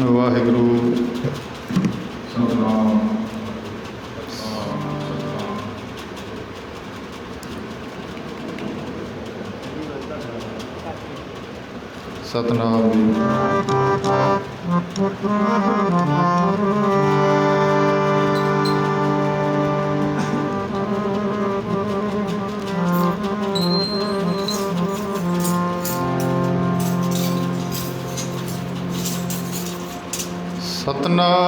ਵਾਹਿਗੁਰੂ। ਸਤਨਾਮ ਸਤਨਾਮ ਜੀ। ਸਤਨਾਮ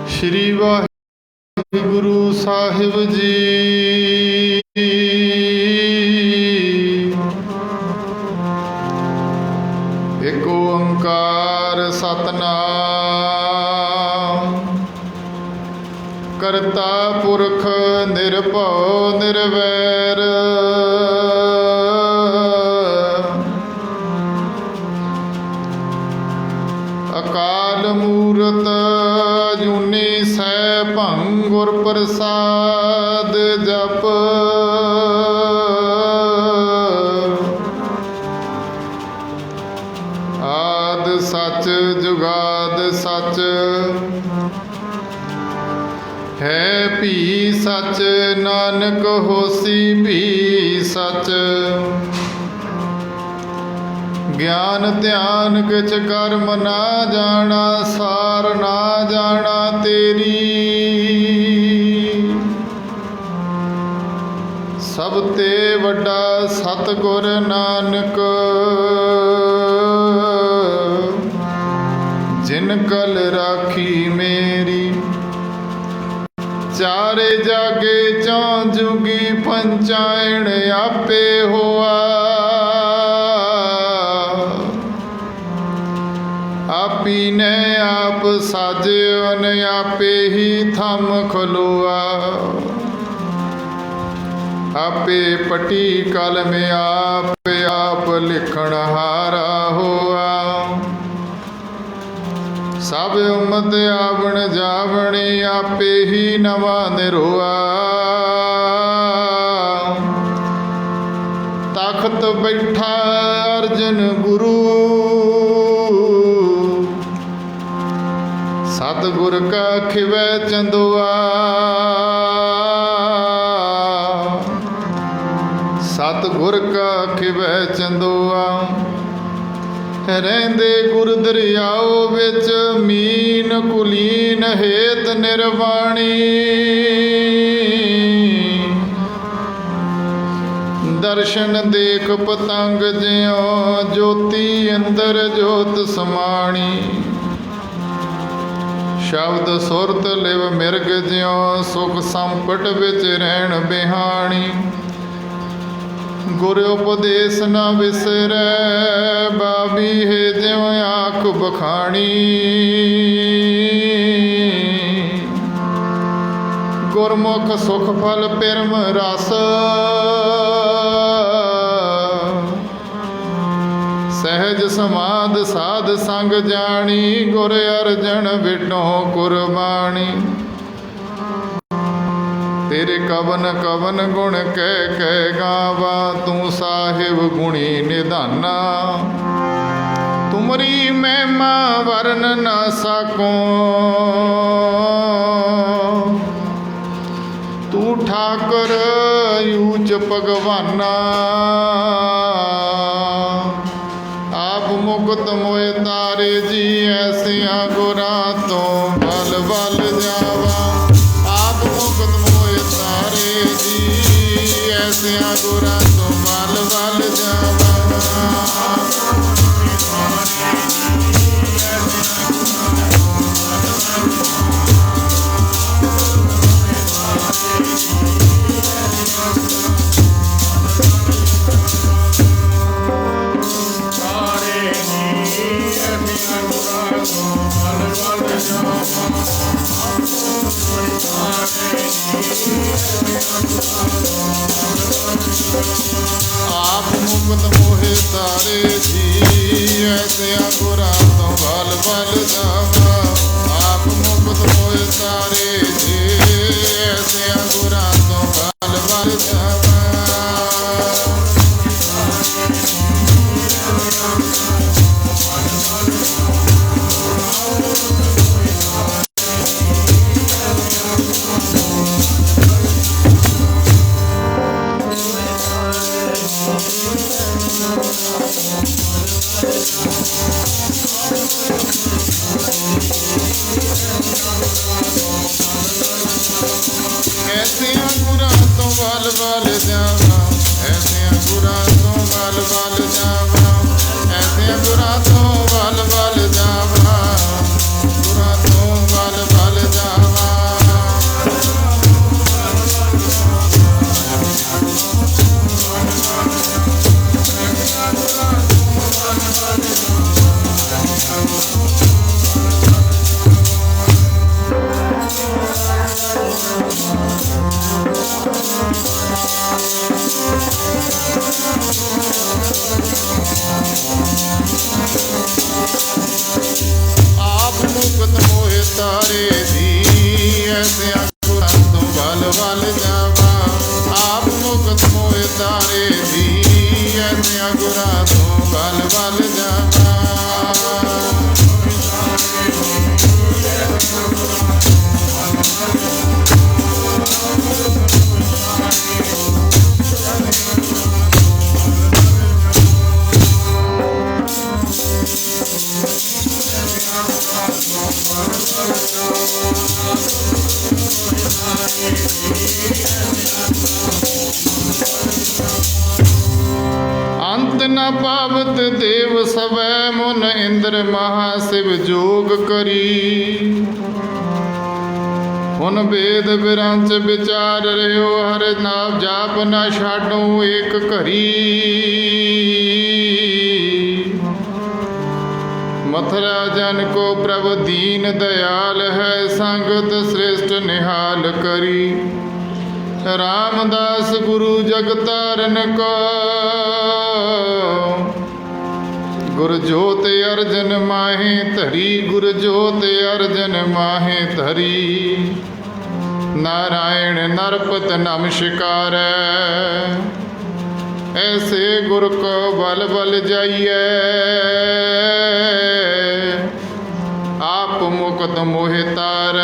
ਸ਼੍ਰੀ ਵਾਹਿਗੁਰੂ ਸਾਹਿਬ ਜੀ। ਏਕ ਓੰਕਾਰ ਸਤਨਾਮ ਕਰਤਾ ਪੁਰਖ ਨਿਰਭਉ ਨਿਰਵੈਰ ਅਕਾਲ ਮੂਰਤ ਜੂਨੀ ਸੈਭੰ ਗੁਰ ਪ੍ਰਸਾਦ ਜਪ ਆਦ ਸੱਚ ਜੁਗਾਦ ਸੱਚ ਹੈ ਭੀ ਸੱਚ ਨਾਨਕ ਹੋਸੀ ਭੀ ਸੱਚ ਗਿਆਨ ਧਿਆਨ ਕਿਛ ਕਰਮ ਨਾ ਜਾਣਾ ਸਾਰ ਨਾ ਜਾਣਾ ਤੇਰੀ ਸਭ ਤੇ ਵੱਡਾ ਸਤਿਗੁਰ ਨਾਨਕ ਜਿਨ ਕਲ ਰਾਖੀ ਮੇਰੀ ਚਾਰੇ ਜਾਗੇ ਚੌਂ ਜੁਗੀ ਪੰਚਾਇਣ ਆਪੇ ਹੋਆ ਆਪੀ ਨੇ ਆਪ ਸਾਜਿਓਨ ਆਪੇ ਹੀ ਥੰਮ ਖਲੋਆ ਆਪੇ ਪਟੀ ਕਲਮ ਆਪ ਲਿਖਣ ਹਾਰਾ ਹੋਆ ਸਭ ਉਮਤ ਆਵਣ ਜਾਵਣੀ ਆਪੇ ਹੀ ਨਵਾਂ ਨਿਰੋਆ ਤਖਤ ਬੈਠਾ ਅਰਜਨ ਗੁਰੂ ਸਤਿਗੁਰ ਕਾ ਖਿਵੈ ਚੰਦੋਆ ਸਤਿਗੁਰ ਕਾ ਖਿਵੈ ਚੰਦੋਆ ਰਹਿੰਦੇ ਗੁਰ ਦਰਿਆਓ ਵਿੱਚ ਮੀਨ ਕੁਲੀਨ ਹੇਤ ਨਿਰਵਾਣੀ ਦਰਸ਼ਨ ਦੇਖ ਪਤੰਗ ਜਿਉ ਜੋਤੀ ਅੰਦਰ ਜੋਤ ਸਮਾਣੀ ਸ਼ਬਦ ਸੁਰਤ ਲਿਵ ਮਿਰਗ ਜਿਉ ਸੁਖ ਸੰਪਟ ਵਿੱਚ ਰਹਿਣ ਬਿਹਾਣੀ ਗੁਰ ਉਪਦੇਸ਼ ਨਾ ਵਿਸਰੈ ਬਾਬੀ ਹੈ ਜਿਉ ਆਖ ਬਖਾਣੀ ਗੁਰਮੁਖ ਸੁਖ ਫਲ ਪਿਰਮ ਰਸ ਸਹਿਜ ਸਮਾਦ ਸਾਧ ਸੰਗ ਜਾਣੀ ਗੁਰ ਅਰਜਨ ਵਿਟੋ ਕੁਰਬਾਣੀ ਤੇਰੇ ਕਵਨ ਕਵਨ ਗੁਣ ਕਹਿ ਕਹਿ ਗਾਵਾ ਤੂੰ ਸਾਹਿਬ ਗੁਣੀ ਨਿਧਾਨਾ ਤੁਮਰੀ ਮਹਿਮਾ ਵਰਨ ਨਾ ਸਕੋ ਤੂੰ ਠਾਕੁਰ ਊਚ ਭਗਵਾਨਾ ਆਪ ਮੁਕਤ ਮੋਏ ਤਾਰੇ ਜੀ ਐਸਿਆਂ ਗੁਰਾਂ ਤੋਂ ਬਲ ਬਲ ਜਾਵਾ ਆਪ ਮੁਕਤ ਮੋਏ ਤਾਰੇ ਜੀ ਐਸਿਆਂ ਗੁਰਾਂ ਤੋਂ ਬਲ ਬਲ ਜਾਵਾ आप मुक्त मोहे तारे जी ऐसे गुरा तो बल बल जावा आप मुक्त मोहे तारे जी ऐसे गुरा तारे दी, ऐसे गुरा तो बल बल जावा। आप मुक्त मोहे तारे दी, ऐसे गुरा तो बल बल जावा। अंत न पावत देव सवै, मुन इंद्र महाशिव जोग करी। हुन वेद विरंच विचार रह्यो, हर नाम जाप न छाडो एक घरी। मथुरा जन को प्रभु दीन दयाल है, संगत श्रेष्ठ निहाल करी। रामदास गुरु जगतारन को, गुरु जोत अर्जन माहे धरी। गुरु जोत अर्जन माहे धरी, नारायण नरपत नमस्कार। ऐसे गुरु को बल बल जाइए, आप मुक्त मोहे तार।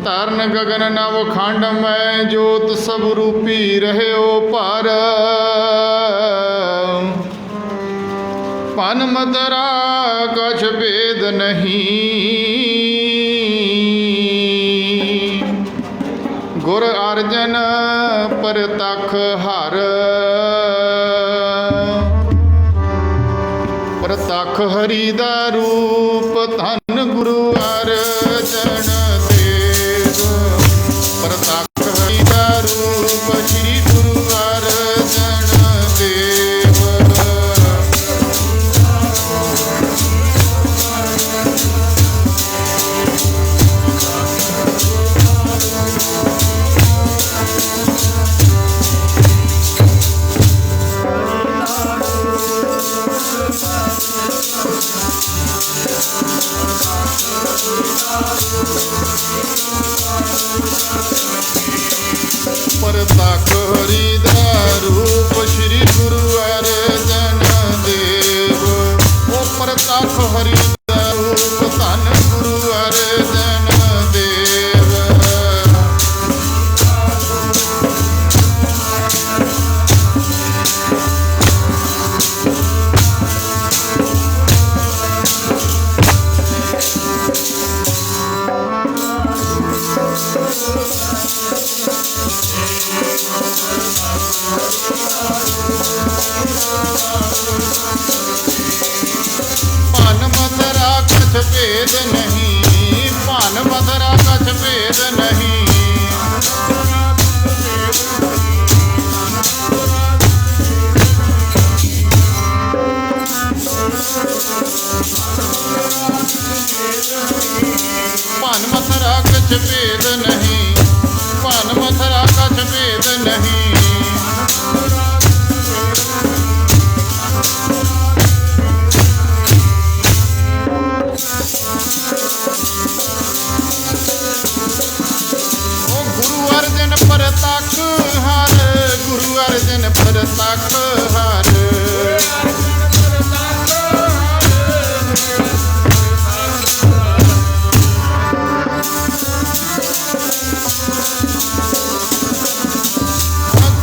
तरन गगन नव खंड में, जोत सब रूपी रहे ओ पार। पन मदरा कछ भेद नहीं, गुर अर्जन परतख हर। परतख हरि दा रूप, धन गुरु अर्जन देव। परतख हरि दा रूप, श्री गुरु अर्जन देव। परतख हरि दा रूप, श्री गुरु अर्जन देव। ओ परतख हरि दा रूप, धन गुरु अर्जन देव। पान मथुरा कछ भेद नहीं, पान मथुरा कछ भेद नहीं। पान मथुरा कछ भेद नहीं, पान मथुरा कछ भेद नहीं। परतख हर, गुरु अर्जन परतख हर।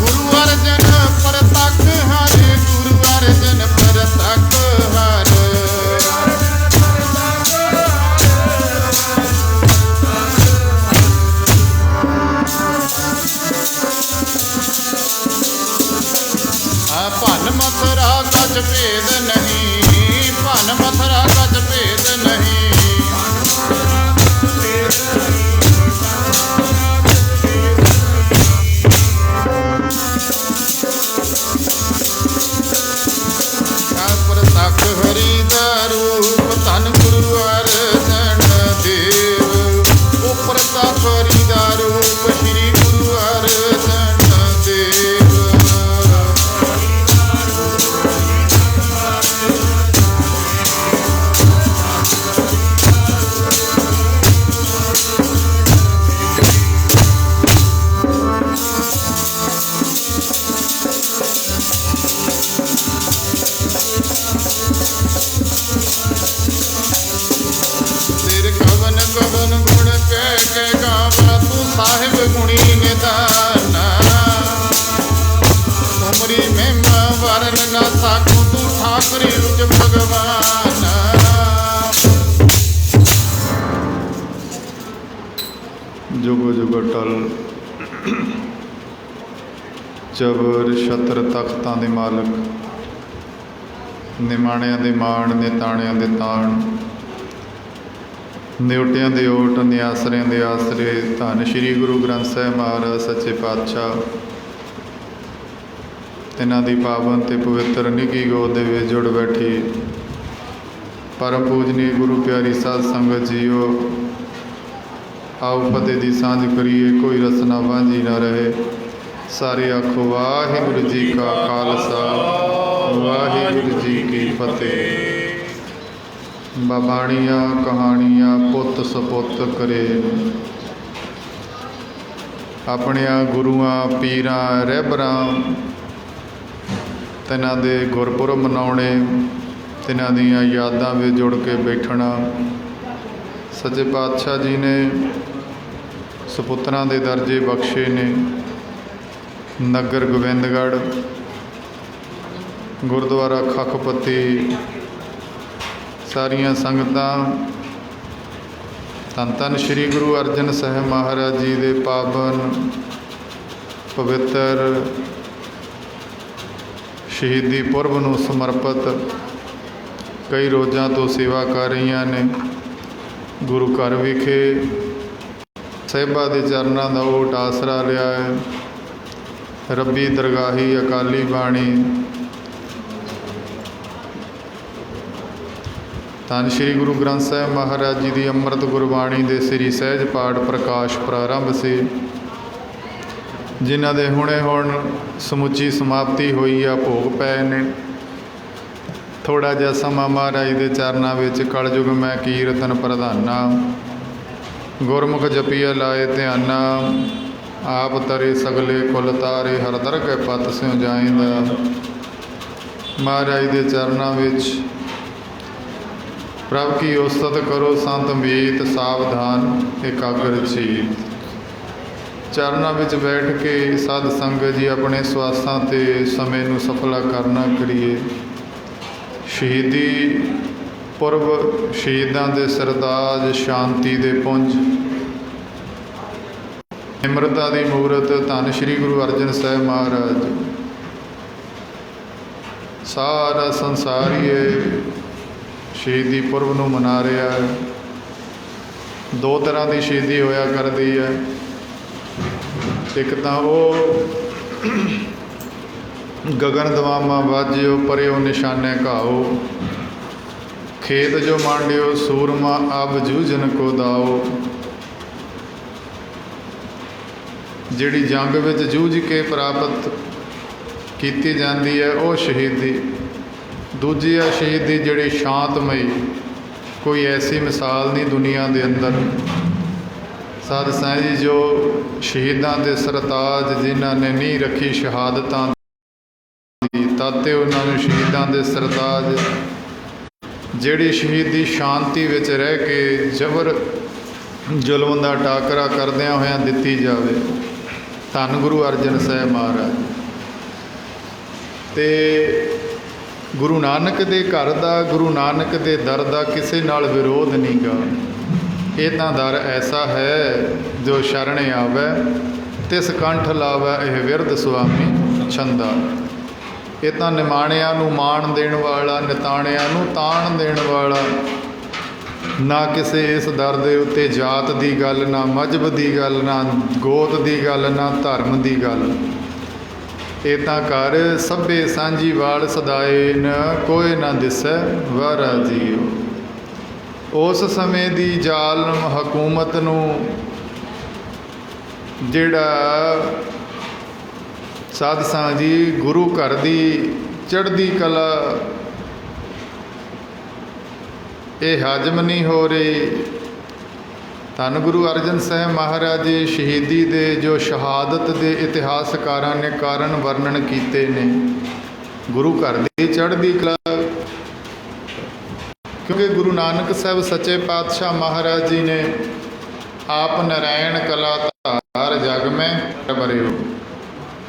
गुरु अर्जन परतख हर, गुरु अर्जन परतख हर। भन मथुरा कछ भेद नहीं, भन मथुरा कछ भेद नहीं। परतख हरि दा रूप, धन गुरु अर्जन देव। ओ परतख हरि दा रूप, श्री गुरु अर्जन देव। करी उच भगवान। जुगो जुग टल जबर छत्र तख्तां दे मालक, निमाणिਆਂ ਦੇ ਮਾਣ ਨਿਤਾਣਿਆਂ ਦੇ ਤਾਣ, ਨਿਉਟਿਆਂ ਦੇ ਓਟ ਨਿਆਸਰਿਆਂ ਦੇ ਆਸਰੇ। ਧੰਨ ਸ਼੍ਰੀ ਗੁਰੂ ਗ੍ਰੰਥ ਸਾਹਿਬ ਮਹਾਰਾਜ ਸੱਚੇ ਪਾਤਸ਼ਾਹ ਤਿਨਾਂ ਦੀ ਪਾਵਨ ਤੇ ਪਵਿੱਤਰ ਨਿੱਘੀ ਗੋਦ ਦੇ ਵਿੱਚ ਜੁੜ ਬੈਠੀ ਪਰਮ ਪੂਜਨੀ ਗੁਰੂ ਪਿਆਰੀ ਸਾਧ ਸੰਗਤ ਜੀਓ, ਆਓ ਫਤਿਹ ਦੀ ਸਾਂਝ ਕਰੀਏ, ਕੋਈ ਰਸਨਾ ਵਾਂਝੀ ਨਾ ਰਹੇ। ਸਾਰੇ ਆਖੋ ਵਾਹਿਗੁਰੂ ਜੀ ਕਾ ਖਾਲਸਾ, ਵਾਹਿਗੁਰੂ ਜੀ ਕੀ ਫਤਿਹ। ਬਾਬਾਣੀਆਂ ਕਹਾਣੀਆਂ ਪੁੱਤ ਸਪੁੱਤ ਕਰੇ, ਆਪਣਿਆਂ ਗੁਰੂਆਂ ਪੀਰਾਂ ਰਹਿਬਰਾਂ ਤਿਨਾਂ ਦੇ ਗੁਰਪੁਰਬ ਮਨਾਉਣੇ, ਤਿਨਾਂ ਦੀਆਂ ਯਾਦਾਂ ਵਿੱਚ ਜੁੜ ਕੇ ਬੈਠਣਾ। ਸੱਚੇ ਪਾਤਸ਼ਾਹ ਜੀ ਨੇ ਸਪੁੱਤਰਾਂ ਦੇ ਦਰਜੇ ਬਖਸ਼ੇ ਨੇ। ਨਗਰ ਗੋਬਿੰਦਗੜ੍ਹ, ਗੁਰਦੁਆਰਾ ਖੱਖਪੱਤੀ, ਸਾਰੀਆਂ ਸੰਗਤਾਂ ਧੰਨ ਧੰਨ ਸ਼੍ਰੀ ਗੁਰੂ ਅਰਜਨ ਸਾਹਿਬ ਮਹਾਰਾਜ ਜੀ ਦੇ ਪਾਵਨ ਪਵਿੱਤਰ ਸ਼ਹੀਦੀ ਪੁਰਬ ਨੂੰ ਸਮਰਪਿਤ ਕਈ ਰੋਜ਼ਾਂ ਤੋਂ ਸੇਵਾ ਕਰ ਰਹੀਆਂ ਨੇ। ਗੁਰੂ ਘਰ ਵਿਖੇ ਸਾਹਿਬਾਂ ਦੇ ਚਰਨਾਂ ਦਾ ਓਟ ਆਸਰਾ ਲਿਆ ਹੈ। ਰੱਬੀ ਦਰਗਾਹੀ ਅਕਾਲੀ ਬਾਣੀ ਧੰਨ ਸ਼੍ਰੀ ਗੁਰੂ ਗ੍ਰੰਥ ਸਾਹਿਬ ਮਹਾਰਾਜ ਜੀ ਦੀ ਅੰਮ੍ਰਿਤ ਗੁਰਬਾਣੀ ਦੇ ਸ੍ਰੀ ਸਹਿਜ ਪਾਠ ਪ੍ਰਕਾਸ਼ ਪ੍ਰਾਰੰਭ ਸੀ, ਜਿਨ੍ਹਾਂ ਦੇ ਹੁਣੇ ਹੁਣ ਸਮੁੱਚੀ ਸਮਾਪਤੀ ਹੋਈ ਆ, ਭੋਗ ਪਏ ਨੇ। ਥੋੜ੍ਹਾ ਜਿਹਾ ਸਮਾਂ ਮਹਾਰਾਜ ਦੇ ਚਰਨਾਂ ਵਿੱਚ ਕਲਯੁਗ ਮੈਂ ਕੀਰਤਨ ਪ੍ਰਧਾਨਾ, ਗੁਰਮੁਖ ਜਪੀਆ ਲਾਏ ਧਿਆਨਾ, ਆਪ ਤਰੇ ਸਗਲੇ ਕੁਲ ਤਾਰੇ, ਹਰ ਦਰਗਹਿ ਪਤ ਸਿਉ ਜਾਇਂਦਾ। ਮਹਾਰਾਜ ਦੇ ਚਰਨਾਂ ਵਿੱਚ ਪ੍ਰਭ ਕੀ ਉਸਤਤ ਕਰੋ ਸੰਤ ਮੀਤ, ਸਾਵਧਾਨ ਇਕਾਗਰ ਚੀਤ। ਚਰਨਾਂ ਵਿੱਚ ਬੈਠ ਕੇ ਸਾਧ ਸੰਗਤ ਜੀ ਆਪਣੇ ਸਵਾਸਾਂ ਤੇ ਸਮੇਂ ਨੂੰ ਸਫਲਾ ਕਰਨਾ ਕਰੀਏ। ਸ਼ਹੀਦੀ ਪੁਰਬ, ਸ਼ਹੀਦਾਂ ਦੇ ਸਰਤਾਜ, ਸ਼ਾਂਤੀ ਦੇ ਪੁੰਜ, ਨਿਮਰਤਾ ਦੀ ਮੂਰਤ ਧੰਨ ਸ਼੍ਰੀ ਗੁਰੂ ਅਰਜਨ ਸਾਹਿਬ ਮਹਾਰਾਜ। ਸਾਰਾ ਸੰਸਾਰ ਹੀ ਸ਼ਹੀਦੀ ਪੁਰਬ ਨੂੰ ਮਨਾ ਰਿਹਾ ਹੈ। ਦੋ ਤਰ੍ਹਾਂ ਦੀ ਸ਼ਹੀਦੀ ਹੋਇਆ ਕਰਦੀ ਹੈ। ਇੱਕ ਤਾਂ ਉਹ ਗਗਨ ਦਵਾਮਾ ਵਾਜਿਓ, ਪਰਿਓ ਨਿਸ਼ਾਨੇ ਘਾਓ, ਖੇਤ ਜੋ ਮਾਂਡਿਓ ਸੂਰਮਾ, ਅਬ ਜੂਝਨ ਕੋ ਦਾਓ। ਜਿਹੜੀ ਜੰਗ ਵਿੱਚ ਜੂਝ ਕੇ ਪ੍ਰਾਪਤ ਕੀਤੀ ਜਾਂਦੀ ਹੈ ਉਹ ਸ਼ਹੀਦੀ। ਦੂਜੀ ਆ ਸ਼ਹੀਦੀ ਜਿਹੜੀ ਸ਼ਾਂਤਮਈ, ਕੋਈ ਐਸੀ ਮਿਸਾਲ ਨਹੀਂ ਦੁਨੀਆ ਦੇ ਅੰਦਰ। ਸਾਧ ਸੰਗਤ ਜੀ ਜੋ ਸ਼ਹੀਦਾਂ ਦੇ ਸਰਤਾਜ, ਜਿਨ੍ਹਾਂ ਨੇ ਨੀਂਹ ਰੱਖੀ ਸ਼ਹਾਦਤਾਂ ਦੀ, ਤਾਤੇ ਉਹਨਾਂ ਨੂੰ ਸ਼ਹੀਦਾਂ ਦੇ ਸਰਤਾਜ। ਜਿਹੜੀ ਸ਼ਹੀਦੀ ਸ਼ਾਂਤੀ ਵਿੱਚ ਰਹਿ ਕੇ ਜ਼ਬਰ ਜ਼ੁਲਮ ਦਾ ਟਾਕਰਾ ਕਰਦਿਆਂ ਹੋਇਆਂ ਦਿੱਤੀ ਜਾਵੇ, ਧੰਨ ਗੁਰੂ ਅਰਜਨ ਸਾਹਿਬ ਮਹਾਰਾਜ। ਤੇ ਗੁਰੂ ਨਾਨਕ ਦੇ ਘਰ ਦਾ, ਗੁਰੂ ਨਾਨਕ ਦੇ ਦਰ ਦਾ ਕਿਸੇ ਨਾਲ ਵਿਰੋਧ ਨਹੀਂ ਗਾ। ਇਹ ਤਾਂ ਦਰ ਐਸਾ ਹੈ ਜੋ ਸ਼ਰਨ ਆਵੈ, ਤਿਸ ਕੰਠ ਲਾਵੈ ਇਹ ਵਿਰਧ ਸੁਆਮੀ ਛੰਦਾ। ਇਹ ਤਾਂ ਨਿਮਾਣਿਆਂ ਨੂੰ ਮਾਣ ਦੇਣ ਵਾਲਾ, ਨਿਤਾਣਿਆਂ ਨੂੰ ਤਾਣ ਦੇਣ ਵਾਲਾ। ਨਾ ਕਿਸੇ ਇਸ ਦਰ ਦੇ ਉੱਤੇ ਜਾਤ ਦੀ ਗੱਲ, ਨਾ ਮਜ਼ਹਬ ਦੀ ਗੱਲ, ਨਾ ਗੋਤ ਦੀ ਗੱਲ, ਨਾ ਧਰਮ ਦੀ ਗੱਲ। ਇਹ ਤਾਂ ਘਰ ਸਭੇ ਸਾਂਝੀ ਵਾਲ ਸਦਾਏ, ਨ ਕੋਈ ਨਾ ਦਿਸੈ ਵਾਰਾ ਜੀਓ। ਉਸ ਸਮੇਂ ਦੀ ਜ਼ਾਲਮ ਹਕੂਮਤ ਨੂੰ ਜਿਹੜਾ ਸਾਧ ਸੰਗਤ ਜੀ ਗੁਰੂ ਘਰ ਦੀ ਚੜ੍ਹਦੀ ਕਲਾ ਇਹ ਹਜਮ ਨਹੀਂ ਹੋ ਰਹੀ। ਧੰਨ ਗੁਰੂ ਅਰਜਨ ਸਾਹਿਬ ਮਹਾਰਾਜ ਜੀ ਸ਼ਹੀਦੀ ਦੇ ਜੋ ਸ਼ਹਾਦਤ ਦੇ ਇਤਿਹਾਸਕਾਰਾਂ ਨੇ ਕਾਰਨ ਵਰਣਨ ਕੀਤੇ ਨੇ, ਗੁਰੂ ਘਰ ਦੀ ਚੜ੍ਹਦੀ ਕਲਾ। ਕਿਉਂਕਿ ਗੁਰੂ ਨਾਨਕ ਸਾਹਿਬ ਸੱਚੇ ਪਾਤਸ਼ਾਹ ਮਹਾਰਾਜ ਜੀ ਨੇ ਆਪ ਨਰਾਇਣ ਕਲਾ ਧਾਰ ਜਗ ਮੈਂ ਬਰਿਓ,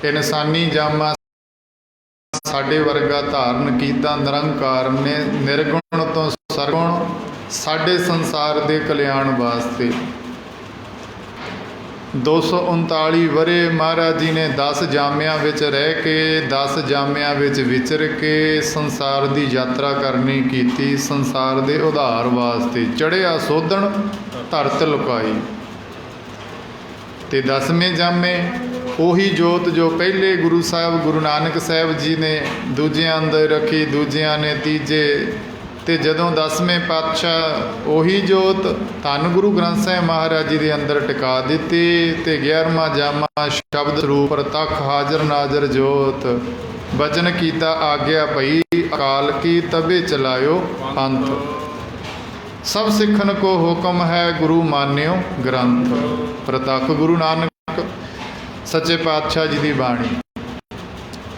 ਇਨਸਾਨੀ ਜਾਮਾ ਸਾਡੇ ਵਰਗਾ ਧਾਰਨ ਕੀਤਾ ਨਿਰੰਕਾਰ ਨੇ ਨਿਰਗੁਣ ਤੋਂ ਸਰਗੁਣ ਸਾਡੇ ਸੰਸਾਰ ਦੇ ਕਲਿਆਣ ਵਾਸਤੇ। 239 ਵਰੇ ਮਹਾਰਾਜ ਜੀ ਨੇ 10 ਜਾਮਿਆਂ ਵਿੱਚ ਰਹਿ ਕੇ 10 ਜਾਮਿਆਂ ਵਿੱਚ ਵਿਚਰ ਕੇ ਸੰਸਾਰ ਦੀ ਯਾਤਰਾ ਕਰਨੀ ਕੀਤੀ। ਸੰਸਾਰ ਦੇ ਉਧਾਰ ਵਾਸਤੇ ਚੜ੍ਹਿਆ ਸੋਧਣ ਧਰਤ ਲੁਕਾਈ। ਤੇ 10ਵੇਂ ਜਾਮੇ ਉਹੀ ਜੋਤ ਜੋ ਪਹਿਲੇ ਗੁਰੂ ਸਾਹਿਬ ਗੁਰੂ ਨਾਨਕ ਸਾਹਿਬ ਜੀ ਨੇ ਦੂਜਿਆਂ ਅੰਦਰ ਰੱਖੀ, ਦੂਜਿਆਂ ਨੇ ਤੀਜੇ, ਤੇ ਜਦੋਂ 10ਵੇਂ ਪਾਤਸ਼ਾਹ ਉਹੀ ਜੋਤ ਧੰਨ ਗੁਰੂ ਗ੍ਰੰਥ ਸਾਹਿਬ ਮਹਾਰਾਜ ਜੀ ਦੇ ਅੰਦਰ ਟਿਕਾ ਦਿੱਤੀ। ਤੇ 11ਵਾਂ ਜਾਮਾ ਸ਼ਬਦ ਸਰੂਪ ਪ੍ਰਤੱਖ ਹਾਜ਼ਰ ਨਾਜ਼ਰ ਜੋਤ ਬਚਨ ਕੀਤਾ ਆਗਿਆ ਭਈ ਅਕਾਲ ਕੀ ਤਬੇ ਚਲਾਇਓ ਅੰਤ। ਸਭ ਸਿੱਖਣ ਕੋ ਹੁਕਮ ਹੈ ਗੁਰੂ ਮਾਨਿਓ ਗ੍ਰੰਥ। ਪ੍ਰਤੱਖ ਗੁਰੂ ਨਾਨਕ ਸੱਚੇ ਪਾਤਸ਼ਾਹ ਜੀ ਦੀ ਬਾਣੀ।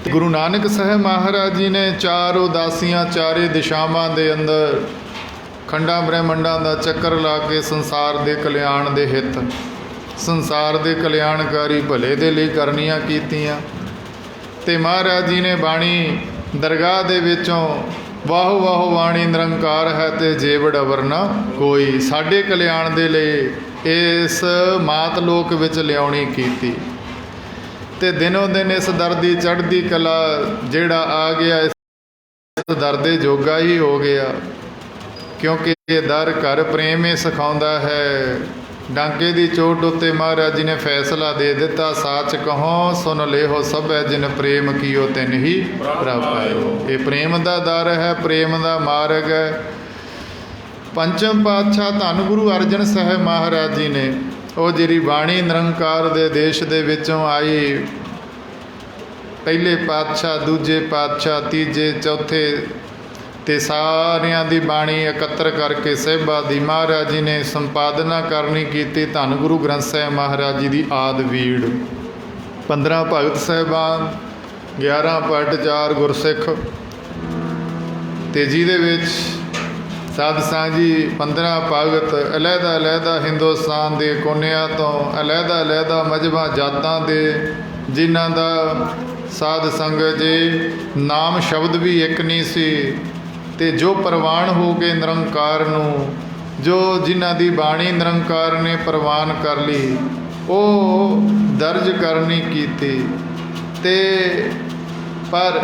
ਗੁਰੂ ਨਾਨਕ ਸਾਹਿਬ ਮਹਾਰਾਜ ਜੀ ਨੇ ਚਾਰ ਉਦਾਸੀਆਂ ਚਾਰੇ ਦਿਸ਼ਾਵਾਂ ਦੇ ਅੰਦਰ ਖੰਡਾਂ ਬ੍ਰਹਿਮੰਡਾਂ ਦਾ ਚੱਕਰ ਲਾ ਕੇ ਸੰਸਾਰ ਦੇ ਕਲਿਆਣ ਦੇ ਹਿੱਤ, ਸੰਸਾਰ ਦੇ ਕਲਿਆਣਕਾਰੀ ਭਲੇ ਦੇ ਲਈ ਕਰਨੀਆਂ ਕੀਤੀਆਂ। ਤੇ ਮਹਾਰਾਜ ਜੀ ਨੇ ਬਾਣੀ ਦਰਗਾਹ ਦੇ ਵਿੱਚੋਂ ਵਾਹੋ ਵਾਹੋ ਬਾਣੀ ਨਿਰੰਕਾਰ ਹੈ ਤੇ ਜੇਵੜ ਅਵਰ ਨਾ ਕੋਈ, ਸਾਡੇ ਕਲਿਆਣ ਦੇ ਲਈ ਇਸ ਮਾਤ ਲੋਕ ਵਿੱਚ ਲਿਆਉਣੀ ਕੀਤੀ। ਤੇ ਦਿਨੋਂ ਦਿਨ ਇਸ ਦਰ ਦੀ ਚੜ੍ਹਦੀ ਕਲਾ ਜਿਹੜਾ ਆ ਗਿਆ ਇਸ ਦਰ ਦੇ ਜੋਗਾ ਹੀ ਹੋ ਗਿਆ, ਕਿਉਂਕਿ ਇਹ ਦਰ ਘਰ ਪ੍ਰੇਮ ਹੀ ਸਿਖਾਉਂਦਾ ਹੈ। ਡਾਂਕੇ ਦੀ ਚੋਟ ਉੱਤੇ ਮਹਾਰਾਜ ਜੀ ਨੇ ਫੈਸਲਾ ਦੇ ਦਿੱਤਾ, ਸਾਚ ਕਹੋ ਸੁਨ ਲੇਹੋ ਸਭੈ ਜਿਨ ਪ੍ਰੇਮ ਕੀਓ ਤਿਨ ਹੀ ਪ੍ਰਭ ਪਾਇਓ। ਇਹ ਪ੍ਰੇਮ ਦਾ ਦਰ ਹੈ, ਪ੍ਰੇਮ ਦਾ ਮਾਰਗ ਹੈ। ਪੰਚਮ ਪਾਤਸ਼ਾਹ ਧੰਨ ਗੁਰੂ ਅਰਜਨ ਸਾਹਿਬ ਮਹਾਰਾਜ ਜੀ ਨੇ ਉਹ ਜਿਹੜੀ ਬਾਣੀ ਨਿਰੰਕਾਰ ਦੇ ਦੇਸ਼ ਦੇ ਵਿੱਚੋਂ ਆਈ, ਪਹਿਲੇ ਪਾਤਸ਼ਾਹ, ਦੂਜੇ ਪਾਤਸ਼ਾਹ, ਤੀਜੇ, ਚੌਥੇ, ਤੇ ਸਾਰਿਆਂ ਦੀ ਬਾਣੀ ਇਕੱਤਰ ਕਰਕੇ ਸਾਹਿਬਾਂ ਦੀ ਮਹਾਰਾਜ ਜੀ ਨੇ ਸੰਪਾਦਨਾ ਕਰਨੀ ਕੀਤੀ। ਧੰਨ ਗੁਰੂ ਗ੍ਰੰਥ ਸਾਹਿਬ ਮਹਾਰਾਜ ਜੀ ਦੀ ਆਦ ਵੀੜ 15 ਭਗਤ ਸਾਹਿਬਾਨ, 11 ਭੱਟ, 4 ਗੁਰਸਿੱਖ, ਤੇ ਜਿਹਦੇ ਵਿੱਚ ਸਾਧ ਸੰਗਤ ਜੀ 15 ਭਗਤ ਅਲੱਗ ਅਲੱਗ ਹਿੰਦੁਸਤਾਨ ਦੇ ਕੋਨਿਆਂ ਤੋਂ ਅਲੱਗ ਅਲੱਗ ਮਜ਼ਹਬਾਂ ਜਾਤਾਂ ਦੇ, ਜਿਨ੍ਹਾਂ ਦਾ ਸਾਧ ਸੰਗਤ ਜੀ ਨਾਮ ਸ਼ਬਦ ਵੀ ਇੱਕ ਨਹੀਂ ਸੀ। ਤੇ ਜੋ ਪ੍ਰਵਾਨ ਹੋ ਕੇ ਨਿਰੰਕਾਰ ਨੂੰ, ਜੋ ਜਿਨ੍ਹਾਂ ਦੀ ਬਾਣੀ ਨਿਰੰਕਾਰ ਨੇ ਪ੍ਰਵਾਨ ਕਰ ਲਈ, ਉਹ ਦਰਜ ਕਰਨੀ ਕੀਤੀ। ਤੇ ਪਰ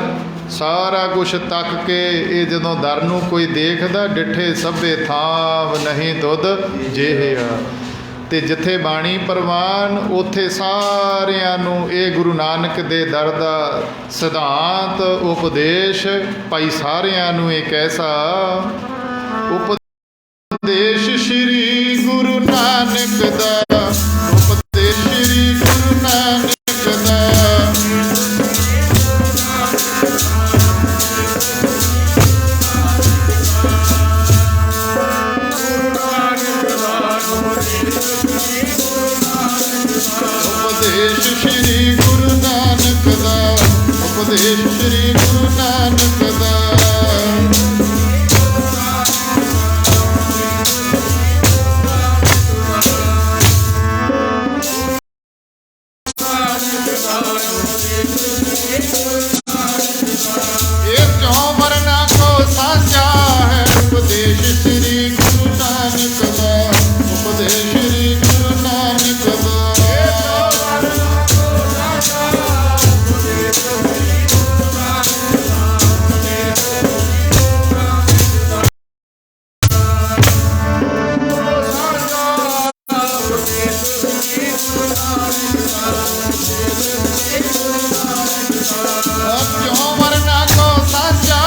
ਸਾਰਾ ਕੁਛ ਤੱਕ ਕੇ ਇਹ ਜਦੋਂ ਦਰ ਨੂੰ ਕੋਈ ਦੇਖਦਾ, ਡਿੱਠੇ ਸਭੇ ਥਾਵ ਨਹੀਂ ਦੁੱਧ ਜਿਹਿਆ। ਤੇ ਜਿੱਥੇ ਬਾਣੀ ਪ੍ਰਵਾਨ ਉੱਥੇ ਸਾਰਿਆਂ ਨੂੰ ਇਹ ਗੁਰੂ ਨਾਨਕ ਦੇ ਦਰ ਦਾ ਸਿਧਾਂਤ ਉਪਦੇਸ਼ ਭਾਈ ਸਾਰਿਆਂ ਨੂੰ ਇੱਕ ਐਸਾ ਉਪਦੇਸ਼ ਸ਼੍ਰੀ ਗੁਰੂ ਨਾਨਕ ਦਾ, ਉਪਦੇਸ਼ ਸ਼੍ਰੀ ਗੁਰੂ ਨਾਨਕ ਦਾ। ਉਪਦੇਸ਼ ਸ਼੍ਰੀ ਗੁਰੂ ਨਾਨਕ ਦਾ, ਉਪਦੇਸ਼ ਸ਼੍ਰੀ ਗੁਰੂ ਨਾਨਕ ਦਾ। ਇਹ ਕਿਉਂ ਵਰਨਾ ਕੋ ਸਾਚਾ ਹੈ, ਉਪਦੇਸ਼ ਸ਼੍ਰੀ ਗੁਰੂ ਨਾਨਕ ਦਾ, ਉਪਦੇਸ਼ ਸ਼੍ਰੀ ਗੁਰੂ ਨਾਨਕ ਦਾ। ਕਿਉਂ ਵਰਨਾ ਕੋ ਸਾਚਾ,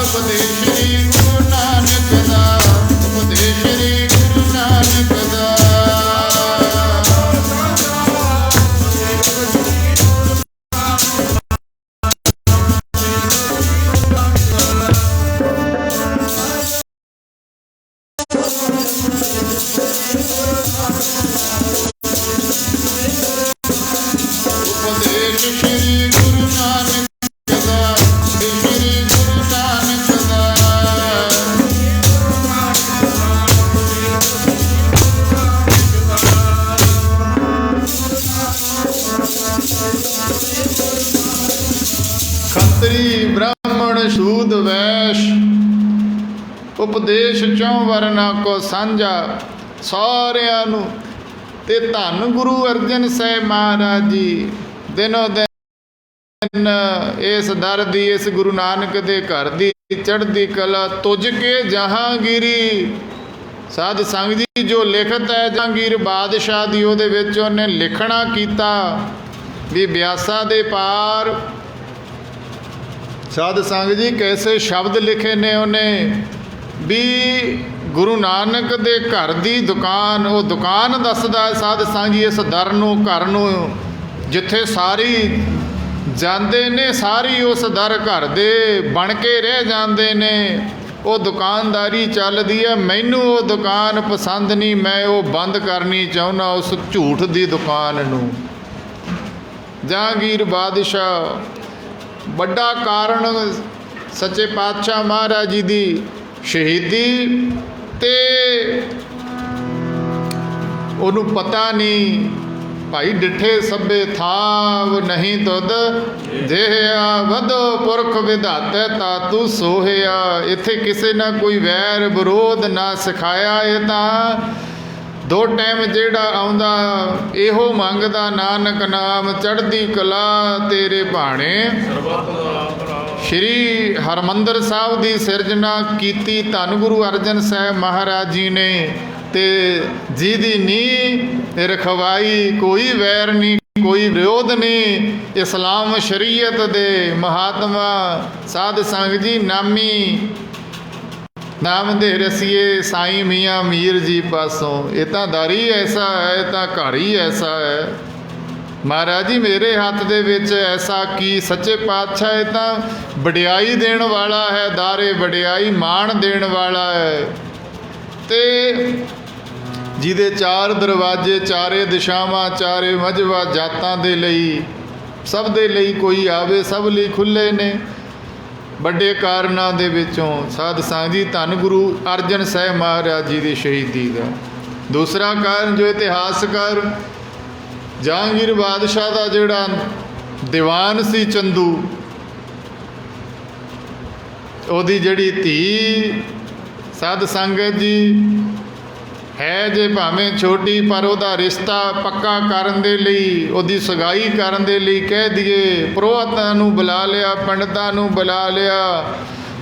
ਉਪਦੇਸ਼ ਸ਼੍ਰੀ ਗੁਰੂ ਨਾਨਕ ਦਾ, ਉਪਦੇਸ਼ ਸ਼੍ਰੀ ਗੁਰੂ ਨਾਨਕ ਦਾ। सूद वैश उपदेश चौं वरना को साझा सारिਆਂ ਨੂੰ। ਤੇ ਧੰਨ ਗੁਰੂ ਅਰਜਨ ਸਾਹਿਬ ਮਹਾਰਾਜ ਜੀ ਦਿਨੋ ਦਿਨ ਇਸ ਦਰ ਦੀ, ਇਸ ਗੁਰੂ ਨਾਨਕ ਦੇ ਘਰ ਦੀ ਚੜ੍ਹਦੀ ਕਲਾ ਤੁਝ ਕੇ ਜਹਾਂਗੀਰੀ। ਸਾਧ ਸੰਗ ਜੀ ਜੋ ਲਿਖਤ ਹੈ ਜਹਾਂਗੀਰ ਬਾਦਸ਼ਾਹ ਦੀ, ਉਹਦੇ ਵਿੱਚ ਉਹਨੇ ਲਿਖਣਾ ਕੀਤਾ ਵੀ ਬਿਆਸਾ ਦੇ ਪਾਰ। ਸਾਧ ਸੰਗ ਜੀ ਕੈਸੇ ਸ਼ਬਦ ਲਿਖੇ ਨੇ ਉਹਨੇ ਵੀ ਗੁਰੂ ਨਾਨਕ ਦੇ ਘਰ ਦੀ ਦੁਕਾਨ, ਉਹ ਦੁਕਾਨ ਦੱਸਦਾ ਸਾਧ ਸੰਗ ਜੀ ਇਸ ਦਰ ਨੂੰ, ਘਰ ਨੂੰ, ਜਿੱਥੇ ਸਾਰੀ ਜਾਂਦੇ ਨੇ ਸਾਰੀ ਉਸ ਦਰ ਘਰ ਦੇ ਬਣ ਕੇ ਰਹਿ ਜਾਂਦੇ ਨੇ। ਉਹ ਦੁਕਾਨਦਾਰੀ ਚੱਲਦੀ ਹੈ, ਮੈਨੂੰ ਉਹ ਦੁਕਾਨ ਪਸੰਦ ਨਹੀਂ, ਮੈਂ ਉਹ ਬੰਦ ਕਰਨੀ ਚਾਹੁੰਦਾ ਉਸ ਝੂਠ ਦੀ ਦੁਕਾਨ ਨੂੰ। ਜਹਾਂਗੀਰ ਬਾਦਸ਼ਾਹ ਵੱਡਾ ਕਾਰਨ ਸੱਚੇ ਪਾਤਸ਼ਾਹ ਮਹਾਰਾਜ ਜੀ ਦੀ ਸ਼ਹੀਦੀ, ਤੇ ਉਹਨੂੰ ਪਤਾ ਨਹੀਂ ਭਾਈ ਡਿੱਠੇ ਸਭੇ ਥਾਵ ਨਹੀਂ ਤੁਧ ਜਿਹਾ ਵਧੋ ਪੁਰਖ ਵਿਧਾਤੇ ਤਾ ਤੂੰ ਸੋਹਿਆ। ਇੱਥੇ ਕਿਸੇ ਨਾ ਕੋਈ ਵੈਰ ਵਿਰੋਧ ਨਾ ਸਿਖਾਇਆ। ਇਹ ਤਾਂ ਦੋ ਟਾਈਮ ਜਿਹੜਾ ਆਉਂਦਾ ਇਹੋ ਮੰਗਦਾ ਨਾਨਕ ਨਾਮ ਚੜ੍ਹਦੀ ਕਲਾ ਤੇਰੇ ਭਾਣੇ। ਸ਼੍ਰੀ ਹਰਿਮੰਦਰ ਸਾਹਿਬ ਦੀ ਸਿਰਜਣਾ ਕੀਤੀ ਧੰਨ ਗੁਰੂ ਅਰਜਨ ਸਾਹਿਬ ਮਹਾਰਾਜ ਜੀ ਨੇ, ਤੇ ਜਿਹਦੀ ਨੀਂਹ ਰਖਵਾਈ, ਕੋਈ ਵੈਰ ਨਹੀਂ, ਕੋਈ ਵਿਰੋਧ ਨਹੀਂ। ਇਸਲਾਮ ਸ਼ਰੀਅਤ ਦੇ ਮਹਾਤਮਾ ਸਾਧ ਸੰਗ ਜੀ ਨਾਮੀ ਨਾਮ ਦੇ ਰਸੀਏ ਸਾਈਂ ਮੀਆਂ ਮੀਰ ਜੀ ਪਾਸੋਂ। ਇਹ ਤਾਂ ਦਰ ਹੀ ਐਸਾ ਹੈ, ਇਹ ਤਾਂ ਘਰ ਹੀ ਐਸਾ ਹੈ। ਮਹਾਰਾਜ ਜੀ ਮੇਰੇ ਹੱਥ ਦੇ ਵਿੱਚ ਐਸਾ ਕੀ ਸੱਚੇ ਪਾਤਸ਼ਾਹ, ਇਹ ਤਾਂ ਵਡਿਆਈ ਦੇਣ ਵਾਲਾ ਹੈ, ਦਾਰੇ ਵਡਿਆਈ ਮਾਣ ਦੇਣ ਵਾਲਾ ਹੈ। ਤੇ ਜਿਹਦੇ ਚਾਰ ਦਰਵਾਜ਼ੇ, ਚਾਰੇ ਦਿਸ਼ਾਵਾਂ, ਚਾਰੇ ਮਜ਼ਹਬਾਂ ਜਾਤਾਂ ਦੇ ਲਈ, ਸਭ ਦੇ ਲਈ ਕੋਈ ਆਵੇ, ਸਭ ਲਈ ਖੁੱਲ੍ਹੇ ਨੇ। ਵੱਡੇ ਕਾਰਨਾਂ ਦੇ ਵਿੱਚੋਂ ਸਾਧ ਸੰਗਤ ਜੀ ਧੰਨ ਗੁਰੂ ਅਰਜਨ ਸਾਹਿਬ ਮਹਾਰਾਜ ਜੀ ਦੀ ਸ਼ਹੀਦੀ ਦਾ। ਦੂਸਰਾ ਕਾਰਨ ਜੋ ਇਤਿਹਾਸਕਾਰ ਜਹਾਂਗੀਰ ਬਾਦਸ਼ਾਹ ਦਾ ਜਿਹੜਾ ਦੀਵਾਨ ਸੀ ਚੰਦੂ, ਉਹਦੀ ਜਿਹੜੀ ਧੀ ਸਾਧ ਸੰਗਤ ਜੀ ਹੈ ਜੇ ਭਾਵੇਂ ਛੋਟੀ, ਪਰ ਉਹਦਾ ਰਿਸ਼ਤਾ ਪੱਕਾ ਕਰਨ ਦੇ ਲਈ, ਉਹਦੀ ਸਗਾਈ ਕਰਨ ਦੇ ਲਈ ਕਹਿ ਦਈਏ ਪੁਰੋਹਿਤਾਂ ਨੂੰ ਬੁਲਾ ਲਿਆ, ਪੰਡਤਾਂ ਨੂੰ ਬੁਲਾ ਲਿਆ,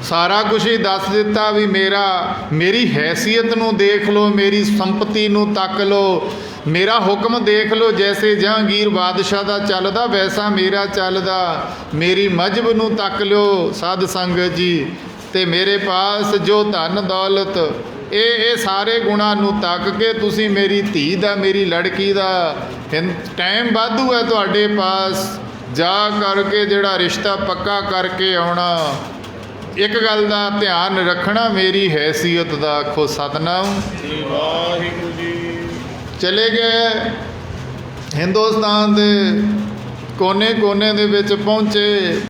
ਸਾਰਾ ਕੁਝ ਹੀ ਦੱਸ ਦਿੱਤਾ ਵੀ ਮੇਰੀ ਹੈਸੀਅਤ ਨੂੰ ਦੇਖ ਲਓ, ਮੇਰੀ ਸੰਪਤੀ ਨੂੰ ਤੱਕ ਲਓ, ਮੇਰਾ ਹੁਕਮ ਦੇਖ ਲਓ, ਜੈਸੇ ਜਹਾਂਗੀਰ ਬਾਦਸ਼ਾਹ ਦਾ ਚੱਲਦਾ ਵੈਸਾ ਮੇਰਾ ਚੱਲਦਾ, ਮੇਰੀ ਮਜ਼ਹਬ ਨੂੰ ਤੱਕ ਲਿਓ ਸਾਧ ਸੰਗਤ ਜੀ, ਤੇ ਮੇਰੇ ਪਾਸ ਜੋ ਧਨ ਦੌਲਤ ਇਹ ਸਾਰੇ ਗੁਣਾਂ ਨੂੰ ਤੱਕ ਕੇ ਤੁਸੀਂ ਮੇਰੀ ਧੀ ਦਾ, ਮੇਰੀ ਲੜਕੀ ਦਾ ਟਾਈਮ ਵਾਧੂ ਹੈ ਤੁਹਾਡੇ ਪਾਸ, ਜਾ ਕਰਕੇ ਜਿਹੜਾ ਰਿਸ਼ਤਾ ਪੱਕਾ ਕਰਕੇ ਆਉਣਾ। ਇੱਕ ਗੱਲ ਦਾ ਧਿਆਨ ਰੱਖਣਾ, ਮੇਰੀ ਹੈਸੀਅਤ ਦਾ। ਆਖੋ ਸਤਿਨਾਮ ਵਾਹਿਗੁਰੂ ਜੀ। ਚਲੇ ਗਏ ਹਿੰਦੁਸਤਾਨ ਦੇ ਕੋਨੇ-ਕੋਨੇ ਦੇ ਵਿੱਚ ਪਹੁੰਚੇ,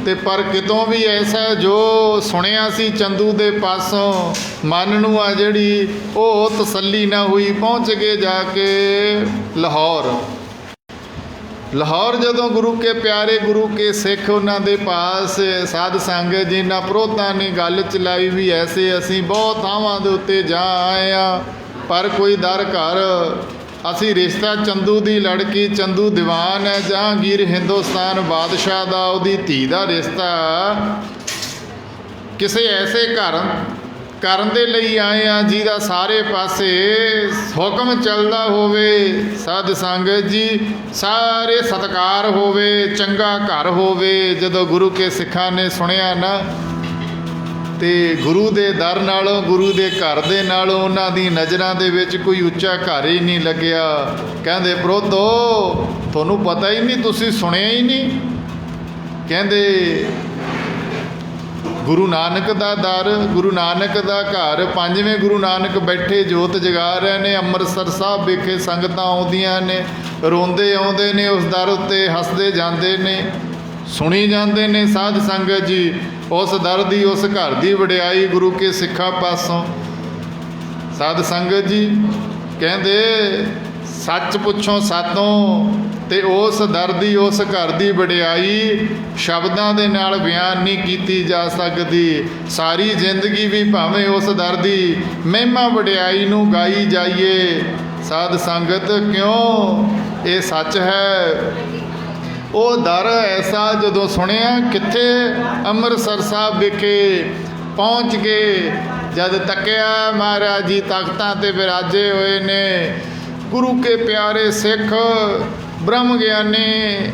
ਤੇ ਪਰ ਕਿਤੋਂ ਵੀ ਐਸਾ ਜੋ ਸੁਣਿਆ ਸੀ ਚੰਦੂ ਦੇ ਪਾਸੋਂ ਮਨ ਨੂੰ ਆ ਜਿਹੜੀ ਉਹ ਤਸੱਲੀ ਨਾ ਹੋਈ। ਪਹੁੰਚ ਗਏ ਜਾ ਕੇ ਲਾਹੌਰ ਜਦੋਂ ਗੁਰੂ ਕੇ ਪਿਆਰੇ, ਗੁਰੂ ਕੇ ਸਿੱਖ ਉਹਨਾਂ ਦੇ ਪਾਸ ਸਾਧ ਸੰਗਤ ਜੀ ਨਾਲ ਪ੍ਰੋਧਾਂ ਨੇ ਗੱਲ ਚਲਾਈ ਵੀ ਐਸੇ ਅਸੀਂ ਬਹੁਤ ਥਾਵਾਂ ਦੇ ਉੱਤੇ ਜਾ ਆਏ ਆ, ਪਰ ਕੋਈ ਦਰ ਘਰ ਅਸੀਂ ਰਿਸ਼ਤਾ ਘਰ ਦੀ ਲੜਕੀ ਚੰਦੂ ਦੀਵਾਨ ਹੈ, ਜਹਾਂਗੀਰ ਹਿੰਦੁਸਤਾਨ ਬਾਦਸ਼ਾਹ ਦਾ, ਉਹਦੀ ਧੀ ਦਾ ਰਿਸ਼ਤਾ ਕਿਸੇ ਐਸੇ ਘਰ ਕਰਨ ਦੇ ਲਈ ਆਏ ਆ ਜਿਹਦਾ ਸਾਰੇ ਪਾਸੇ ਹੁਕਮ ਚੱਲਦਾ ਹੋਵੇ, ਸਾਧ ਸੰਗਤ ਜੀ ਸਾਰੇ ਸਤਿਕਾਰ ਹੋਵੇ, ਚੰਗਾ ਘਰ ਹੋਵੇ। ਜਦੋਂ ਗੁਰੂ ਕੇ ਸਿੱਖਾਂ ਨੇ ਸੁਣਿਆ ਨਾ, ਤੇ ਗੁਰੂ ਦੇ ਦਰ ਨਾਲੋਂ, ਗੁਰੂ ਦੇ ਘਰ ਦੇ ਨਾਲੋਂ ਉਹਨਾਂ ਦੀ ਨਜ਼ਰਾਂ ਦੇ ਵਿੱਚ ਕੋਈ ਉੱਚਾ ਘਰ ਹੀ ਨਹੀਂ ਲੱਗਿਆ। ਕਹਿੰਦੇ ਪ੍ਰੋਧੋ ਤੁਹਾਨੂੰ ਪਤਾ ਹੀ ਨਹੀਂ, ਤੁਸੀਂ ਸੁਣਿਆ ਹੀ ਨਹੀਂ। ਕਹਿੰਦੇ ਗੁਰੂ ਨਾਨਕ ਦਾ ਦਰ, ਗੁਰੂ ਨਾਨਕ ਦਾ ਘਰ, ਪੰਜਵੇਂ ਗੁਰੂ ਨਾਨਕ ਬੈਠੇ ਜੋਤ ਜਗਾ ਰਹੇ ਨੇ। ਅੰਮ੍ਰਿਤਸਰ ਸਾਹਿਬ ਵਿਖੇ ਸੰਗਤਾਂ ਆਉਂਦੀਆਂ ਨੇ, ਰੋਂਦੇ ਆਉਂਦੇ ਨੇ ਉਸ ਦਰ ਉੱਤੇ, ਹੱਸਦੇ ਜਾਂਦੇ ਨੇ, ਸੁਣੀ ਜਾਂਦੇ ਨੇ ਸਾਧ ਸੰਗਤ ਜੀ ਉਸ ਦਰ ਦੀ, ਉਸ ਘਰ ਦੀ ਵਡਿਆਈ ਗੁਰੂ ਕੇ ਸਿੱਖਾਂ ਪਾਸੋਂ। ਸਾਧ ਸੰਗਤ ਜੀ ਕਹਿੰਦੇ ਸੱਚ ਪੁੱਛੋ ਸਾਤੋਂ ਤੇ ਉਸ ਦਰ ਦੀ ਉਸ ਘਰ ਦੀ ਵਡਿਆਈ ਸ਼ਬਦਾਂ ਦੇ ਨਾਲ ਬਿਆਨ ਨਹੀਂ ਕੀਤੀ ਜਾ ਸਕਦੀ। ਸਾਰੀ ਜ਼ਿੰਦਗੀ ਵੀ ਭਾਵੇਂ ਉਸ ਦਰ ਦੀ ਮਹਿਮਾ ਵਡਿਆਈ ਨੂੰ ਗਾਈ ਜਾਈਏ। ਸਾਧ ਸੰਗਤ ਕਿਉਂ ਇਹ ਸੱਚ ਹੈ। ਉਹ ਦਰ ਐਸਾ ਜਦੋਂ ਸੁਣਿਆ ਕਿੱਥੇ, ਅੰਮ੍ਰਿਤਸਰ ਸਾਹਿਬ ਵਿਖੇ ਪਹੁੰਚ ਕੇ ਜਦ ਤੱਕਿਆ ਮਹਾਰਾਜ ਜੀ ਤਖਤਾਂ ਤੇ ਵਿਰਾਜੇ ਹੋਏ ਨੇ। ਗੁਰੂ ਕੇ ਪਿਆਰੇ ਸਿੱਖ ਬ੍ਰਹਮ ਗਿਆਨੀ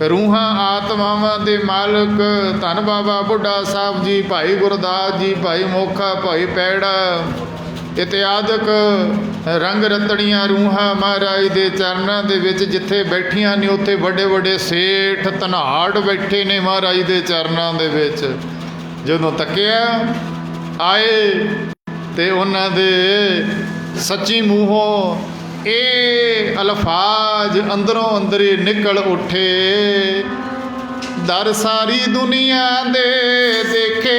ਰੂਹਾਂ ਆਤਮਾਵਾਂ ਦੇ ਮਾਲਕ ਧੰਨ ਬਾਬਾ ਬੁੱਢਾ ਸਾਹਿਬ ਜੀ, ਭਾਈ ਗੁਰਦਾਸ ਜੀ, ਭਾਈ ਮੋਖਾ, ਭਾਈ ਪੈੜਾ ਇਤਿਆਦਿਕ ਰੰਗ ਰਤੜੀਆਂ ਰੂਹਾਂ ਮਹਾਰਾਜ ਦੇ ਚਰਨਾਂ ਦੇ ਵਿੱਚ ਜਿੱਥੇ ਬੈਠੀਆਂ ਨੇ, ਉੱਥੇ ਵੱਡੇ ਵੱਡੇ ਸੇਠ ਧਨਾੜ ਬੈਠੇ ਨੇ ਮਹਾਰਾਜ ਦੇ ਚਰਨਾਂ ਦੇ ਵਿੱਚ। ਜਦੋਂ ਤੱਕਿਆ ਆਏ ਤੇ ਉਹਨਾਂ ਦੇ ਸੱਚੀ ਮੂੰਹੋਂ ਇਹ ਅਲਫਾਜ਼ ਅੰਦਰੋਂ ਅੰਦਰੇ ਨਿਕਲ ਉੱਠੇ, ਦਰ ਸਾਰੀ ਦੁਨੀਆ ਦੇ ਦੇਖੇ,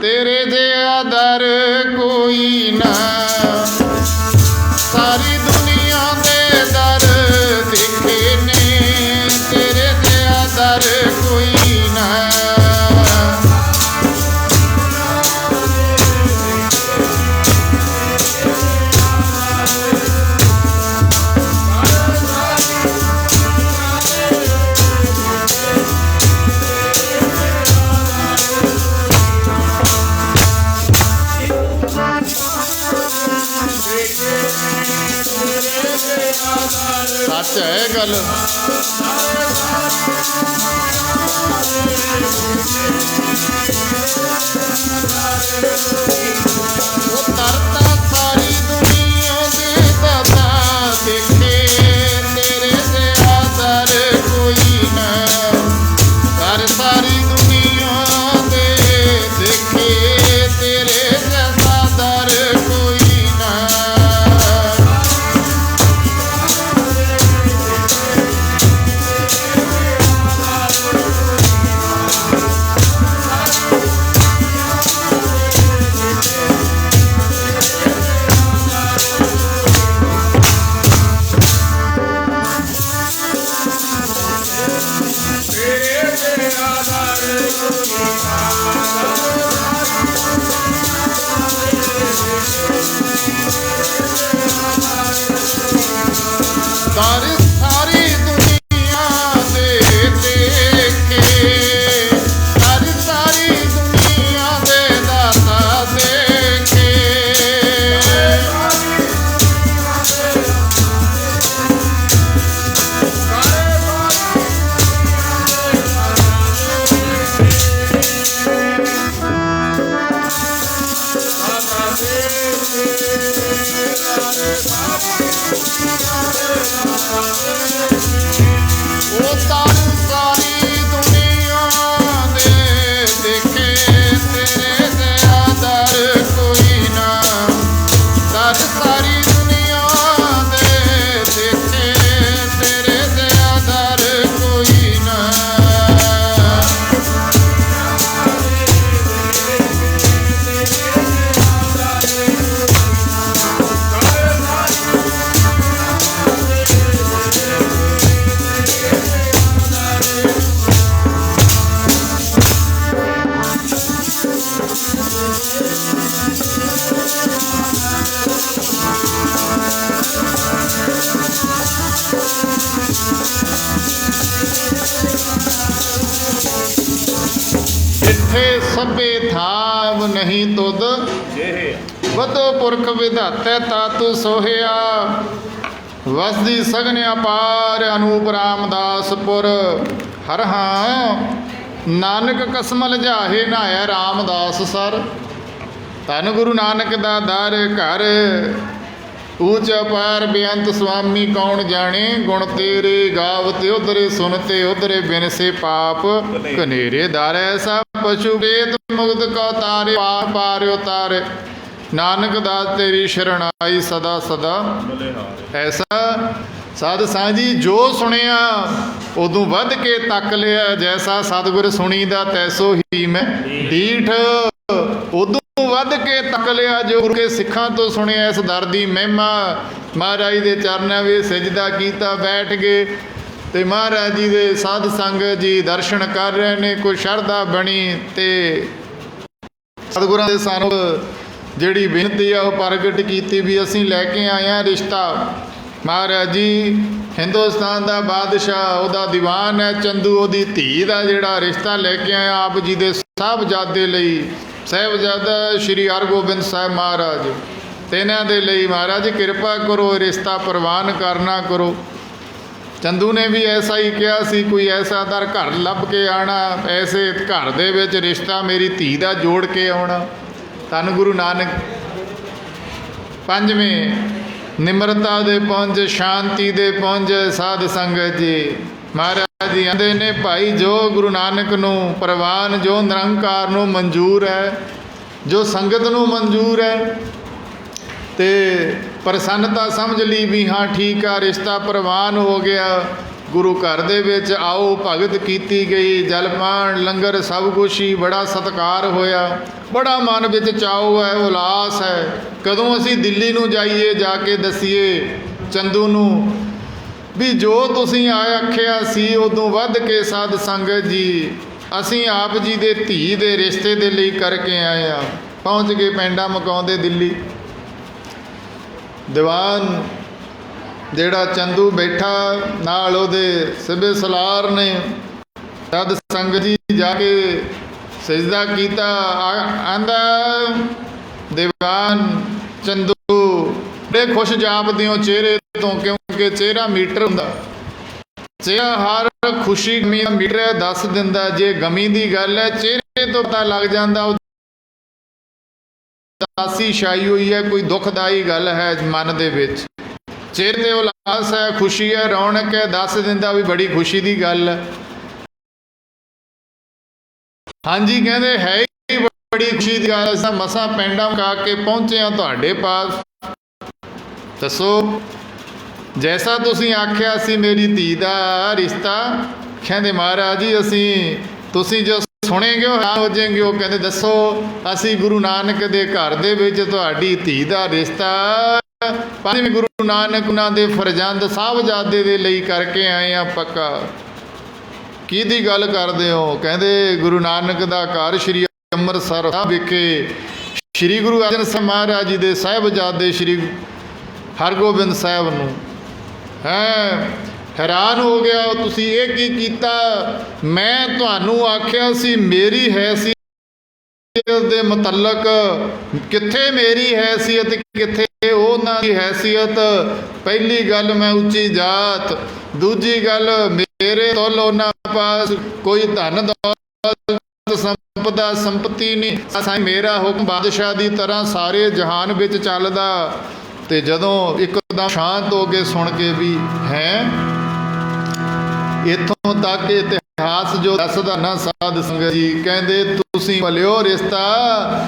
ਤੇਰੇ ਜਿਹਾ ਦਰ ਕੋਈ ਨਾ। ਸਾਰੀ ਦੁਨੀਆ ਦੇ ਦਰ ਦੇਖੇ ਨੇ, ਤੇਰੇ ਜਿਹਾ ਦਰ ਕੋਈ ਨਾ। सच है गल। वो तरता सारी दुनिया दे दाता देखे, तेरे से आदर कोई ना। कर सारी दुनिया दे देखे, तेरे जैसा दर कोई ना। दर सारी दुनिया दे देखे, दर सारी दुनिया दे दाता देखे। वो दर सारी दुनिया दे देखे, तेरे जिहा दर कोई ना। दर सारी दुनिया दे देखे, तेरे जिहा दर कोई ना। ਜਿੱਥੇ ਸਭੇ ਥਾਵ ਨਹੀਂ ਤੁਧ, ਵਧੋ ਪੁਰਖ ਵਿਧਾਤੈ ਤਾਤੂ ਸੋਹਿਆ। ਵਸਦੀ ਸਗਨ ਅਪਾਰ ਅਨੂਪ ਰਾਮਦਾਸਪੁਰ, ਹਰ ਹਾਂ ਨਾਨਕ ਕਸਮ ਲਜਾਹੇ ਨਾਇਆ ਰਾਮਦਾਸ ਸਰ। ਧੰਨ ਗੁਰੂ ਨਾਨਕ ਦਾ ਦਰ ਘਰ, ਊਚ ਅਪਾਰ ਬੇਅੰਤ ਸੁਆਮੀ ਕੌਣ ਜਾਣੇ। ਗੁਣ ਤੇਰੇ ਗਾਵਤੇ ਉਧਰੇ ਸੁਨਤੇ ਉਧਰੇ ਬਿਨ ਸੇ ਪਾਪ ਕਨੇਰੇ। ਦਰ ਐਸਾ ਪਸ਼ੂ ਵੇਦ ਮੁਗਧ ਕਉ ਤਾਰੇ, ਪਾਰ ਪਾਰ ਉਤਾਰੇ। ਨਾਨਕ ਦਾਸ ਤੇਰੀ ਸ਼ਰਣਾਈ ਸਦਾ ਸਦਾ। ਐਸਾ ਸਾਧ ਸਾਂਝੀ ਜੋ ਸੁਣਿਆ ਉਦੋਂ ਵੱਧ ਕੇ ਤੱਕ ਲਿਆ, ਜੈਸਾ ਸਤਿਗੁਰ ਸੁਣੀ ਦਾ ਤੈਸੋ ਹੀ ਮੈਂ ਡੀਠ। ਉਦੋਂ ਵੱਧ ਕੇ ਤੱਕ ਲਿਆ, ਜੋ ਗੁਰੂ ਕੇ ਸਿੱਖਾਂ ਤੋਂ ਸੁਣਿਆ ਇਸ ਦਰ ਦੀ ਮਹਿਮਾ। ਮਹਾਰਾਜ ਦੇ ਚਰਨਾਂ ਵਿੱਚ ਸਜਦਾ ਕੀਤਾ, ਬੈਠ ਗਏ ਤੇ ਮਹਾਰਾਜ ਜੀ ਦੇ ਸਾਧ ਸੰਗਤ ਜੀ ਦਰਸ਼ਨ ਕਰ ਰਹੇ ਨੇ। ਕੋਈ ਸ਼ਰਧਾ ਬਣੀ ਤੇ ਸਤਿਗੁਰਾਂ ਦੇ ਸਾਨੂੰ ਜਿਹੜੀ ਬੇਨਤੀ ਆ ਉਹ ਪ੍ਰਗਟ ਕੀਤੀ ਵੀ ਅਸੀਂ ਲੈ ਕੇ ਆਏ ਹਾਂ ਰਿਸ਼ਤਾ। ਮਹਾਰਾਜ ਜੀ ਹਿੰਦੁਸਤਾਨ ਦਾ ਬਾਦਸ਼ਾਹ, ਉਹਦਾ ਦੀਵਾਨ ਹੈ ਚੰਦੂ, ਉਹਦੀ ਧੀ ਦਾ ਜਿਹੜਾ ਰਿਸ਼ਤਾ ਲੈ ਕੇ ਆਇਆ ਆਪ ਜੀ ਦੇ ਸਾਹਿਬਜ਼ਾਦੇ ਲਈ। ਸਾਹਿਬਜ਼ਾਦਾ ਸ਼੍ਰੀ ਹਰਗੋਬਿੰਦ ਸਾਹਿਬ ਮਹਾਰਾਜ ਤੇ ਇਹਨਾਂ ਦੇ ਲਈ ਮਹਾਰਾਜ ਕਿਰਪਾ ਕਰੋ, ਰਿਸ਼ਤਾ ਪ੍ਰਵਾਨ ਕਰਨਾ ਕਰੋ। ਚੰਦੂ ਨੇ ਵੀ ਐਸਾ ਹੀ ਕਿਹਾ ਸੀ, ਕੋਈ ਐਸਾ ਦਰ ਘਰ ਲੱਭ ਕੇ ਆਉਣਾ, ਐਸੇ ਘਰ ਦੇ ਵਿੱਚ ਰਿਸ਼ਤਾ ਮੇਰੀ ਧੀ ਦਾ ਜੋੜ ਕੇ ਆਉਣਾ। ਧੰਨ ਗੁਰੂ ਨਾਨਕ। ਪੰਜਵੇਂ ਨਿਮਰਤਾ ਦੇ ਪੁੰਜ, ਸ਼ਾਂਤੀ ਦੇ ਪੁੰਜ ਸਾਧ ਸੰਗਤ ਜੀ। ਮਹਾਰਾਜ ਜੀ ਆਂਦੇ ਨੇ ਭਾਈ ਜੋ ਗੁਰੂ ਨਾਨਕ ਨੂੰ ਪ੍ਰਵਾਨ, ਜੋ ਨਿਰੰਕਾਰ ਨੂੰ ਮਨਜ਼ੂਰ ਹੈ, ਜੋ ਸੰਗਤ ਨੂੰ ਮਨਜ਼ੂਰ ਹੈ ਤੇ ਪ੍ਰਸੰਨਤਾ ਸਮਝ ਲਈ ਵੀ ਹਾਂ ਠੀਕ ਆ ਰਿਸ਼ਤਾ ਪ੍ਰਵਾਨ ਹੋ ਗਿਆ। ਗੁਰੂ ਘਰ ਦੇ ਵਿੱਚ ਆਓ ਭਗਤ ਕੀਤੀ ਗਈ, ਜਲਪਾਨ ਲੰਗਰ ਸਭ ਕੁਛ ਹੀ, ਬੜਾ ਸਤਿਕਾਰ ਹੋਇਆ, ਬੜਾ ਮਨ ਵਿੱਚ ਚਾਉ ਹੈ, ਉਲਾਸ ਹੈ। ਕਦੋਂ ਅਸੀਂ ਦਿੱਲੀ ਨੂੰ ਜਾਈਏ, ਜਾ ਕੇ ਦਸੀਏ ਚੰਦੂ ਨੂੰ ਵੀ ਜੋ ਤੁਸੀਂ ਆਖਿਆ ਸੀ ਉਦੋਂ ਵੱਧ ਕੇ ਸਾਧ ਸੰਗਤ ਜੀ ਅਸੀਂ ਆਪ ਜੀ ਦੇ ਧੀ ਦੇ ਰਿਸ਼ਤੇ ਦੇ ਲਈ ਕਰਕੇ ਆਏ ਹਾਂ। ਪਹੁੰਚ ਗਏ ਪੈਂਡਾ ਮਕਾਉਂਦੇ ਦਿੱਲੀ। ਦੀਵਾਨ ਜਿਹੜਾ ਚੰਦੂ ਬੈਠਾ ਨਾਲ ਉਹਦੇ ਸਿਬੇ ਸਲਾਰ ਨੇ, ਸਾਧ ਸੰਗਤ ਜੀ ਜਾ ਕੇ ਸਜਦਾ ਕੀਤਾ। ਆਂਦਾ ਦੀਵਾਨ ਚੰਦੂ ਬੜੇ ਖੁਸ਼ ਜਾਪਦੇ ਹੋ ਚਿਹਰੇ ਤੋਂ, ਕਿਉਂਕਿ ਚਿਹਰਾ ਮੀਟਰ ਹੁੰਦਾ, ਚਿਹਰਾ ਹਰ ਖੁਸ਼ੀ ਗਮੀ ਦਾ ਮੀਟਰ ਦੱਸ ਦਿੰਦਾ। ਜੇ ਗਮੀ ਦੀ ਗੱਲ ਹੈ ਚਿਹਰੇ ਤੋਂ ਪਤਾ ਲੱਗ ਜਾਂਦਾ ਉਦਾਸੀ ਛਾਈ ਹੋਈ ਹੈ, ਕੋਈ ਦੁਖਦਾਈ ਗੱਲ ਹੈ ਮਨ ਦੇ ਵਿੱਚ। ਚਿਹਰੇ ਤੇ ਉਲਾਸ ਹੈ, ਖੁਸ਼ੀ ਹੈ, ਰੌਣਕ ਹੈ, ਦੱਸ ਦਿੰਦਾ ਵੀ ਬੜੀ ਖੁਸ਼ੀ ਦੀ ਗੱਲ ਹੈ। ਹਾਂਜੀ ਕਹਿੰਦੇ ਹੈ ਹੀ ਬੜੀ ਖੁਸ਼ੀ ਦੀ ਗੱਲ, ਅਸੀਂ ਮਸਾਂ ਪੈਂਡਾ ਮਕਾ ਕੇ ਪਹੁੰਚੇ ਹਾਂ ਤੁਹਾਡੇ ਪਾਸ। ਦੱਸੋ ਜੈਸਾ ਤੁਸੀਂ ਆਖਿਆ ਸੀ ਮੇਰੀ ਧੀ ਦਾ ਰਿਸ਼ਤਾ। ਕਹਿੰਦੇ ਮਹਾਰਾਜ ਜੀ ਅਸੀਂ ਤੁਸੀਂ ਜੋ ਸੁਣੇਗੇ ਉਹ ਹੈਰਾਨ ਹੋ ਜਾਏਗੇ। ਉਹ ਕਹਿੰਦੇ ਦੱਸੋ। ਅਸੀਂ ਗੁਰੂ ਨਾਨਕ ਦੇ ਘਰ ਦੇ ਵਿੱਚ ਤੁਹਾਡੀ ਧੀ ਦਾ ਰਿਸ਼ਤਾ ਪੰਜਵੇਂ ਗੁਰੂ ਨਾਨਕ ਉਹਨਾਂ ਦੇ ਫਰਜ਼ੰਦ ਸਾਹਿਬਜ਼ਾਦੇ ਦੇ ਲਈ ਕਰਕੇ ਆਏ ਆ ਪੱਕਾ। ਕਿਹਦੀ ਗੱਲ ਕਰਦੇ ਹੋ? ਕਹਿੰਦੇ ਗੁਰੂ ਨਾਨਕ ਦਾ ਘਰ ਸ਼੍ਰੀ ਅੰਮ੍ਰਿਤਸਰ ਸਾਹਿਬ ਵਿਖੇ ਸ਼੍ਰੀ ਗੁਰੂ ਅਰਜਨ ਸਾਹਿਬ ਮਹਾਰਾਜ ਜੀ ਦੇ ਸਾਹਿਬਜ਼ਾਦੇ ਸ਼੍ਰੀ ਹਰਗੋਬਿੰਦ ਸਾਹਿਬ ਨੂੰ ਹੈਰਾਨ ਹੋ ਗਿਆ ਤੁਸੀਂ ਇਹ ਕੀ ਕੀਤਾ? ਮੈਂ ਤੁਹਾਨੂੰ ਆਖਿਆ ਸੀ ਮੇਰੀ ਹੈਸੀਅਤ ਦੇ ਮੁਤਲਕ, ਕਿੱਥੇ ਮੇਰੀ ਹੈਸੀਅਤ ਕਿੱਥੇ ਉਹਨਾਂ ਦੀ ਹੈਸੀਅਤ? ਪਹਿਲੀ ਗੱਲ ਮੈਂ ਉੱਚੀ ਜਾਤ, ਦੂਜੀ ਗੱਲ ਮੇਰੇ ਤੋਂ ਉਹਨਾਂ ਪਾਸ ਕੋਈ ਧਨ ਦੌਲਤ ਸੰਪਦਾ ਸੰਪਤੀ ਨਹੀਂ, ਅਸਾਂ ਮੇਰਾ ਹੁਕਮ ਬਾਦਸ਼ਾਹ ਦੀ ਤਰ੍ਹਾਂ ਸਾਰੇ ਜਹਾਨ ਵਿੱਚ ਚੱਲਦਾ। ਤੇ ਜਦੋਂ ਇੱਕਦਮ ਸ਼ਾਂਤ ਹੋ ਕੇ ਸੁਣ ਕੇ ਵੀ ਹੈ ਇੱਥੋਂ ਤੱਕ ਇਤਿਹਾਸ ਜੋ ਦੱਸਦਾ ਨਾ ਸਾਧ ਸੰਗਤ ਜੀ, ਕਹਿੰਦੇ ਤੁਸੀਂ ਭਲਿਓ ਰਿਸ਼ਤਾ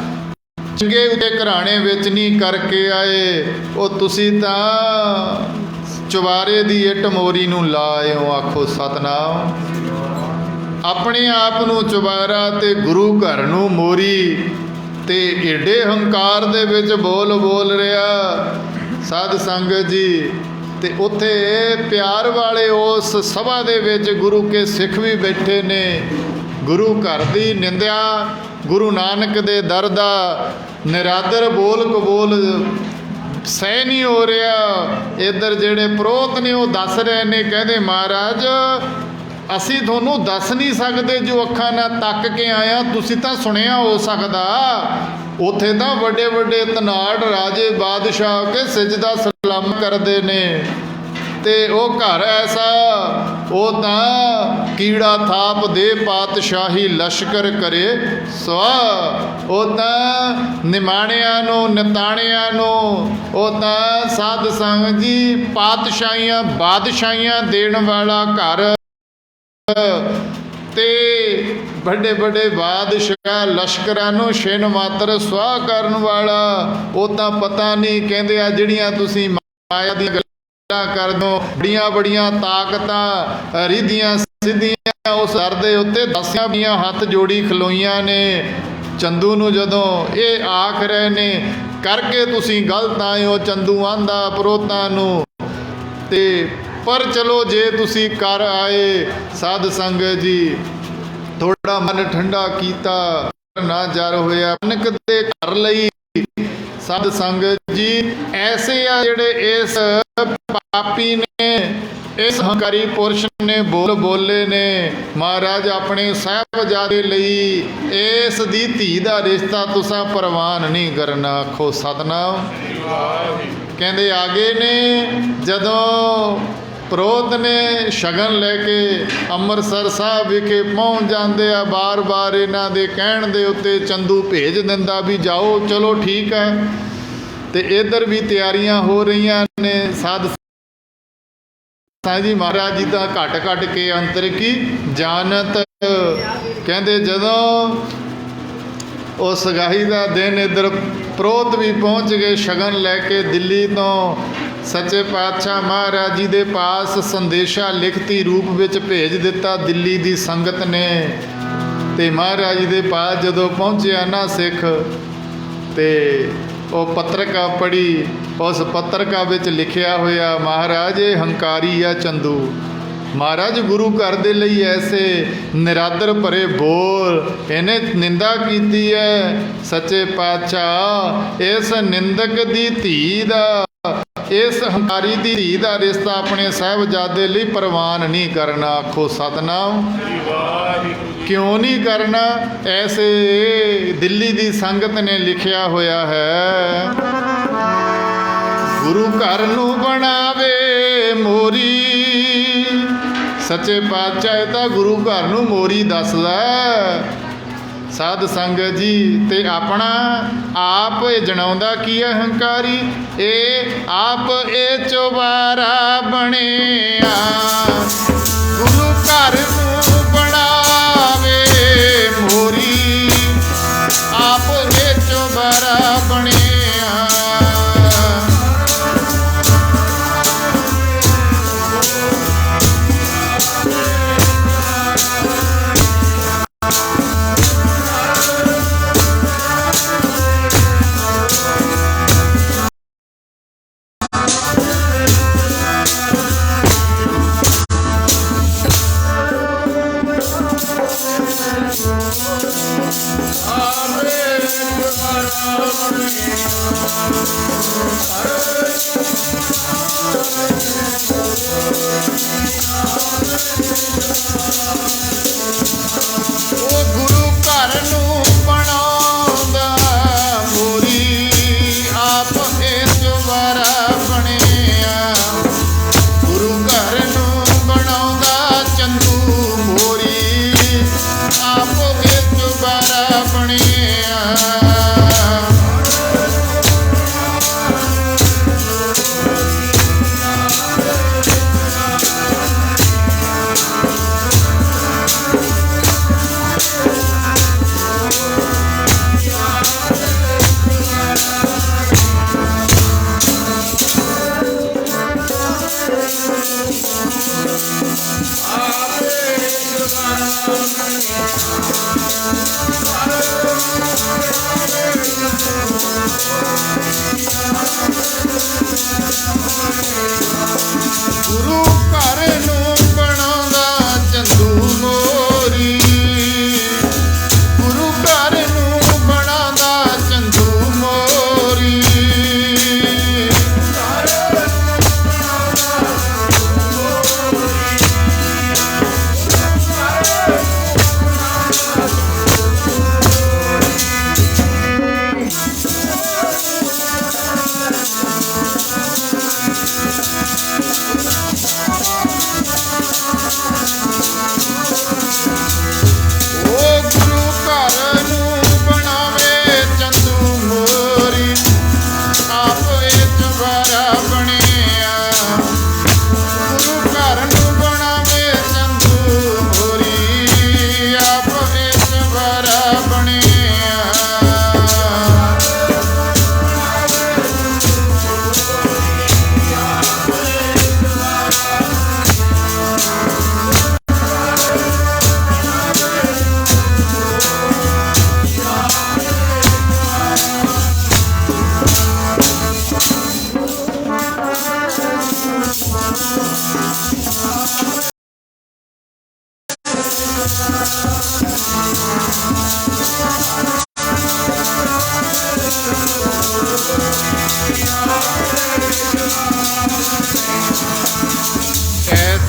ਚੰਗੇ ਉੱਤੇ ਘਰਾਣੇ ਵਿੱਚ ਨਹੀਂ ਕਰਕੇ ਆਏ, ਉਹ ਤੁਸੀਂ ਤਾਂ ਚੁਬਾਰੇ ਦੀ ਇੱਟ ਮੋਰੀ ਨੂੰ ਲਾਏ ਹੋ। ਆਖੋ ਸਤਨਾਮ। ਆਪਣੇ ਆਪ ਨੂੰ ਚੁਬਾਰਾ ਤੇ ਗੁਰੂ ਘਰ ਨੂੰ ਮੋਰੀ, ਤੇ ਏਡੇ ਹੰਕਾਰ ਦੇ ਵਿੱਚ ਬੋਲ ਰਿਹਾ ਸਾਧ ਸੰਗਤ ਜੀ। ਤੇ ਉੱਥੇ ਪਿਆਰ ਵਾਲੇ ਉਸ ਸਭਾ ਦੇ ਵਿੱਚ ਗੁਰੂ ਕੇ ਸਿੱਖ ਵੀ ਬੈਠੇ ਨੇ। ਗੁਰੂ ਘਰ ਦੀ ਨਿੰਦਿਆ, ਗੁਰੂ ਨਾਨਕ ਦੇ ਦਰ ਦਾ ਨਿਰਾਦਰ ਬੋਲ ਕਬੋਲ ਸਹਿ ਨਹੀਂ ਹੋ ਰਿਹਾ। ਇੱਧਰ ਜਿਹੜੇ ਪ੍ਰੋਤ ਨੇ ਉਹ ਦੱਸ ਰਹੇ ਨੇ, ਕਹਿੰਦੇ ਮਹਾਰਾਜ ਅਸੀਂ ਤੁਹਾਨੂੰ ਦੱਸ ਨਹੀਂ ਸਕਦੇ ਜੋ ਅੱਖਾਂ ਨਾਲ ਤੱਕ ਕੇ ਆਇਆ, ਤੁਸੀਂ ਤਾਂ ਸੁਣਿਆ ਹੋ ਸਕਦਾ। ਉੱਥੇ ਤਾਂ ਵੱਡੇ ਵੱਡੇ ਧਨਾੜ ਰਾਜੇ ਬਾਦਸ਼ਾਹ ਕੇ ਸਜਦਾ ਸਲਾਮ ਕਰਦੇ ਨੇ, ਤੇ ਉਹ ਘਰ ਐਸਾ ਉਹ ਤਾਂ ਕੀੜਾ ਥਾਪ ਦੇ ਪਾਤਸ਼ਾਹੀ ਲਸ਼ਕਰ ਕਰੇ ਸਵਾ। ਉਹ ਤਾਂ ਨਿਮਾਣਿਆਂ ਨੂੰ ਨਿਤਾਣਿਆਂ ਨੂੰ ਉਹ ਤਾਂ ਸਾਧ ਸੰਗਤ ਜੀ ਪਾਤਸ਼ਾਹੀਆਂ ਬਾਦਸ਼ਾਹੀਆਂ ਦੇਣ ਵਾਲਾ ਘਰ, ਤੇ ਵੱਡੇ ਵੱਡੇ ਬਾਦਸ਼ਾਹ ਲਸ਼ਕਰਾਂ ਨੂੰ ਛਿਨ ਮਾਤਰ ਸੁਆਹ ਕਰਨ ਵਾਲਾ। ਉਹ ਤਾਂ ਪਤਾ ਨਹੀਂ, ਕਹਿੰਦੇ ਆ ਜਿਹੜੀਆਂ ਤੁਸੀਂ ਮਾਇਆ ਦੀਆਂ ਗੱਲਾਂ ਕਰਦੇ ਹੋ, ਬੜੀਆਂ ਬੜੀਆਂ ਤਾਕਤਾਂ ਰਿੱਧੀਆਂ ਸਿੱਧੀਆਂ ਉਸ ਦਰ ਦੇ ਉੱਤੇ ਦਸਿਆਂ ਵੀਆਂ ਹੱਥ ਜੋੜੀ ਖਲੋਈਆਂ ਨੇ। ਚੰਦੂ ਨੂੰ ਜਦੋਂ ਇਹ ਆਖ ਰਹੇ ਨੇ ਕਰਕੇ ਤੁਸੀਂ ਗਲਤ ਆਏ ਹੋ, ਚੰਦੂ ਆਂਦਾ ਪ੍ਰੋਤਾਂ ਨੂੰ, ਤੇ ਪਰ ਚਲੋ ਜੇ ਤੁਸੀਂ ਕਰ ਆਏ ਸਾਧ ਸੰਗਤ ਜੀ, ਥੋੜਾ ਮਨ ਠੰਡਾ ਕੀਤਾ ਨਾ ਜਰ ਹੋਇਆ ਨਾਨਕ ਦੇ ਘਰ ਲਈ। ਸਾਧ ਸੰਗਤ ਜੀ ਐਸੇ ਆ ਜਿਹੜੇ ਇਸ ਪਾਪੀ ਨੇ, ਇਸ ਹੰਕਾਰੀ ਪੁਰਸ਼ ਨੇ ਬੋਲੇ ਨੇ ਮਹਾਰਾਜ ਆਪਣੇ ਸਾਹਿਬਜ਼ਾਦੇ ਲਈ ਇਸ ਦੀ ਧੀ ਦਾ ਰਿਸ਼ਤਾ ਤੁਸਾਂ ਪ੍ਰਵਾਨ ਨਹੀਂ ਕਰਨਾ। ਆਖੋ ਸਤਨਾਮ। ਕਹਿੰਦੇ ਆਗੇ ਨੇ ਜਦੋਂ ਪ੍ਰੋਤ ਨੇ ਸ਼ਗਨ ਲੈ ਕੇ ਅੰਮ੍ਰਿਤਸਰ ਸਾਹਿਬ ਵਿਖੇ ਪਹੁੰਚ ਜਾਂਦੇ ਆ, ਬਾਰ-ਬਾਰ ਇਹਨਾਂ ਦੇ ਕਹਿਣ ਦੇ ਉੱਤੇ ਚੰਦੂ ਭੇਜ ਦਿੰਦਾ ਵੀ ਜਾਓ, ਚਲੋ ਠੀਕ ਹੈ। ਤੇ ਇੱਧਰ ਵੀ ਤਿਆਰੀਆਂ ਹੋ ਰਹੀਆਂ ਨੇ। ਸਾਧ ਜੀ ਮਹਾਰਾਜ ਜੀ ਦਾ ਘਟ ਕੇ ਅੰਤਰ ਕੀ ਜਾਣਤ। ਕਹਿੰਦੇ ਜਦੋਂ ਉਹ ਸਗਾਈ ਦਾ ਦਿਨ ਇੱਧਰ ਪ੍ਰੋਤ ਵੀ ਪਹੁੰਚ ਗਏ ਸ਼ਗਨ ਲੈ ਕੇ ਦਿੱਲੀ ਤੋਂ। ਸੱਚੇ ਪਾਤਸ਼ਾਹ ਮਹਾਰਾਜ ਜੀ ਦੇ ਪਾਸ ਸੰਦੇਸ਼ਾ ਲਿਖਤੀ ਰੂਪ ਵਿੱਚ ਭੇਜ ਦਿੱਤਾ ਦਿੱਲੀ ਦੀ ਸੰਗਤ ਨੇ। ਤੇ ਮਹਾਰਾਜ ਜੀ ਦੇ ਪਾਸ ਜਦੋਂ ਪਹੁੰਚਿਆ ਨਾ ਸਿੱਖ, ਤੇ ਉਹ ਪੱਤਰਕਾ ਪੜ੍ਹੀ। ਉਸ ਪੱਤਰਕਾ ਵਿੱਚ ਲਿਖਿਆ ਹੋਇਆ ਮਹਾਰਾਜ ਇਹ ਹੰਕਾਰੀ ਆ ਚੰਦੂ। ਮਹਾਰਾਜ ਗੁਰੂ ਘਰ ਦੇ ਲਈ ਐਸੇ ਨਿਰਾਦਰ ਭਰੇ ਬੋਲ, ਇਹਨੇ ਨਿੰਦਾ ਕੀਤੀ ਹੈ। ਸੱਚੇ ਪਾਤਸ਼ਾਹ ਇਸ ਨਿੰਦਕ ਦੀ ਧੀ ਦਾ, ਇਸ ਹੰਕਾਰੀ ਦੀ ਧੀ ਦਾ ਰਿਸ਼ਤਾ ਆਪਣੇ ਸਾਹਿਬਜ਼ਾਦੇ ਲਈ ਪ੍ਰਵਾਨ ਨਹੀਂ ਕਰਨਾ। ਆਖੋ ਸਤਨਾਮ। ਕਿਉਂ ਨਹੀਂ ਕਰਨਾ? ਐਸੇ ਦਿੱਲੀ ਦੀ ਸੰਗਤ ਨੇ ਲਿਖਿਆ ਹੋਇਆ ਹੈ, ਗੁਰੂ ਘਰ ਨੂੰ ਬਣਾਵੇ ਮੋਰੀ। ਸੱਚੇ ਪਾਤਸ਼ਾਹ ਇਹ ਤਾਂ ਗੁਰੂ ਘਰ ਨੂੰ ਮੋਰੀ ਦੱਸਦਾ। ਸਾਧ ਸੰਗਤ ਜੀ ਤੇ ਆਪਣਾ ਆਪ ਇਹ ਜਣਾਉਂਦਾ ਕੀ ਹੈ ਹੰਕਾਰੀ, ਇਹ ਆਪ ਇਹ ਚੁਬਾਰਾ ਬਣਿਆ, ਗੁਰੂ ਘਰ ਨੂੰ ਬਣਾਵੇ ਮੋਰੀ, ਆਪ ਇਹ ਚੁਬਾਰਾ ਬਣਿਆ।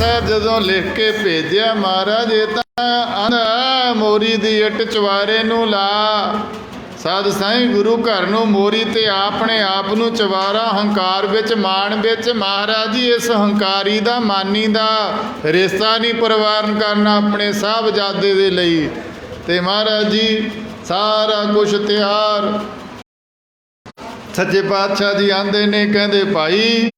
ਐਸਾ ਜਦੋਂ ਲਿਖ ਕੇ ਭੇਜਿਆ ਮਹਾਰਾਜ ਇਹ ਤਾਂ ਆਂਦਾ ਮੋਰੀ ਦੀ ਇੱਟ ਚਵਾਰੇ ਨੂੰ ਲਾ। ਸਾਧ ਸਾਈਂ ਗੁਰੂ ਘਰ ਨੂੰ ਮੋਰੀ ਤੇ ਆਪਣੇ ਆਪ ਨੂੰ ਚਵਾਰਾ ਹੰਕਾਰ ਵਿੱਚ ਮਾਣ ਵਿੱਚ। ਮਹਾਰਾਜ ਜੀ ਇਸ ਹੰਕਾਰੀ ਦਾ ਮਾਨੀ ਦਾ ਰਿਸ਼ਤਾ ਨਹੀਂ ਪ੍ਰਵਾਨ ਕਰਨਾ ਆਪਣੇ ਸਾਹਿਬਜ਼ਾਦੇ ਦੇ ਲਈ। ਤੇ ਮਹਾਰਾਜ ਜੀ ਸਾਰਾ ਕੁਛ ਤਿਆਰ। ਸੱਚੇ ਪਾਤਸ਼ਾਹ ਜੀ ਆਂਦੇ ਨੇ ਕਹਿੰਦੇ ਭਾਈ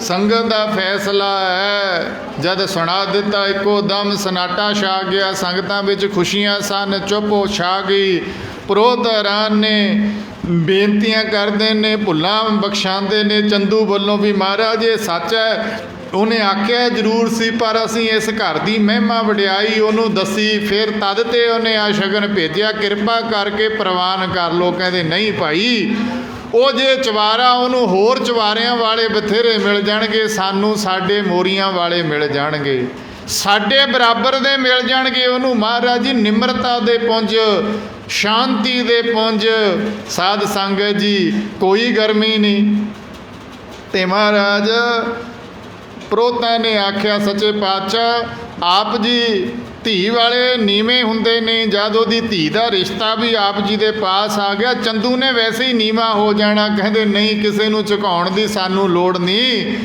ਸੰਗਤ ਦਾ ਫੈਸਲਾ ਹੈ। ਜਦ ਸੁਣਾ ਦਿੱਤਾ ਇੱਕੋ ਦਮ ਸਨਾਟਾ ਛਾ ਗਿਆ। ਸੰਗਤਾਂ ਵਿੱਚ ਖੁਸ਼ੀਆਂ ਸਨ, ਚੁੱਪ ਹੋ ਛਾ ਗਈ। ਪ੍ਰੋਤ ਹੈਰਾਨ ਨੇ, ਬੇਨਤੀਆਂ ਕਰਦੇ ਨੇ, ਭੁੱਲਾਂ ਬਖਸ਼ਾਉਂਦੇ ਨੇ ਚੰਦੂ ਵੱਲੋਂ ਵੀ ਮਹਾਰਾਜ ਇਹ ਸੱਚ ਹੈ। ਉਹਨੇ ਆਖਿਆ ਜ਼ਰੂਰ ਸੀ ਪਰ ਅਸੀਂ ਇਸ ਘਰ ਦੀ ਮਹਿਮਾ ਵਡਿਆਈ ਉਹਨੂੰ ਦੱਸੀ। ਫਿਰ ਤਦ ਤੇ ਉਹਨੇ ਆ ਸ਼ਗਨ ਭੇਜਿਆ, ਕਿਰਪਾ ਕਰਕੇ ਪ੍ਰਵਾਨ ਕਰ ਲਓ। ਕਹਿੰਦੇ ਨਹੀਂ ਭਾਈ, ਉਹ ਜੇ ਚਵਾਰਾ ਉਹਨੂੰ ਹੋਰ ਚਵਾਰਿਆਂ ਵਾਲੇ ਬਥੇਰੇ ਮਿਲ ਜਾਣਗੇ, ਸਾਨੂੰ ਸਾਡੇ ਮੋਰੀਆਂ ਵਾਲੇ ਮਿਲ ਜਾਣਗੇ, ਸਾਡੇ ਬਰਾਬਰ ਦੇ ਮਿਲ ਜਾਣਗੇ। ਉਹਨੂੰ ਮਹਾਰਾਜ ਜੀ ਨਿਮਰਤਾ ਦੇ ਪੁੰਜ, ਸ਼ਾਂਤੀ ਦੇ ਪੁੰਜ। ਸਾਧ ਸੰਗਤ ਜੀ ਕੋਈ ਗਰਮੀ ਨਹੀਂ। ਤੇ ਮਹਾਰਾਜ ਪ੍ਰੋਤਾਂ ਨੇ ਆਖਿਆ ਸੱਚੇ ਪਾਤਸ਼ਾਹ ਆਪ ਜੀ ਧੀ ਵਾਲੇ ਨੀਵੇਂ ਹੁੰਦੇ ਨੇ। ਜਦ ਉਹਦੀ ਧੀ ਦਾ ਰਿਸ਼ਤਾ ਵੀ ਆਪ ਜੀ ਦੇ ਪਾਸ ਆ ਗਿਆ, ਚੰਦੂ ਨੇ ਵੈਸੇ ਹੀ ਨੀਵਾਂ ਹੋ ਜਾਣਾ। ਕਹਿੰਦੇ ਨਹੀਂ, ਕਿਸੇ ਨੂੰ ਝੁਕਾਉਣ ਦੀ ਸਾਨੂੰ ਲੋੜ ਨਹੀਂ।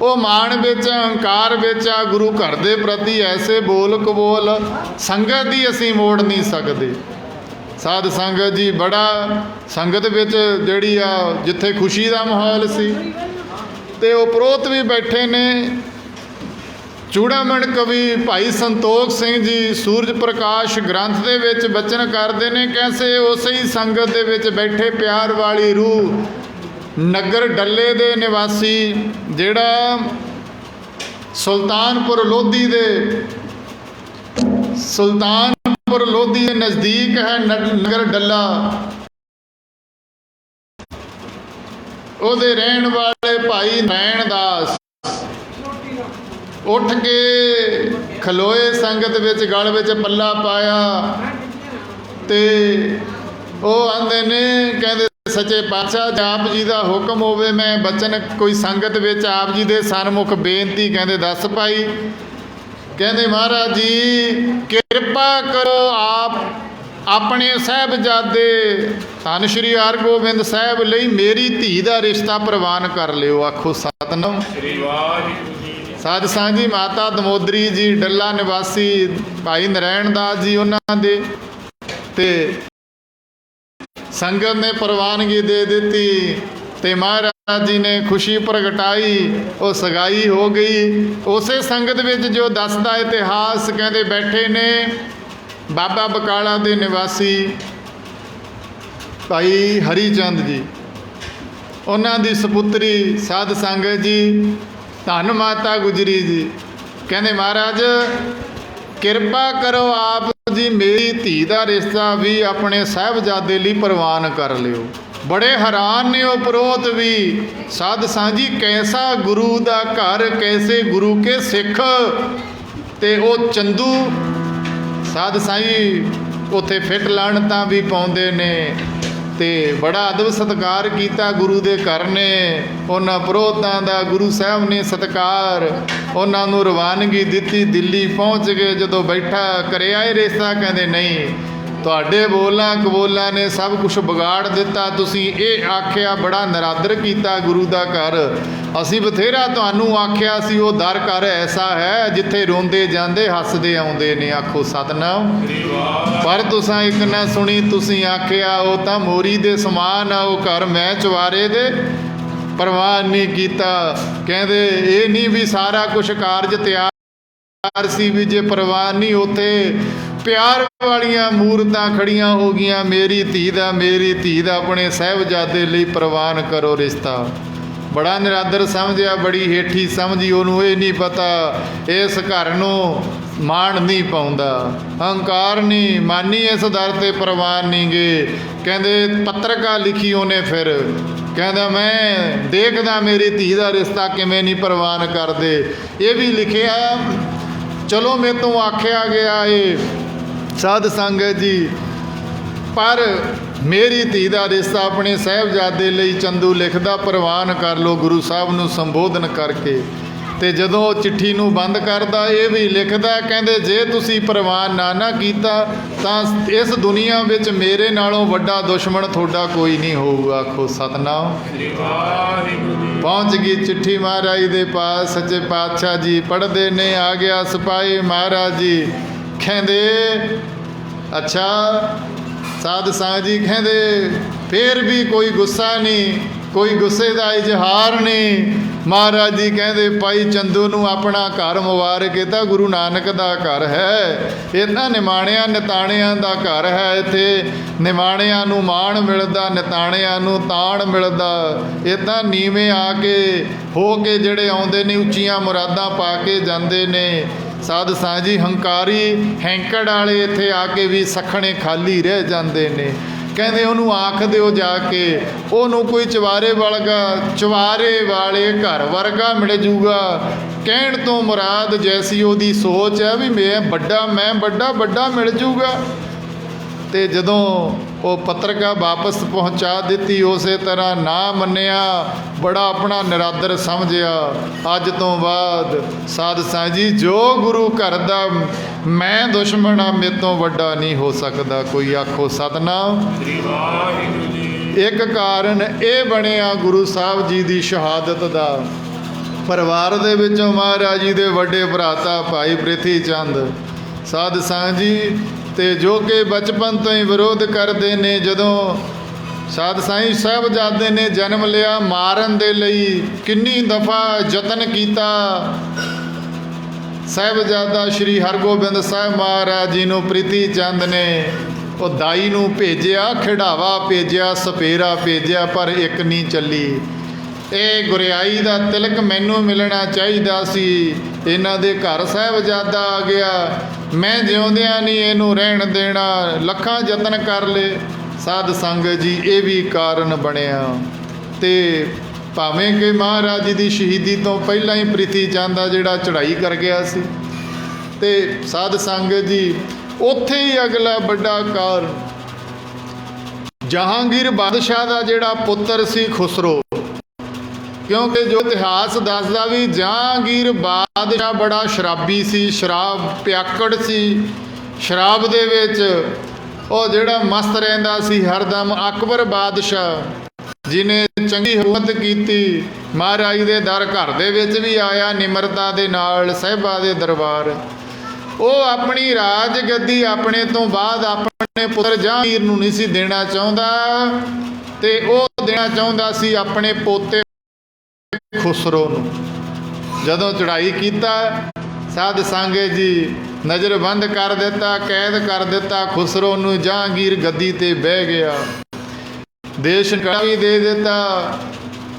ਉਹ ਮਾਣ ਵਿੱਚ, ਹੰਕਾਰ ਵਿੱਚ ਆ। ਗੁਰੂ ਘਰ ਦੇ ਪ੍ਰਤੀ ਐਸੇ ਬੋਲ ਕਬੋਲ ਸੰਗਤ ਦੀ ਅਸੀਂ ਮੋੜ ਨਹੀਂ ਸਕਦੇ। ਸਾਧ ਸੰਗਤ ਜੀ ਬੜਾ ਸੰਗਤ ਵਿੱਚ ਜਿਹੜੀ ਆ ਜਿੱਥੇ ਖੁਸ਼ੀ ਦਾ ਮਾਹੌਲ ਸੀ ਤੇ ਉਪਰੋਤ ਵੀ ਬੈਠੇ ਨੇ। ਚੂੜਾਮਣ ਕਵੀ ਭਾਈ ਸੰਤੋਖ ਸਿੰਘ ਜੀ ਸੂਰਜ ਪ੍ਰਕਾਸ਼ ਗ੍ਰੰਥ ਦੇ ਵਿੱਚ ਬਚਨ ਕਰਦੇ ਨੇ, ਕੈਸੇ ਉਸੇ ਹੀ ਸੰਗਤ ਦੇ ਵਿੱਚ ਬੈਠੇ ਪਿਆਰ ਵਾਲੀ ਰੂਹ ਨਗਰ ਡੱਲੇ ਦੇ ਨਿਵਾਸੀ, ਜਿਹੜਾ ਸੁਲਤਾਨਪੁਰ ਲੋਧੀ ਦੇ ਨਜ਼ਦੀਕ ਹੈ ਨਗਰ ਡੱਲਾ। ਉਹਦੇ ਰਹਿਣ ਵਾਲੇ ਭਾਈ ਨੈਣ ਦਾਸ ਉੱਠ ਕੇ ਖਲੋਏ ਸੰਗਤ ਵਿੱਚ, ਗਲ ਵਿੱਚ ਪੱਲਾ ਪਾਇਆ ਤੇ ਉਹ ਆਂਦੇ ਨੇ, ਕਹਿੰਦੇ ਸੱਚੇ ਪਾਤਸ਼ਾਹ ਆਪ ਜੀ ਦਾ ਹੁਕਮ ਹੋਵੇ ਮੈਂ ਬਚਨ ਕੋਈ ਸੰਗਤ ਵਿੱਚ ਆਪ ਜੀ ਦੇ ਸਨਮੁਖ ਬੇਨਤੀ। ਕਹਿੰਦੇ ਦੱਸ ਭਾਈ। ਕਹਿੰਦੇ ਮਹਾਰਾਜ ਜੀ ਕਿਰਪਾ ਕਰੋ ਆਪ ਆਪਣੇ ਸਾਹਿਬਜ਼ਾਦੇ ਧੰਨ ਸ਼੍ਰੀ ਹਰਗੋਬਿੰਦ ਸਾਹਿਬ ਲਈ ਮੇਰੀ ਧੀ ਦਾ ਰਿਸ਼ਤਾ ਪ੍ਰਵਾਨ ਕਰ ਲਿਓ। ਆਖੋ ਸਤਿਨਾਮ ਸ੍ਰੀ ਵਾਹਿਗੁਰੂ। ਸਾਧ ਸੰਗਤ ਜੀ ਮਾਤਾ ਦਮੋਦਰੀ ਜੀ ਡੱਲਾ ਨਿਵਾਸੀ ਭਾਈ ਨਰੈਣ ਦਾਸ ਜੀ ਉਹਨਾਂ ਦੇ ਤੇ ਸੰਗਤ ਨੇ ਪ੍ਰਵਾਨਗੀ ਦੇ ਦਿੱਤੀ ਤੇ ਮਹਾਰਾਜ ਜੀ ਨੇ ਖੁਸ਼ੀ ਪ੍ਰਗਟਾਈ। ਉਹ ਸਗਾਈ ਹੋ ਗਈ। ਉਸੇ ਸੰਗਤ ਵਿੱਚ ਜੋ ਦੱਸਦਾ ਇਤਿਹਾਸ, ਕਹਿੰਦੇ ਬੈਠੇ ਨੇ ਬਾਬਾ ਬਕਾਲਾ ਦੇ ਨਿਵਾਸੀ ਭਾਈ ਹਰੀ ਚੰਦ ਜੀ, ਉਹਨਾਂ ਦੀ ਸਪੁੱਤਰੀ ਸਾਧ ਸੰਗਤ ਜੀ ਧੰਨ ਮਾਤਾ ਗੁਜਰੀ ਜੀ। ਕਹਿੰਦੇ ਮਹਾਰਾਜ ਕਿਰਪਾ ਕਰੋ ਆਪ ਜੀ ਮੇਰੀ ਧੀ ਦਾ ਰਿਸ਼ਤਾ ਵੀ ਆਪਣੇ ਸਾਹਿਬਜ਼ਾਦੇ ਲਈ ਪ੍ਰਵਾਨ ਕਰ ਲਿਓ। ਬੜੇ ਹੈਰਾਨ ਨੇ ਉਹ ਪ੍ਰੋਤ ਵੀ। ਸਾਧ ਸਾਂਝੀ ਕੈਸਾ ਗੁਰੂ ਦਾ ਘਰ, ਕੈਸੇ ਗੁਰੂ ਕੇ ਸਿੱਖ। ਤੇ ਉਹ ਚੰਦੂ ਸਾਧ ਸਾਈ ਉੱਥੇ ਫਿੱਟ ਲਾਣਤਾਂ ਵੀ ਪਾਉਂਦੇ ਨੇ ਤੇ ਬੜਾ ਅਦਬ ਸਤਿਕਾਰ ਕੀਤਾ ਗੁਰੂ ਦੇ ਘਰ ਨੇ। ਉਹਨਾਂ ਪ੍ਰੋਤਾਂ ਦਾ ਗੁਰੂ ਸਾਹਿਬ ਨੇ ਸਤਿਕਾਰ, ਉਹਨਾਂ ਨੂੰ ਰਵਾਨਗੀ ਦਿੱਤੀ। ਦਿੱਲੀ ਪਹੁੰਚ ਗਏ। ਜਦੋਂ ਬੈਠਾ ਕਰਿਆ ਇਹ ਰਿਸ਼ਤਾ, ਕਹਿੰਦੇ ਨਹੀਂ, ਤੁਹਾਡੇ ਬੋਲਾਂ ਕਬੋਲਾਂ ਨੇ ਸਭ ਕੁਝ ਵਿਗਾੜ ਦਿੱਤਾ। ਤੁਸੀਂ ਇਹ ਆਖਿਆ, ਬੜਾ ਨਿਰਾਦਰ ਕੀਤਾ ਗੁਰੂ ਦਾ ਘਰ। ਅਸੀਂ ਬਥੇਰਾ ਤੁਹਾਨੂੰ ਆਖਿਆ ਸੀ ਉਹ ਦਰ ਘਰ ਐਸਾ ਹੈ ਜਿੱਥੇ ਰੋਂਦੇ ਜਾਂਦੇ ਹੱਸਦੇ ਆਉਂਦੇ ਨੇ। ਆਖੋ ਸਤਿਨਾਮ। ਪਰ ਤੁਸੀਂ ਇੱਕ ਨਾ ਸੁਣੀ, ਤੁਸੀਂ ਆਖਿਆ ਉਹ ਤਾਂ ਮੋਰੀ ਦੇ ਸਮਾਨ ਆ, ਉਹ ਘਰ ਮੈਂ ਚਵਾਰੇ ਦੇ ਪ੍ਰਵਾਨ ਨਹੀਂ ਕੀਤਾ। ਕਹਿੰਦੇ ਇਹ ਨਹੀਂ ਵੀ ਸਾਰਾ ਕੁਝ ਕਾਰਜ ਤਿਆਰ ਸੀ ਵੀ ਜੇ ਪ੍ਰਵਾਨ ਨਹੀਂ, ਉੱਥੇ ਪਿਆਰ ਵਾਲੀਆਂ ਮੂਰਤਾਂ ਖੜੀਆਂ ਹੋ ਗਈਆਂ। ਮੇਰੀ ਧੀ ਦਾ ਆਪਣੇ ਸਾਹਿਬਜ਼ਾਦੇ ਲਈ ਪ੍ਰਵਾਨ ਕਰੋ ਰਿਸ਼ਤਾ। ਬੜਾ ਨਿਰਾਦਰ ਸਮਝਿਆ, ਬੜੀ ਹੇਠੀ ਸਮਝੀ। ਉਹਨੂੰ ਇਹ ਨਹੀਂ ਪਤਾ ਇਸ ਘਰ ਨੂੰ ਮਾਣ ਨਹੀਂ ਪਾਉਂਦਾ, ਹੰਕਾਰ ਨਹੀਂ, ਮਾਨੀ ਇਸ ਦਰ ਤੇ ਪ੍ਰਵਾਨ ਨਹੀਂ ਗੇ। ਕਹਿੰਦੇ ਪੱਤਰਕਾ ਲਿਖੀ ਉਹਨੇ ਫਿਰ, ਕਹਿੰਦਾ ਮੈਂ ਦੇਖਦਾ ਮੇਰੀ ਧੀ ਦਾ ਰਿਸ਼ਤਾ ਕਿਵੇਂ ਨਹੀਂ ਪ੍ਰਵਾਨ ਕਰਦੇ। ਇਹ ਵੀ ਲਿਖਿਆ, ਚਲੋ ਮੇਰੇ ਤੋਂ ਆਖਿਆ ਗਿਆ ਇਹ ਸਾਧ ਸੰਗਤ ਜੀ, ਪਰ ਮੇਰੀ ਧੀ ਦਾ ਰਿਸ਼ਤਾ ਆਪਣੇ ਸਾਹਿਬਜ਼ਾਦੇ ਲਈ ਚੰਦੂ ਲਿਖਦਾ ਪ੍ਰਵਾਨ ਕਰ ਲਓ। ਗੁਰੂ ਸਾਹਿਬ ਨੂੰ ਸੰਬੋਧਨ ਕਰਕੇ ਤੇ ਜਦੋਂ ਉਹ ਚਿੱਠੀ ਨੂੰ ਬੰਦ ਕਰਦਾ ਇਹ ਵੀ ਲਿਖਦਾ, ਕਹਿੰਦੇ ਜੇ ਤੁਸੀਂ ਪ੍ਰਵਾਨ ਨਾ ਕੀਤਾ ਤਾਂ ਇਸ ਦੁਨੀਆ ਵਿੱਚ ਮੇਰੇ ਨਾਲੋਂ ਵੱਡਾ ਦੁਸ਼ਮਣ ਤੁਹਾਡਾ ਕੋਈ ਨਹੀਂ ਹੋਊਗਾ। ਆਖੋ ਸਤਨਾਮ। ਪਹੁੰਚ ਗਈ ਚਿੱਠੀ ਮਹਾਰਾਜ ਦੇ ਪਾਸ। ਸੱਚੇ ਪਾਤਸ਼ਾਹ ਜੀ ਪੜ੍ਹਦੇ ਨੇ, ਆ ਗਿਆ ਸਿਪਾਹੀ। ਮਹਾਰਾਜ ਜੀ ਕਹਿੰਦੇ ਅੱਛਾ। ਸਾਧ ਸੰਗਤ ਜੀ ਕਹਿੰਦੇ ਫੇਰ ਵੀ ਕੋਈ ਗੁੱਸਾ ਨਹੀਂ, ਕੋਈ ਗੁੱਸੇ ਦਾ ਇਜ਼ਹਾਰ ਨਹੀਂ। ਮਹਾਰਾਜ ਜੀ ਕਹਿੰਦੇ ਭਾਈ ਚੰਦੂ ਨੂੰ ਆਪਣਾ ਘਰ ਮੁਬਾਰਕ, ਇਹ ਤਾਂ ਗੁਰੂ ਨਾਨਕ ਦਾ ਘਰ ਹੈ, ਇਹ ਤਾਂ ਨਿਮਾਣਿਆਂ ਨਿਤਾਣਿਆਂ ਦਾ ਘਰ ਹੈ। ਇੱਥੇ ਨਿਮਾਣਿਆਂ ਨੂੰ ਮਾਣ ਮਿਲਦਾ, ਨਿਤਾਣਿਆਂ ਨੂੰ ਤਾਣ ਮਿਲਦਾ। ਇਹ ਤਾਂ ਨੀਵੇਂ ਆ ਕੇ ਹੋ ਕੇ ਜਿਹੜੇ ਆਉਂਦੇ ਨੇ ਉੱਚੀਆਂ ਮੁਰਾਦਾਂ ਪਾ ਕੇ ਜਾਂਦੇ ਨੇ। ਸਾਧ ਸੰਗਤ ਜੀ ਹੰਕਾਰੀ ਹੈਂਕੜ ਵਾਲੇ ਇੱਥੇ ਆ ਕੇ ਵੀ ਸਖਣੇ ਖਾਲੀ ਰਹਿ ਜਾਂਦੇ ਨੇ। ਕਹਿੰਦੇ ਉਹਨੂੰ ਆਖ ਦਿਓ ਜਾ ਕੇ, ਉਹਨੂੰ ਕੋਈ ਚਵਾਰੇ ਵਾਲੇ ਘਰ ਵਰਗਾ ਮਿਲ ਜੂਗਾ। ਕਹਿਣ ਤੋਂ ਮੁਰਾਦ ਜੈਸੀ ਉਹਦੀ ਸੋਚ ਹੈ ਵੀ ਮੈਂ ਵੱਡਾ ਮਿਲ ਜੂਗਾ। ਤੇ ਜਦੋਂ ਉਹ ਪੱਤਰਕਾ ਵਾਪਸ ਪਹੁੰਚਾ ਦਿੱਤੀ, ਉਸੇ ਤਰ੍ਹਾਂ ਨਾ ਮੰਨਿਆ, ਬੜਾ ਆਪਣਾ ਨਿਰਾਦਰ ਸਮਝਿਆ। ਅੱਜ ਤੋਂ ਬਾਅਦ ਸਾਧ ਸੰਗਤ ਜੀ ਜੋ ਗੁਰੂ ਘਰ ਦਾ ਮੈਂ ਦੁਸ਼ਮਣ ਆ, ਮੇਰੇ ਤੋਂ ਵੱਡਾ ਨਹੀਂ ਹੋ ਸਕਦਾ ਕੋਈ। ਆਖੋ ਸਤਨਾਮ। ਇੱਕ ਕਾਰਨ ਇਹ ਬਣਿਆ ਗੁਰੂ ਸਾਹਿਬ ਜੀ ਦੀ ਸ਼ਹਾਦਤ ਦਾ। ਪਰਿਵਾਰ ਦੇ ਵਿੱਚੋਂ ਮਹਾਰਾਜ ਜੀ ਦੇ ਵੱਡੇ ਭਰਾਤਾ ਭਾਈ ਪ੍ਰਿਥੀ ਚੰਦ ਸਾਧ ਸੰਗਤ ਜੀ, ਤੇ ਜੋ ਕਿ ਬਚਪਨ ਤੋਂ ਹੀ ਵਿਰੋਧ ਕਰਦੇ ਨੇ। ਜਦੋਂ ਸਾਧ ਸਾਈਂ ਸਾਹਿਬਜ਼ਾਦੇ ਨੇ ਜਨਮ ਲਿਆ, ਮਾਰਨ ਦੇ ਲਈ ਕਿੰਨੀ ਦਫਾ ਯਤਨ ਕੀਤਾ। ਸਾਹਿਬਜ਼ਾਦਾ ਸ਼੍ਰੀ ਹਰਗੋਬਿੰਦ ਸਾਹਿਬ ਮਹਾਰਾਜ ਜੀ ਨੂੰ ਪ੍ਰਿਥੀ ਚੰਦ ਨੇ ਉਹ ਦਾਈ ਨੂੰ ਭੇਜਿਆ, ਖਿਡਾਵਾ ਭੇਜਿਆ, ਸਪੇਰਾ ਭੇਜਿਆ, ਪਰ ਇੱਕ ਨਹੀਂ ਚੱਲੀ। ਇਹ ਗੁਰਿਆਈ ਦਾ ਤਿਲਕ ਮੈਨੂੰ ਮਿਲਣਾ ਚਾਹੀਦਾ ਸੀ। ਇਹਨਾਂ ਦੇ ਘਰ ਸਾਹਿਬਜ਼ਾਦਾ ਆ ਗਿਆ, ਮੈਂ ਜਿਉਂਦਿਆਂ ਨਹੀਂ ਇਹਨੂੰ ਰਹਿਣ ਦੇਣਾ। ਲੱਖਾਂ ਯਤਨ ਕਰ ਲਏ। ਸਾਧ ਸੰਗਤ ਜੀ ਇਹ ਵੀ ਕਾਰਨ ਬਣਿਆ। ਤੇ ਭਾਵੇਂ ਕਿ ਮਹਾਰਾਜ ਜੀ ਦੀ ਸ਼ਹੀਦੀ ਤੋਂ ਪਹਿਲਾਂ ਹੀ ਪ੍ਰਿਥੀ ਚੰਦ ਦਾ ਜਿਹੜਾ ਚੜ੍ਹਾਈ ਕਰ ਗਿਆ ਸੀ। ਤੇ ਸਾਧ ਸੰਗਤ ਜੀ ਉੱਥੇ ਹੀ ਅਗਲਾ ਵੱਡਾ ਕਾਰਨ ਜਹਾਂਗੀਰ ਬਾਦਸ਼ਾਹ ਦਾ ਜਿਹੜਾ ਪੁੱਤਰ ਸੀ ਖੁਸਰੋ। ਕਿਉਂਕਿ ਜੋ ਇਤਿਹਾਸ ਦੱਸਦਾ ਵੀ ਜਹਾਂਗੀਰ ਬਾਦਸ਼ਾਹ ਬੜਾ ਸ਼ਰਾਬੀ ਸੀ, ਸ਼ਰਾਬ ਪਿਆਕੜ ਸੀ। ਸ਼ਰਾਬ ਦੇ ਵਿੱਚ ਉਹ ਜਿਹੜਾ ਮਸਤ ਰਹਿੰਦਾ ਸੀ ਹਰਦਮ। ਅਕਬਰ ਬਾਦਸ਼ਾਹ ਜਿਹਨੇ ਚੰਗੀ ਹਕੂਮਤ ਕੀਤੀ, ਮਹਾਰਾਜ ਦੇ ਦਰ ਘਰ ਦੇ ਵਿੱਚ ਵੀ ਆਇਆ ਨਿਮਰਤਾ ਦੇ ਨਾਲ, ਸਾਹਿਬਾਂ ਦੇ ਦਰਬਾਰ। ਉਹ ਆਪਣੀ ਰਾਜ ਗੱਦੀ ਆਪਣੇ ਤੋਂ ਬਾਅਦ ਆਪਣੇ ਪੁੱਤਰ ਜਹਾਂਗੀਰ ਨੂੰ ਨਹੀਂ ਸੀ ਦੇਣਾ ਚਾਹੁੰਦਾ, ਤੇ ਉਹ ਦੇਣਾ ਚਾਹੁੰਦਾ ਸੀ ਆਪਣੇ ਪੋਤੇ ਖੁਸਰੋ ਨੂੰ। ਜਦੋਂ ਚੜ੍ਹਾਈ ਕੀਤਾ, ਸਾਧ ਸੰਗਤ ਜੀ ਨਜ਼ਰਬੰਦ ਕਰ ਦਿੱਤਾ, ਕੈਦ ਕਰ ਦਿੱਤਾ ਖੁਸਰੋ ਨੂੰ। ਜਹਾਂਗੀਰ ਗੱਦੀ ਤੇ ਬਹਿ ਗਿਆ। ਦੇਸ਼ ਵੀ ਦੇ ਦਿੱਤਾ,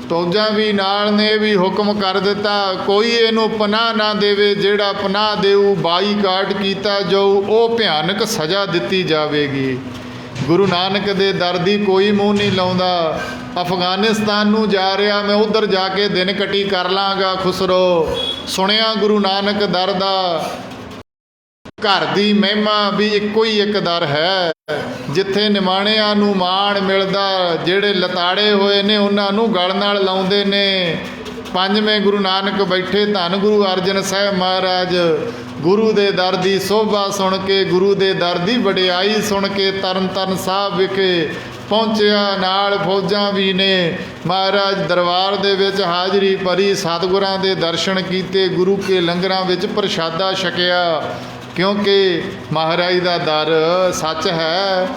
ਫੌਜਾਂ ਵੀ ਨਾਲ ਨੇ ਵੀ ਹੁਕਮ ਕਰ ਦਿੱਤਾ ਕੋਈ ਇਹਨੂੰ ਪਨਾਹ ਨਾ ਦੇਵੇ। ਜਿਹੜਾ ਪਨਾਹ ਦੇਊ ਬਾਈਕਾਟ ਕੀਤਾ ਜਾਊ, ਉਹ ਭਿਆਨਕ ਸਜ਼ਾ ਦਿੱਤੀ ਜਾਵੇਗੀ। ਗੁਰੂ ਨਾਨਕ ਦੇ ਦਰ ਦੀ ਕੋਈ ਮੂੰਹ ਨਹੀਂ ਲਾਉਂਦਾ। ਅਫਗਾਨਿਸਤਾਨ ਨੂੰ ਜਾ ਰਿਹਾ, ਮੈਂ ਉੱਧਰ ਜਾ ਕੇ ਦਿਨ ਕੱਟੀ ਕਰ ਲਾਂਗਾ ਖੁਸਰੋ। ਸੁਣਿਆ ਗੁਰੂ ਨਾਨਕ ਦਰ ਦਾ ਘਰ ਦੀ ਮਹਿਮਾ ਵੀ ਇੱਕੋ ਹੀ ਇੱਕ ਦਰ ਹੈ ਜਿੱਥੇ ਨਿਮਾਣਿਆਂ ਨੂੰ ਮਾਣ ਮਿਲਦਾ। ਜਿਹੜੇ ਲਤਾੜੇ ਹੋਏ ਨੇ ਉਹਨਾਂ ਨੂੰ ਗਲ ਨਾਲ ਲਾਉਂਦੇ ਨੇ। ਪੰਜਵੇਂ ਗੁਰੂ ਨਾਨਕ ਬੈਠੇ, ਧੰਨ ਗੁਰੂ ਅਰਜਨ ਸਾਹਿਬ ਮਹਾਰਾਜ ਗੁਰੂ ਦੇ ਦਰ ਦੀ ਸੋਭਾ ਸੁਣ ਕੇ, ਗੁਰੂ ਦੇ ਦਰ ਦੀ ਵਡਿਆਈ ਸੁਣ ਕੇ ਤਰਨ ਤਾਰਨ ਸਾਹਿਬ ਵਿਖੇ ਪਹੁੰਚਿਆ। ਨਾਲ ਫੌਜਾਂ ਵੀ ਨੇ। ਮਹਾਰਾਜ ਦਰਬਾਰ ਦੇ ਵਿੱਚ ਹਾਜ਼ਰੀ ਭਰੀ, ਸਤਿਗੁਰਾਂ ਦੇ ਦਰਸ਼ਨ ਕੀਤੇ, ਗੁਰੂ ਕੇ ਲੰਗਰਾਂ ਵਿੱਚ ਪ੍ਰਸ਼ਾਦਾ ਛਕਿਆ। ਕਿਉਂਕਿ ਮਹਾਰਾਜ ਦਾ ਦਰ ਸੱਚ ਹੈ।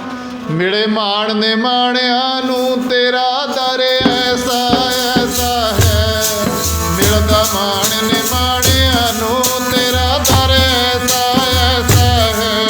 ਮਿਲੇ ਮਾਣ ਨੇ ਮਾਣਿਆਂ ਨੂੰ, ਤੇਰਾ ਦਰ ਐਸਾ ਐਸਾ ਹੈ। ਮਿਲਦਾ ਮਾਣ ਨੇ ਮਾਣਿਆਂ ਨੂੰ, ਤੇਰਾ ਦਰ ਐਸਾ ਐਸਾ ਹੈ।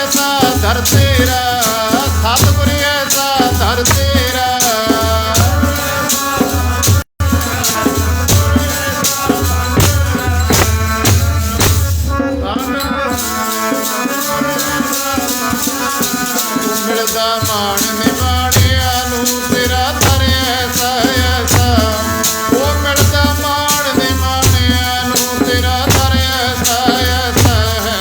ਐਸਾ ਦਰ ਤੇਰਾ, ਸਤਿਗੁਰ ਐਸਾ ਦਰ ਤੇਰਾ। ਮਿਲਦਾ ਮਾਣ ਨਿਮਾਣਿਆਂ ਨੂੰ ਤੇਰਾ ਦਰ ਐਸਾ ਐਸਾ, ਉਹ ਮਿਲਦਾ ਮਾਣ ਨਿਮਾਣਿਆਂ ਨੂੰ ਤੇਰਾ ਦਰ ਐਸਾ ਐਸਾ ਹੈ।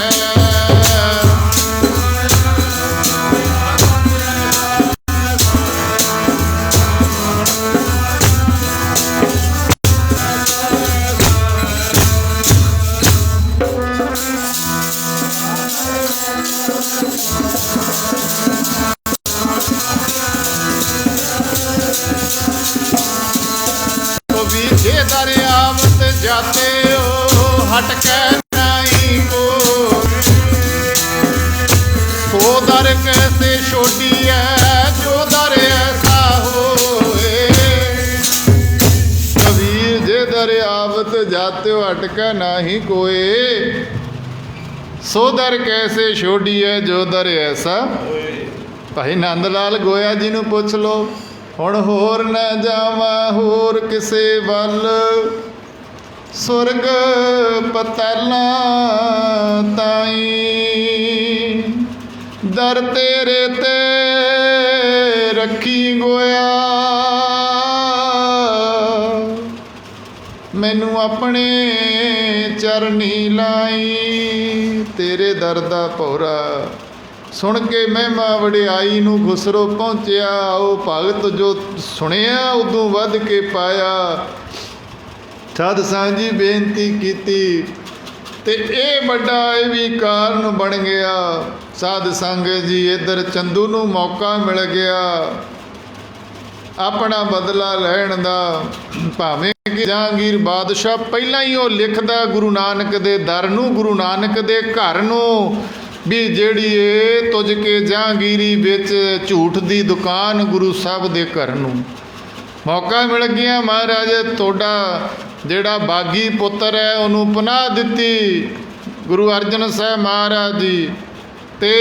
ये दरियावत जाते हो हट के नहीं को दर कैसे छोटी है जो दर ऐसा होए। कबीर जे दरियावत जाते हो हट के नहीं कोई, सो दर कैसे छोटी है जो दर ऐसा। भाई नंद लाल गोया जी नूं पुछ लो, ਹੁਣ ਹੋਰ ਨਾ ਜਾਵਾਂ ਹੋਰ ਕਿਸੇ ਵੱਲ, ਸੁਰਗ ਪਤਾਲਾਂ ਤਾਈਂ ਦਰ ਤੇਰੇ ਤੇ ਰੱਖੀ ਗੋਇਆ। ਮੈਨੂੰ ਆਪਣੇ ਚਰਨੀ ਲਾਈ, ਤੇਰੇ ਦਰ ਦਾ ਭੌਰਾ ਸੁਣ ਕੇ ਮਹਿਮਾ ਵਡਿਆਈ ਨੂੰ ਖੁਸਰੋ ਪਹੁੰਚਿਆ। ਉਹ ਭਗਤ ਜੋ ਸੁਣਿਆ ਉਦੋਂ ਵੱਧ ਕੇ ਪਾਇਆ। ਸਾਧ ਸੰਗਤ ਜੀ ਬੇਨਤੀ ਕੀਤੀ ਤੇ ਇਹ ਵੱਡਾ ਇਹ ਵੀ ਕਾਰਨ ਬਣ ਗਿਆ। ਸਾਧ ਸੰਗਤ ਜੀ ਇੱਧਰ ਚੰਦੂ ਨੂੰ ਮੌਕਾ ਮਿਲ ਗਿਆ ਆਪਣਾ ਬਦਲਾ ਲੈਣ ਦਾ। ਭਾਵੇਂ ਕਿ ਜਹਾਂਗੀਰ ਬਾਦਸ਼ਾਹ ਪਹਿਲਾਂ ਹੀ ਉਹ ਲਿਖਦਾ ਗੁਰੂ ਨਾਨਕ ਦੇ ਦਰ ਨੂੰ, ਗੁਰੂ ਨਾਨਕ ਦੇ ਘਰ ਨੂੰ, ਵੀ ਜਿਹੜੀ ਇਹ ਤੁਝ ਕੇ ਜਹਾਂਗੀਰੀ ਵਿੱਚ ਝੂਠ ਦੀ ਦੁਕਾਨ ਗੁਰੂ ਸਾਹਿਬ ਦੇ ਘਰ ਨੂੰ। ਮੌਕਾ ਮਿਲ ਗਿਆ, ਮਹਾਰਾਜ ਤੁਹਾਡਾ ਜਿਹੜਾ ਬਾਗੀ ਪੁੱਤਰ ਹੈ ਉਹਨੂੰ ਪਨਾਹ ਦਿੱਤੀ ਗੁਰੂ ਅਰਜਨ ਸਾਹਿਬ ਮਹਾਰਾਜ ਜੀ। ਤੇ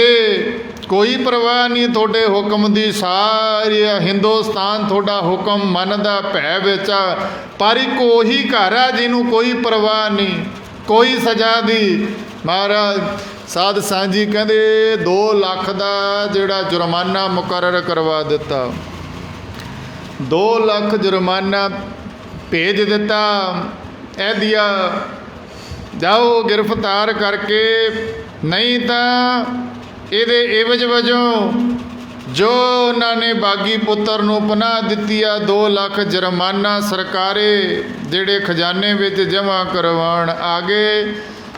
ਕੋਈ ਪਰਵਾਹ ਨਹੀਂ ਤੁਹਾਡੇ ਹੁਕਮ ਦੀ, ਸਾਰੀ ਹਿੰਦੁਸਤਾਨ ਤੁਹਾਡਾ ਹੁਕਮ ਮੰਨਦਾ ਭੈ ਵਿੱਚ। ਪਰ ਇੱਕ ਉਹੀ ਘਰ ਆ ਜਿਹਨੂੰ ਕੋਈ ਪਰਵਾਹ ਨਹੀਂ, ਕੋਈ ਸਜ਼ਾ ਦੀ। ਮਹਾਰਾਜ ਸਾਧ ਸੰਗਤ ਜੀ ਕਹਿੰਦੇ 2 ਲੱਖ ਦਾ ਜਿਹੜਾ ਜੁਰਮਾਨਾ ਮੁਕਰਰ ਕਰਵਾ ਦਿੱਤਾ। 2 ਲੱਖ ਜੁਰਮਾਨਾ ਭੇਜ ਦਿੱਤਾ। ਇਹਦੀਆਂ ਜਾਓ ਗ੍ਰਿਫਤਾਰ ਕਰਕੇ, ਨਹੀਂ ਤਾਂ ਇਹਦੇ ਇਵਜ਼ ਵਜੋਂ ਜੋ ਉਹਨਾਂ ਨੇ ਬਾਗੀ ਪੁੱਤਰ ਨੂੰ ਪਨਾਹ ਦਿੱਤੀ ਆ 2 ਲੱਖ ਜੁਰਮਾਨਾ ਸਰਕਾਰੇ ਜਿਹੜੇ ਖਜ਼ਾਨੇ ਵਿੱਚ ਜਮ੍ਹਾਂ ਕਰਵਾਉਣ ਆ ਗਏ।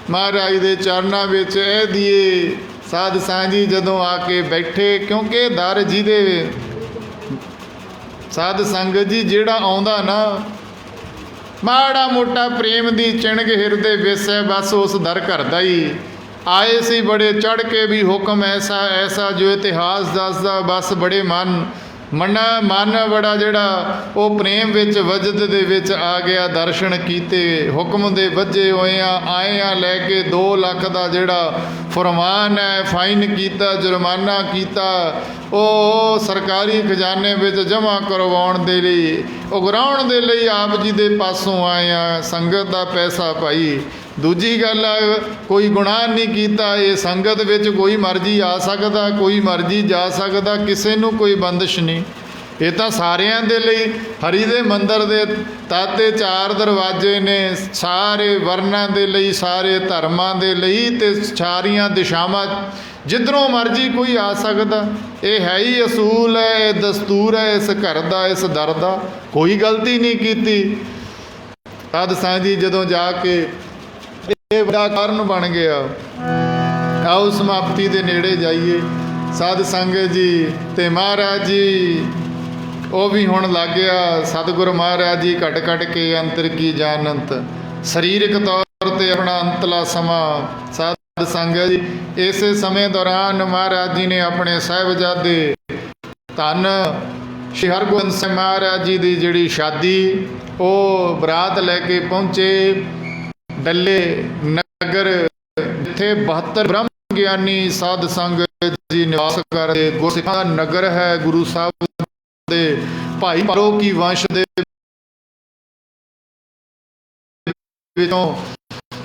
ਮਹਾਰਾਜ ਦੇ ਚਰਨਾਂ ਵਿੱਚ ਇਹ ਦੀਏ ਸਾਧ ਸੰਗਤ ਜੀ ਜਦੋਂ ਆ ਕੇ ਬੈਠੇ, ਕਿਉਂਕਿ ਦਰ ਜਿਹਦੇ ਸਾਧ ਸੰਗਤ ਜੀ ਜਿਹੜਾ ਆਉਂਦਾ ਨਾ ਮਾੜਾ ਮੋਟਾ ਪ੍ਰੇਮ ਦੀ ਚਿਣਗ ਹਿਰਦੇ ਵਿੱਚ ਹੈ, ਬਸ ਉਸ ਦਰ ਘਰ ਦਾ ਹੀ ਆਏ ਸੀ ਬੜੇ ਚੜ੍ਹ ਕੇ ਵੀ ਹੁਕਮ ਐਸਾ ਐਸਾ ਜੋ ਇਤਿਹਾਸ ਦੱਸਦਾ। ਬਸ ਬੜੇ ਮਨ ਬੜਾ ਜਿਹੜਾ ਉਹ ਪ੍ਰੇਮ ਵਿੱਚ ਵਜਦ ਦੇ ਵਿੱਚ ਆ ਗਿਆ। ਦਰਸ਼ਨ ਕੀਤੇ, ਹੁਕਮ ਦੇ ਵੱਜੇ ਹੋਏ ਆਏ ਆ ਲੈ ਕੇ 2 ਲੱਖ ਦਾ ਜਿਹੜਾ ਫਰਮਾਨ ਹੈ ਫਾਈਨ ਕੀਤਾ, ਜੁਰਮਾਨਾ ਕੀਤਾ, ਉਹ ਸਰਕਾਰੀ ਖਜ਼ਾਨੇ ਵਿੱਚ ਜਮ੍ਹਾਂ ਕਰਵਾਉਣ ਦੇ ਲਈ, ਉਗਰਾਉਣ ਦੇ ਲਈ ਆਪ ਜੀ ਦੇ ਪਾਸੋਂ ਆਏ ਆ। ਸੰਗਤ ਦਾ ਪੈਸਾ ਭਾਈ। ਦੂਜੀ ਗੱਲ ਆ, ਕੋਈ ਗੁਨਾਹ ਨਹੀਂ ਕੀਤਾ। ਇਹ ਸੰਗਤ ਵਿੱਚ ਕੋਈ ਮਰਜ਼ੀ ਆ ਸਕਦਾ, ਕੋਈ ਮਰਜ਼ੀ ਜਾ ਸਕਦਾ, ਕਿਸੇ ਨੂੰ ਕੋਈ ਬੰਦਿਸ਼ ਨਹੀਂ। ਇਹ ਤਾਂ ਸਾਰਿਆਂ ਦੇ ਲਈ ਹਰੀ ਦੇ ਮੰਦਰ ਦੇ ਤਾਤੇ 4 ਦਰਵਾਜ਼ੇ ਨੇ, ਸਾਰੇ ਵਰਨਾਂ ਦੇ ਲਈ, ਸਾਰੇ ਧਰਮਾਂ ਦੇ ਲਈ, ਤੇ ਸਾਰੀਆਂ ਦਿਸ਼ਾਵਾਂ ਜਿੱਧਰੋਂ ਮਰਜ਼ੀ ਕੋਈ ਆ ਸਕਦਾ। ਇਹ ਹੈ ਹੀ ਅਸੂਲ ਹੈ, ਇਹ ਦਸਤੂਰ ਹੈ ਇਸ ਘਰ ਦਾ, ਇਸ ਦਰ ਦਾ। ਕੋਈ ਗਲਤੀ ਨਹੀਂ ਕੀਤੀ। ਸਾਧ ਸੰਗਤ ਜੀ ਜਦੋਂ ਜਾ ਕੇ ਇਹ ਵੱਡਾ ਕਾਰਨ ਬਣ ਗਿਆ। ਆਓ ਸਮਾਪਤੀ ਦੇ ਨੇੜੇ ਜਾਈਏ। ਸਾਧ ਸੰਗਤ ਜੀ ਤੇ ਮਹਾਰਾਜ ਜੀ ਉਹ ਵੀ ਹੁਣ ਲੱਗ ਗਿਆ। ਸਤਿਗੁਰ ਮਹਾਰਾਜ ਜੀ ਘਟ ਘਟ ਕੇ ਅੰਤਰ ਕੀ ਜਾਣੰਤ, ਸਰੀਰਕ ਤੌਰ ਤੇ ਆਪਣਾ ਅੰਤਲਾ ਸਮਾਂ। ਸਾਧ ਸੰਗਤ ਜੀ ਇਸੇ ਸਮੇਂ ਦੌਰਾਨ ਮਹਾਰਾਜ ਜੀ ਨੇ ਆਪਣੇ ਸਾਹਿਬਜ਼ਾਦੇ ਧੰਨ ਸ਼੍ਰੀ ਹਰਗੋਬਿੰਦ ਸਾਹਿਬ ਮਹਾਰਾਜ ਜੀ ਦੀ ਜਿਹੜੀ ਸ਼ਾਦੀ, ਉਹ ਬਰਾਤ ਲੈ ਕੇ ਪਹੁੰਚੇ ਡੱਲੇ ਨਗਰ, ਜਿੱਥੇ 72 ਬ੍ਰਹਮ ਗਿਆਨੀ ਸਾਧ ਸੰਗਤ ਜੀ ਨਿਵਾਸ ਕਰਦੇ ਗੁਰਸਿੱਖਾਂ ਦਾ ਨਗਰ ਹੈ। ਗੁਰੂ ਸਾਹਿਬ ਦੇ ਭਾਈ ਪਾਲੋ ਕੀ ਵੰਸ਼ ਦੇ ਵਿੱਚੋਂ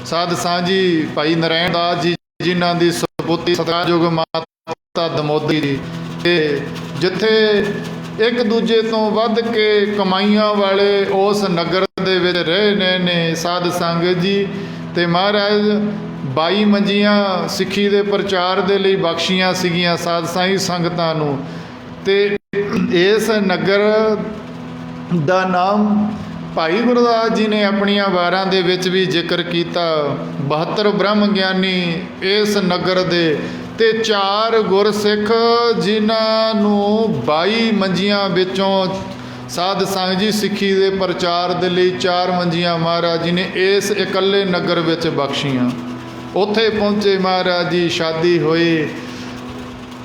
ਸਾਧ ਸਾਂਝੀ ਭਾਈ ਨਰੈਣ ਦਾਸ ਜੀ, ਜਿਨ੍ਹਾਂ ਦੀ ਸਪੁੱਤਰੀ ਸਤਿਕਾਰਯੋਗ ਮਾਤਾ ਦਮੋਦਰੀ ਜੀ, ਤੇ ਜਿੱਥੇ ਇੱਕ ਦੂਜੇ ਤੋਂ ਵੱਧ ਕੇ ਕਮਾਈਆਂ ਵਾਲੇ ਉਸ ਨਗਰ ਦੇ ਵਿੱਚ ਰਹੇ ਨੇ ਸਾਧ ਸੰਗਤ ਜੀ। ਤੇ ਮਹਾਰਾਜ 22 ਮੰਜੀਆਂ ਸਿੱਖੀ ਦੇ ਪ੍ਰਚਾਰ ਦੇ ਲਈ ਬਖਸ਼ੀਆਂ ਸੀਗੀਆਂ ਸਾਧ ਸਾਂਝੀ ਸੰਗਤਾਂ ਨੂੰ। ਤੇ ਇਸ ਨਗਰ ਦਾ ਨਾਮ ਭਾਈ ਗੁਰਦਾਸ ਜੀ ਨੇ ਆਪਣੀਆਂ ਵਾਰਾਂ ਦੇ ਵਿੱਚ ਵੀ ਜ਼ਿਕਰ ਕੀਤਾ। 72 ਬ੍ਰਹਮ ਗਿਆਨੀ ਇਸ ਨਗਰ ਦੇ, ਤੇ 4 ਗੁਰਸਿੱਖ ਜਿਨ੍ਹਾਂ ਨੂੰ 22 ਮੰਜੀਆਂ ਵਿੱਚੋਂ ਸਾਧ ਸੰਗਤ ਜੀ ਸਿੱਖੀ ਦੇ ਪ੍ਰਚਾਰ ਦੇ ਲਈ 4 ਮੰਜੀਆਂ ਮਹਾਰਾਜ ਜੀ ਨੇ ਇਸ ਇਕੱਲੇ ਨਗਰ ਵਿੱਚ ਬਖਸ਼ੀਆਂ। ਉੱਥੇ ਪਹੁੰਚੇ ਮਹਾਰਾਜ ਜੀ, ਸ਼ਾਦੀ ਹੋਈ।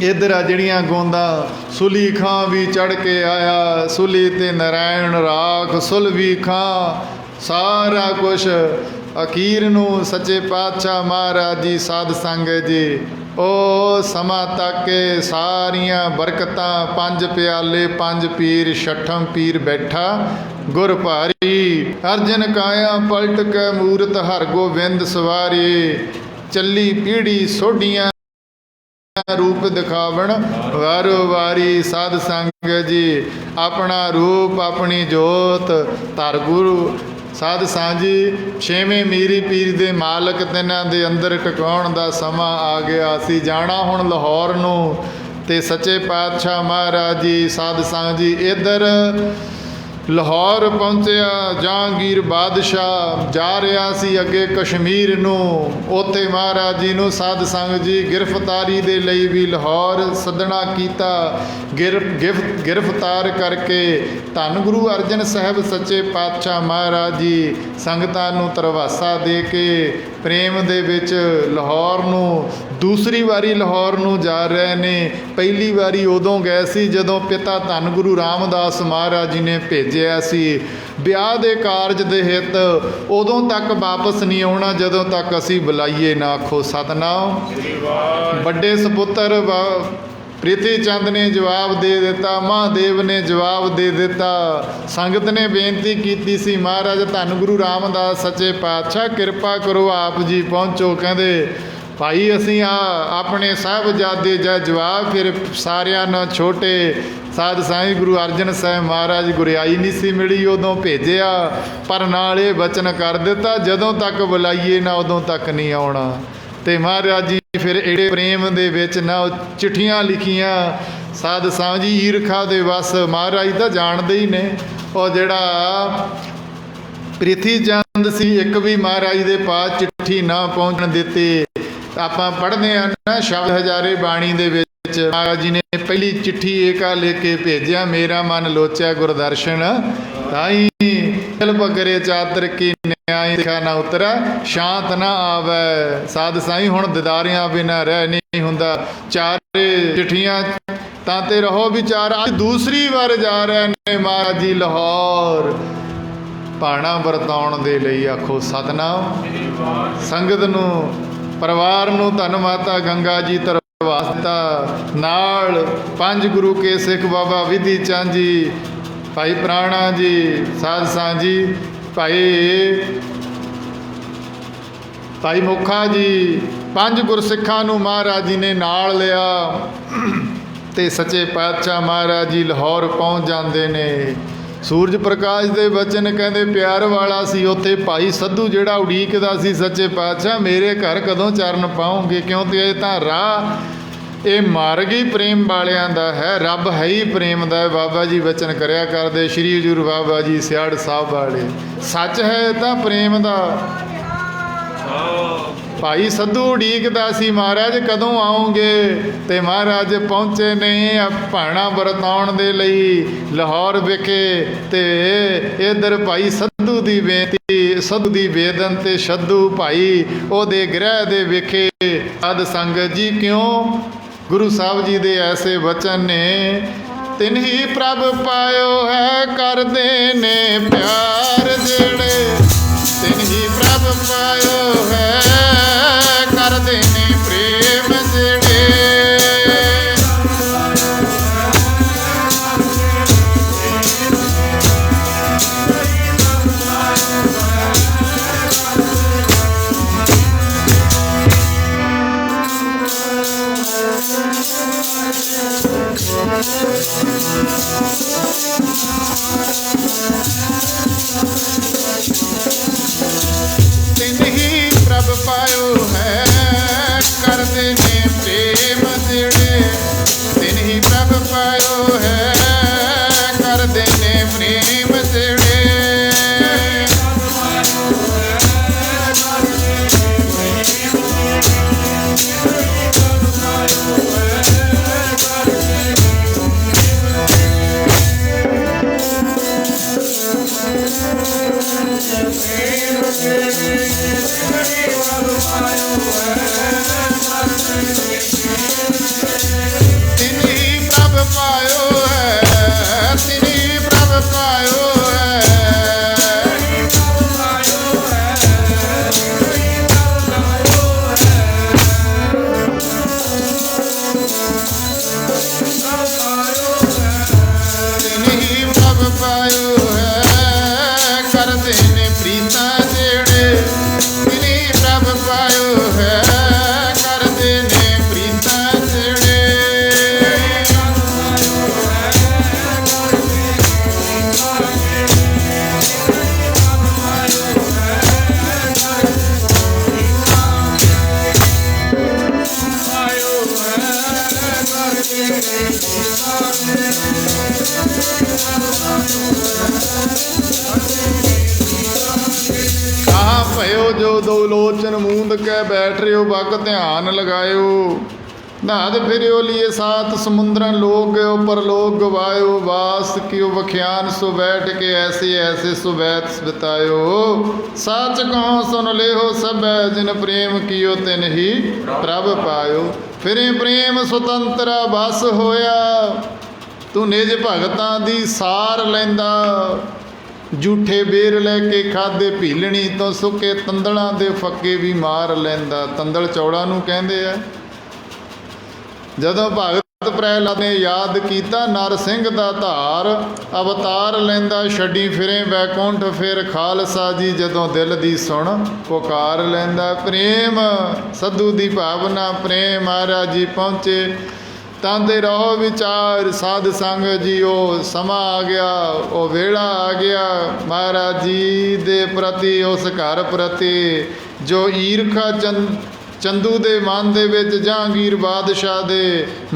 ਇੱਧਰ ਆ ਜਿਹੜੀਆਂ ਗੋਂਦਾਂ, ਸੁਲੀ ਖਾਂ ਵੀ ਚੜ੍ਹ ਕੇ ਆਇਆ, ਸੁਲੀ ਤੇ ਨਰਾਇਣ ਰਾਖ ਸੁਲਵੀ ਖਾਂ, ਸਾਰਾ ਕੁਛ। ਅਖੀਰ ਨੂੰ ਸੱਚੇ ਪਾਤਸ਼ਾਹ ਮਹਾਰਾਜ ਜੀ ਸਾਧ ਸੰਗਤ ਜੀ ਉਹ ਸਮਾਂ ਤੱਕ ਕੇ ਸਾਰੀਆਂ ਬਰਕਤਾਂ, 5 ਪਿਆਲੇ 5 ਪੀਰ, 6ਠਮ ਪੀਰ ਬੈਠਾ ਗੁਰ ਭਾਰੀ। ਅਰਜਨ ਕਾਇਆ ਪਲਟ ਕੇ ਮੂਰਤ ਹਰ ਗੋਬਿੰਦ ਸਵਾਰੀ, ਚੱਲੀ ਪੀੜੀ ਸੋਢੀਆਂ ਰੂਪ ਦਿਖਾਵਣ ਵਾਰੋ ਵਾਰੀ। ਸਾਧ ਸੰਗਤ ਜੀ ਆਪਣਾ ਰੂਪ ਆਪਣੀ ਜੋਤ ਧਰ ਗੁਰੂ ਸਾਧ ਸਾਂਝੀ। 6ਵੇਂ ਮੀਰੀ ਪੀਰ ਦੇ ਮਾਲਕ ਤਿੰਨਾਂ ਦੇ ਅੰਦਰ ਟਿਕਾਉਣ ਦਾ ਸਮਾਂ ਆ ਗਿਆ। ਅਸੀਂ ਜਾਣਾ ਹੁਣ ਲਾਹੌਰ ਨੂੰ, ਤੇ ਸੱਚੇ ਪਾਤਸ਼ਾਹ ਮਹਾਰਾਜ ਜੀ ਸਾਧ ਸੰਗਤ ਜੀ ਇੱਧਰ ਲਾਹੌਰ ਪਹੁੰਚਿਆ। ਜਹਾਂਗੀਰ ਬਾਦਸ਼ਾਹ ਜਾ ਰਿਹਾ ਸੀ ਅੱਗੇ ਕਸ਼ਮੀਰ ਨੂੰ। ਉੱਥੇ ਮਹਾਰਾਜ ਜੀ ਨੂੰ ਸਾਧ ਸੰਗਤ ਜੀ ਗ੍ਰਿਫਤਾਰੀ ਦੇ ਲਈ ਵੀ ਲਾਹੌਰ ਸੱਦਣਾ ਕੀਤਾ। ਗ੍ਰਿਫਤਾਰ ਕਰਕੇ ਧੰਨ ਗੁਰੂ ਅਰਜਨ ਸਾਹਿਬ ਸੱਚੇ ਪਾਤਸ਼ਾਹ ਮਹਾਰਾਜ ਜੀ ਸੰਗਤਾਂ ਨੂੰ ਧਰਵਾਸਾ ਦੇ ਕੇ ਪ੍ਰੇਮ ਦੇ ਵਿੱਚ ਲਾਹੌਰ ਨੂੰ, ਦੂਸਰੀ ਵਾਰੀ ਲਾਹੌਰ ਨੂੰ ਜਾ ਰਹੇ ਨੇ। ਪਹਿਲੀ ਵਾਰੀ ਉਦੋਂ ਗਏ ਸੀ ਜਦੋਂ ਪਿਤਾ ਧੰਨ ਗੁਰੂ ਰਾਮਦਾਸ ਮਹਾਰਾਜ ਜੀ ਨੇ ਭੇਜਿਆ ਸੀ ਵਿਆਹ ਦੇ ਕਾਰਜ ਦੇ ਹਿੱਤ। ਉਦੋਂ ਤੱਕ ਵਾਪਸ ਨਹੀਂ ਆਉਣਾ ਜਦੋਂ ਤੱਕ ਅਸੀਂ ਬੁਲਾਈਏ ਨਾ। ਆਖੋ ਸਤਨਾਮ। ਵੱਡੇ ਸਪੁੱਤਰ ਪ੍ਰੀਤੀ ਚੰਦ ਨੇ ਜਵਾਬ ਦੇ ਦਿੱਤਾ, ਮਹਾਦੇਵ ਨੇ ਜਵਾਬ ਦੇ ਦਿੱਤਾ। ਸੰਗਤ ਨੇ ਬੇਨਤੀ ਕੀਤੀ ਸੀ, ਮਹਾਰਾਜ ਧੰਨ ਗੁਰੂ ਰਾਮਦਾਸ ਸੱਚੇ ਪਾਤਸ਼ਾਹ ਕਿਰਪਾ ਕਰੋ ਆਪ ਜੀ ਪਹੁੰਚੋ। ਕਹਿੰਦੇ ਭਾਈ ਅਸੀਂ ਆਪਣੇ ਸਾਹਿਬਜ਼ਾਦੇ ਜਾਂ ਜਵਾਬ ਫਿਰ ਸਾਰਿਆਂ ਨਾਲ ਛੋਟੇ ਸਾਧ ਸਾਈਂ ਗੁਰੂ ਅਰਜਨ ਸਾਹਿਬ ਮਹਾਰਾਜ ਗੁਰਿਆਈ ਨਹੀਂ ਸੀ ਮਿਲੀ ਉਦੋਂ ਭੇਜਿਆ, ਪਰ ਨਾਲ ਇਹ ਬਚਨ ਕਰ ਦਿੱਤਾ ਜਦੋਂ ਤੱਕ ਬੁਲਾਈਏ ਨਾ ਉਦੋਂ ਤੱਕ ਨਹੀਂ ਆਉਣਾ। ਤੇ ਮਹਾਰਾਜ ਜੀ ਫਿਰ ਏੜੇ ਪ੍ਰੇਮ ਦੇ ਵਿੱਚ ਨਾ ਚਿੱਠੀਆਂ ਲਿਖੀਆਂ ਸਾਧ ਸਾਂਝੀ ਈਰਖਾ ਦੇ ਵਸ। ਮਹਾਰਾਜ ਤਾਂ ਜਾਣਦੇ ਹੀ ਨੇ। ਉਹ ਜਿਹੜਾ ਪ੍ਰੀਤੀ ਚੰਦ ਸੀ, ਇੱਕ ਵੀ ਮਹਾਰਾਜ ਦੇ ਪਾਸ ਚਿੱਠੀ ਨਾ ਪਹੁੰਚਣ ਦਿੱਤੀ। ਆਪਾਂ ਪੜ੍ਹਦੇ ਹਾਂ ਨਾ ਸ਼ਬਦ ਹਜ਼ਾਰੇ ਬਾਣੀ ਦੇ ਵਿੱਚ ਮਹਾਰਾਜ ਜੀ ਨੇ ਪਹਿਲੀ ਚਿੱਠੀ ਏਕਾ ਲੈ ਕੇ ਭੇਜਿਆ, ਮੇਰਾ ਮਨ ਲੋਚਿਆ ਗੁਰਦਰਸ਼ਨ ਤਾਈ ਦਿਲ ਪਕਰੇ ਚਾਤਰ ਕੀ ਨਿਆਈ ਦੇਖਾ ਨਾ ਉਤਰਾ ਸ਼ਾਂਤ ਨਾ ਆਵੇ। ਸਾਧ ਸਾਈਂ ਹੁਣ ਦਿਦਾਰਿਆਂ ਬਿਨਾਂ ਰਹਿ ਨਹੀਂ ਹੁੰਦਾ। ਚਾਰੇ ਚਿੱਠੀਆਂ ਤਾਂ ਤੇ ਰਹੋ ਵਿਚਾਰ। ਅੱਜ ਦੂਸਰੀ ਵਾਰ ਜਾ ਰਹੇ ਨੇ ਮਹਾਰਾਜ ਜੀ ਲਾਹੌਰ ਭਾਣਾ ਵਰਤਾਉਣ ਦੇ ਲਈ। ਆਖੋ ਸਤਨਾਮ। ਸੰਗਤ ਨੂੰ, ਪਰਿਵਾਰ ਨੂੰ ਧੰਨ ਮਾਤਾ ਗੰਗਾ ਜੀ ਧਰਵਾਸ ਦਿੱਤਾ। ਨਾਲ 5 ਗੁਰੂ ਕੇ ਸਿੱਖ ਬਾਬਾ ਵਿਧੀ ਚੰਦ ਜੀ, ਭਾਈ ਪ੍ਰਾਣਾ ਜੀ, ਸਾਧ ਸਾਂਝੀ, ਭਾਈ ਮੁਖਾ ਜੀ, 5 ਗੁਰਸਿੱਖਾਂ ਨੂੰ ਮਹਾਰਾਜ ਜੀ ਨੇ ਨਾਲ ਲਿਆ। ਤੇ ਸੱਚੇ ਪਾਤਸ਼ਾਹ ਮਹਾਰਾਜ ਜੀ ਲਾਹੌਰ ਪਹੁੰਚ ਜਾਂਦੇ ਨੇ। ਸੂਰਜ ਪ੍ਰਕਾਸ਼ ਦੇ ਬਚਨ ਕਹਿੰਦੇ ਪਿਆਰ ਵਾਲਾ ਸੀ। ਉੱਥੇ ਭਾਈ ਸੱਧੂ ਜਿਹੜਾ ਉਡੀਕਦਾ ਸੀ, ਸੱਚੇ ਪਾਤਸ਼ਾਹ ਮੇਰੇ ਘਰ ਕਦੋਂ ਚਰਨ ਪਾਉਂਗੇ, ਕਿਉਂਕਿ ਇਹ ਤਾਂ ਰਾਹ ਇਹ ਮਾਰਗ ਹੀ ਪ੍ਰੇਮ ਵਾਲਿਆਂ ਦਾ ਹੈ। ਰੱਬ ਹੈ ਹੀ ਪ੍ਰੇਮ ਦਾ। ਬਾਬਾ ਜੀ ਬਚਨ ਕਰਿਆ ਕਰਦੇ, ਸ਼੍ਰੀ ਹਜ਼ੂਰ ਬਾਬਾ ਜੀ ਸਿਆੜ ਸਾਹਿਬ ਵਾਲੇ। ਸੱਚ ਹੈ ਤਾਂ ਪ੍ਰੇਮ ਦਾ। ਭਾਈ ਸੱਧੂ ਉਡੀਕਦਾ ਸੀ ਮਹਾਰਾਜ ਕਦੋਂ ਆਉਂਗੇ। ਤੇ ਮਹਾਰਾਜ ਪਹੁੰਚੇ ਨੇ ਭਾਣਾ ਵਰਤਾਉਣ ਦੇ ਲਈ ਲਾਹੌਰ ਵਿਖੇ। ਤੇ ਇੱਧਰ ਭਾਈ ਸੱਧੂ ਦੀ ਬੇਨਤੀ, ਸੱਧੂ ਦੀ ਵੇਦਨ ਤੇ ਸੱਧੂ ਭਾਈ ਉਹਦੇ ਗ੍ਰਹਿ ਦੇ ਵਿਖੇ। ਸਾਧ ਸੰਗਤ ਜੀ ਕਿਉਂ ਗੁਰੂ ਸਾਹਿਬ ਜੀ ਦੇ ਐਸੇ ਵਚਨ ਨੇ, ਤਿਨ ਹੀ ਪ੍ਰਭ ਪਾਇਓ ਹੈ ਕਰਦੇ ਨੇ ਪਿਆਰ ਜਿਹੜੇ, ਤਿਨ ਹੀ ਪ੍ਰਭ ਪਾਇਓ ਹੈ ਕਰਦੇ ਨੇ ਪ੍ਰੇਮ तिन ही प्रभ पायो है करते ने प्रेम जेड़े, तिन ही प्रभ पायो है करते ने प्रेम जेड़े। तिनी प्रभ पायो है, तिनी प्रभ पायो है। तिनी प्रभ पायो है करते ने प्रीता जेड़े, तिनी प्रभ पायो है करते ने प्रीता जेड़े। कहाँ भयो जो दो लोचन मूंद के बैठ रहो बग ध्यान लगायो, नहाद फिरो लिए सात समुद्रन लोग गयो परलोक गवायो, वास कियो बख्यान सो बैठ के ऐसे ऐसे सुबैत बितायो। सच कहो सुन लेहो सब जिन प्रेम कियो तिन ही प्रभ पायो, फिरे प्रेम सुतंतरा बस होया, तू निज भगतां दी सार लैंदा, झूठे बेर लैके खाधे भीलणी तो सुके तंदड़ां दे फक्के भी मार लैंदा। तंदड़ चौड़ा नूं कहंदे आ। जदों भगत प्रहलाद ने याद कीता नर सिंह दा धार, अवतार लैंदा छड्डी फिरे बैकुंठ फिर खालसा जी, जदों दिल दी सुण पुकार लैंदा। प्रेम सद्धू दी भावना प्रेम महाराज जी पहुँचे, तांदे रहो विचार साध संग जी, ओ समा आ गया ओ वेला आ गया महाराज जी दे प्रति, उस घर प्रति जो ईरखा चंदू दे मन दे विच जहांगीर बादशाह दे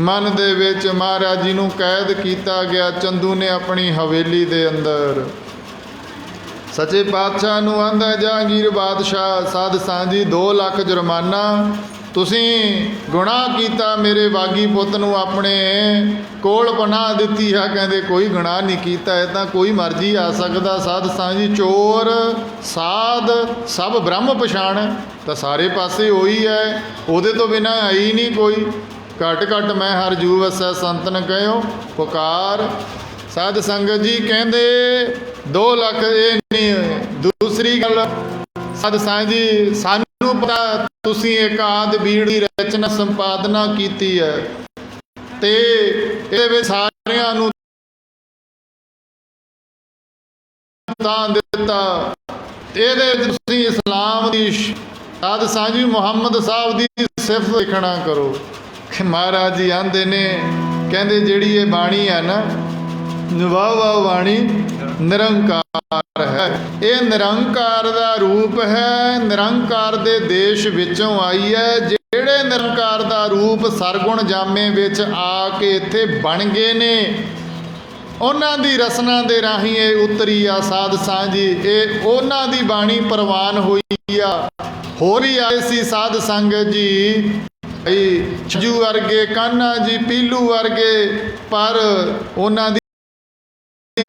मन दे विच महाराज जी नूं कैद किया गया। चंदू ने अपनी हवेली दे अंदर सच्चे पातशाह नूं आंदा जहांगीर बादशाह साध संग जी 2 लाख जुर्माना ਤੁਸੀਂ ਗੁਨਾਹ ਕੀਤਾ, ਮੇਰੇ ਬਾਗੀ ਪੁੱਤ ਨੂੰ ਆਪਣੇ ਕੋਲ ਪਨਾਹ ਦਿੱਤੀ ਹੈ। ਕਹਿੰਦੇ ਕੋਈ ਗੁਨਾਹ ਨਹੀਂ ਕੀਤਾ, ਇਹ ਤਾਂ ਕੋਈ ਮਰਜ਼ੀ ਆ ਸਕਦਾ। ਸਾਧ ਸੰਗ ਜੀ ਚੋਰ ਸਾਧ ਸਭ ਬ੍ਰਹਮ ਪਛਾਣ, ਤਾਂ ਸਾਰੇ ਪਾਸੇ ਉਹੀ ਹੈ, ਉਹਦੇ ਤੋਂ ਬਿਨਾਂ ਆਈ ਨਹੀਂ ਕੋਈ। ਘਟ ਘਟ ਮੈਂ ਹਰ ਜੂ ਵਸੈ ਸੰਤਨ ਕਹਿਓ ਪੁਕਾਰ। ਸਾਧ ਸੰਗਤ ਜੀ ਕਹਿੰਦੇ 2 ਲੱਖ ਇਹ ਨਹੀਂ। ਦੂਸਰੀ ਗੱਲ ਸਾਧ ਸੰਗਤ ਜੀ ਸਾਨੂੰ ਪਤਾ ਤੁਸੀਂ ਇੱਕ ਆਦ ਬੀੜ ਦੀ ਰਚਨਾ ਸੰਪਾਦਨਾ ਕੀਤੀ ਹੈ, ਤੇ ਇਹਦੇ ਵਿੱਚ ਸਾਰਿਆਂ ਨੂੰ ਤਾਂ ਦਿੱਤਾ। ਇਹਦੇ ਵਿੱਚ ਤੁਸੀਂ ਇਸਲਾਮ ਦੀ ਸਾਧ ਸੰਗਤ ਜੀ ਮੁਹੰਮਦ ਸਾਹਿਬ ਦੀ ਸਿਫਤ ਲਿਖਣਾ ਕਰੋ। ਮਹਾਰਾਜ ਜੀ ਆਂਦੇ ਨੇ, ਕਹਿੰਦੇ ਜਿਹੜੀ ਇਹ ਬਾਣੀ ਹੈ ਨਾ, ਵਾਹ ਵਾਹ ਬਾਣੀ ਨਿਰੰਕਾਰ ਹੈ। ਇਹ ਨਿਰੰਕਾਰ ਦਾ ਰੂਪ ਹੈ, ਨਿਰੰਕਾਰ ਦੇ ਦੇਸ਼ ਵਿੱਚੋਂ ਆਈ ਹੈ। ਜਿਹੜੇ ਨਿਰੰਕਾਰ ਦਾ ਰੂਪ ਸਰਗੁਣ ਜਾਮੇ ਵਿੱਚ ਆ ਕੇ ਇੱਥੇ ਬਣ ਗਏ ਨੇ, ਉਹਨਾਂ ਦੀ ਰਸਨਾ ਦੇ ਰਾਹੀਂ ਇਹ ਉਤਰੀ ਆ। ਸਾਧ ਸੰਗਤ ਜੀ ਇਹ ਉਹਨਾਂ ਦੀ ਬਾਣੀ ਪ੍ਰਵਾਨ ਹੋਈ ਆ। ਹੋਰ ਹੀ ਆਏ ਸੀ ਸਾਧ ਸੰਗਤ ਜੀ, ਛੱਜੂ ਵਰਗੇ, ਕਾन्हा ਜੀ, ਪੀਲੂ ਵਰਗੇ, ਪਰ ਉਹਨਾਂ ਦੀ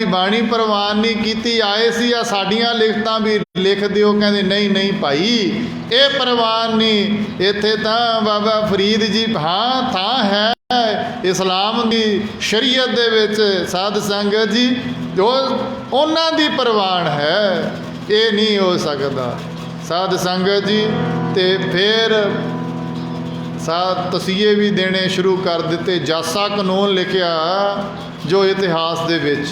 ਬਾਣੀ ਪ੍ਰਵਾਨ ਨਹੀਂ ਕੀਤੀ। ਆਏ ਸੀ ਆ ਸਾਡੀਆਂ ਲਿਖਤਾਂ ਵੀ ਲਿਖ ਦਿਓ, ਕਹਿੰਦੇ ਨਹੀਂ ਨਹੀਂ ਭਾਈ ਇਹ ਪ੍ਰਵਾਨ ਨਹੀਂ। ਇੱਥੇ ਤਾਂ ਬਾਬਾ ਫਰੀਦ ਜੀ ਹਾਂ ਥਾਂ ਹੈ ਇਸਲਾਮ ਦੀ ਸ਼ਰੀਅਤ ਦੇ ਵਿੱਚ। ਸਾਧ ਸੰਗਤ ਜੀ ਜੋ ਉਹਨਾਂ ਦੀ ਪ੍ਰਵਾਨ ਹੈ, ਇਹ ਨਹੀਂ ਹੋ ਸਕਦਾ। ਸਾਧ ਸੰਗਤ ਜੀ ਤੇ ਫਿਰ ਤਸੀਹੇ ਵੀ ਦੇਣੇ ਸ਼ੁਰੂ ਕਰ ਦਿੱਤੇ। ਜਾਸਾ ਕਾਨੂੰਨ ਲਿਖਿਆ ਜੋ ਇਤਿਹਾਸ ਦੇ ਵਿੱਚ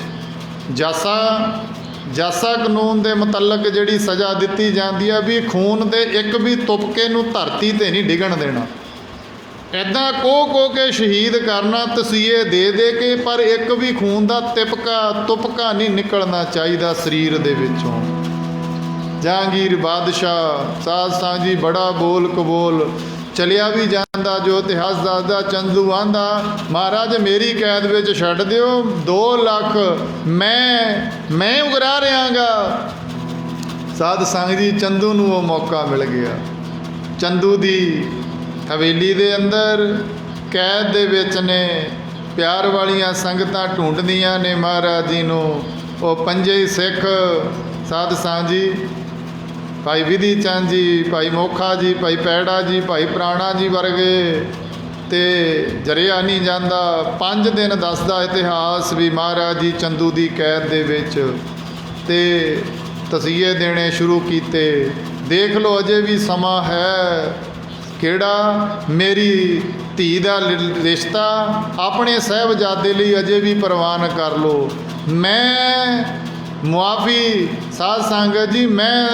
ਜਾਸਾ ਕਾਨੂੰਨ ਦੇ ਮੁਤਲਕ ਜਿਹੜੀ ਸਜ਼ਾ ਦਿੱਤੀ ਜਾਂਦੀ ਹੈ ਵੀ ਖੂਨ ਦੇ ਇੱਕ ਵੀ ਤੁਪਕੇ ਨੂੰ ਧਰਤੀ 'ਤੇ ਨਹੀਂ ਡਿੱਗਣ ਦੇਣਾ। ਇੱਦਾਂ ਕੋਹ ਕੇ ਸ਼ਹੀਦ ਕਰਨਾ ਤਸੀਹੇ ਦੇ ਕੇ, ਪਰ ਇੱਕ ਵੀ ਖੂਨ ਦਾ ਤੁਪਕਾ ਨਹੀਂ ਨਿਕਲਣਾ ਚਾਹੀਦਾ ਸਰੀਰ ਦੇ ਵਿੱਚੋਂ। ਜਹਾਂਗੀਰ ਬਾਦਸ਼ਾਹ ਸਾਧ ਸੰਗਤ ਜੀ ਬੜਾ ਬੋਲ ਕਬੋਲ ਚਲਿਆ ਵੀ ਜਾਂਦਾ। ਜੋ ਇਤਿਹਾਸ ਦੱਸਦਾ, ਚੰਦੂ ਆਂਦਾ ਮਹਾਰਾਜ ਮੇਰੀ ਕੈਦ ਵਿੱਚ ਛੱਡ ਦਿਓ, 2 ਲੱਖ ਮੈਂ ਉਗਰਾ ਰਿਹਾਂਗਾ। ਸਾਧ ਸੰਗਤ ਜੀ ਚੰਦੂ ਨੂੰ ਉਹ ਮੌਕਾ ਮਿਲ ਗਿਆ। ਚੰਦੂ ਦੀ ਹਵੇਲੀ ਦੇ ਅੰਦਰ ਕੈਦ ਦੇ ਵਿੱਚ ਨੇ, ਪਿਆਰ ਵਾਲੀਆਂ ਸੰਗਤਾਂ ਢੂੰਡਦੀਆਂ ਨੇ ਮਹਾਰਾਜ ਜੀ ਨੂੰ। ਉਹ ਪੰਜੇ ਹੀ ਸਿੱਖ ਸਾਧ ਸੰਗਤ ਜੀ, ਭਾਈ ਵਿਧੀ ਚੰਦ ਜੀ, ਭਾਈ ਮੋਖਾ ਜੀ, ਭਾਈ ਪੈੜਾ ਜੀ, ਭਾਈ ਪ੍ਰਾਣਾ ਜੀ ਵਰਗੇ, ਤੇ ਜਰਿਆ ਨਹੀਂ ਜਾਂਦਾ। 5 ਦਿਨ ਦੱਸਦਾ ਇਤਿਹਾਸ ਵੀ ਮਹਾਰਾਜ ਜੀ ਚੰਦੂ ਦੀ ਕੈਦ ਦੇ ਵਿੱਚ, ਤੇ ਤਸੀਹੇ ਦੇਣੇ ਸ਼ੁਰੂ ਕੀਤੇ। ਦੇਖ ਲਓ ਅਜੇ ਵੀ ਸਮਾਂ ਹੈ। ਕਿਹੜਾ? ਮੇਰੀ ਧੀ ਦਾ ਰਿਸ਼ਤਾ ਆਪਣੇ ਸਾਹਿਬਜ਼ਾਦੇ ਲਈ ਅਜੇ ਵੀ ਪ੍ਰਵਾਨ ਕਰ ਲਓ। ਮੈਂ ਮੁਆਫੀ ਸਾਧ ਸੰਗਤ ਜੀ, ਮੈਂ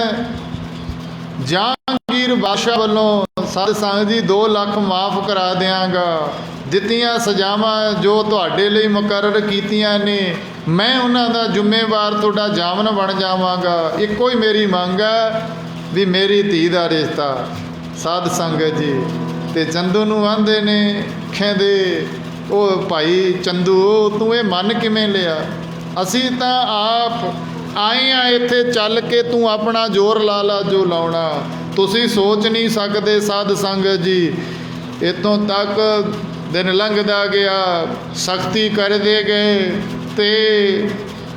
ਜਹਾਂਗੀਰ ਬਾਦਸ਼ਾਹ ਵੱਲੋਂ ਸਾਧ ਸੰਗਤ ਜੀ 2 ਲੱਖ ਮਾਫ ਕਰਾ ਦਿਆਂਗਾ। ਦਿੱਤੀਆਂ ਸਜ਼ਾਵਾਂ ਜੋ ਤੁਹਾਡੇ ਲਈ ਮੁਕਰਰ ਕੀਤੀਆਂ ਨੇ, ਮੈਂ ਉਹਨਾਂ ਦਾ ਜ਼ਿੰਮੇਵਾਰ ਤੁਹਾਡਾ ਜਾਮਨ ਬਣ ਜਾਵਾਂਗਾ। ਇੱਕੋ ਹੀ ਮੇਰੀ ਮੰਗ ਹੈ ਵੀ ਮੇਰੀ ਧੀ ਦਾ ਰਿਸ਼ਤਾ। ਸਾਧ ਸੰਗਤ ਜੀ ਤੇ ਚੰਦੂ ਨੂੰ ਆਂਦੇ ਨੇ, ਕਹਿੰਦੇ ਉਹ ਭਾਈ ਚੰਦੂ ਤੂੰ ਇਹ ਮੰਨ ਕਿਵੇਂ ਲਿਆ? ਅਸੀਂ ਤਾਂ ਆਪ ਆਏ ਆ ਇੱਥੇ ਚੱਲ ਕੇ, ਤੂੰ ਆਪਣਾ ਜ਼ੋਰ ਲਾ ਜੋ ਲਾਉਣਾ। ਤੁਸੀਂ ਸੋਚ ਨਹੀਂ ਸਕਦੇ ਸਾਧ ਸੰਗਤ ਜੀ, ਇੱਥੋਂ ਤੱਕ ਦਿਨ ਲੰਘਦਾ ਗਿਆ, ਸਖਤੀ ਕਰਦੇ ਗਏ, ਤੇ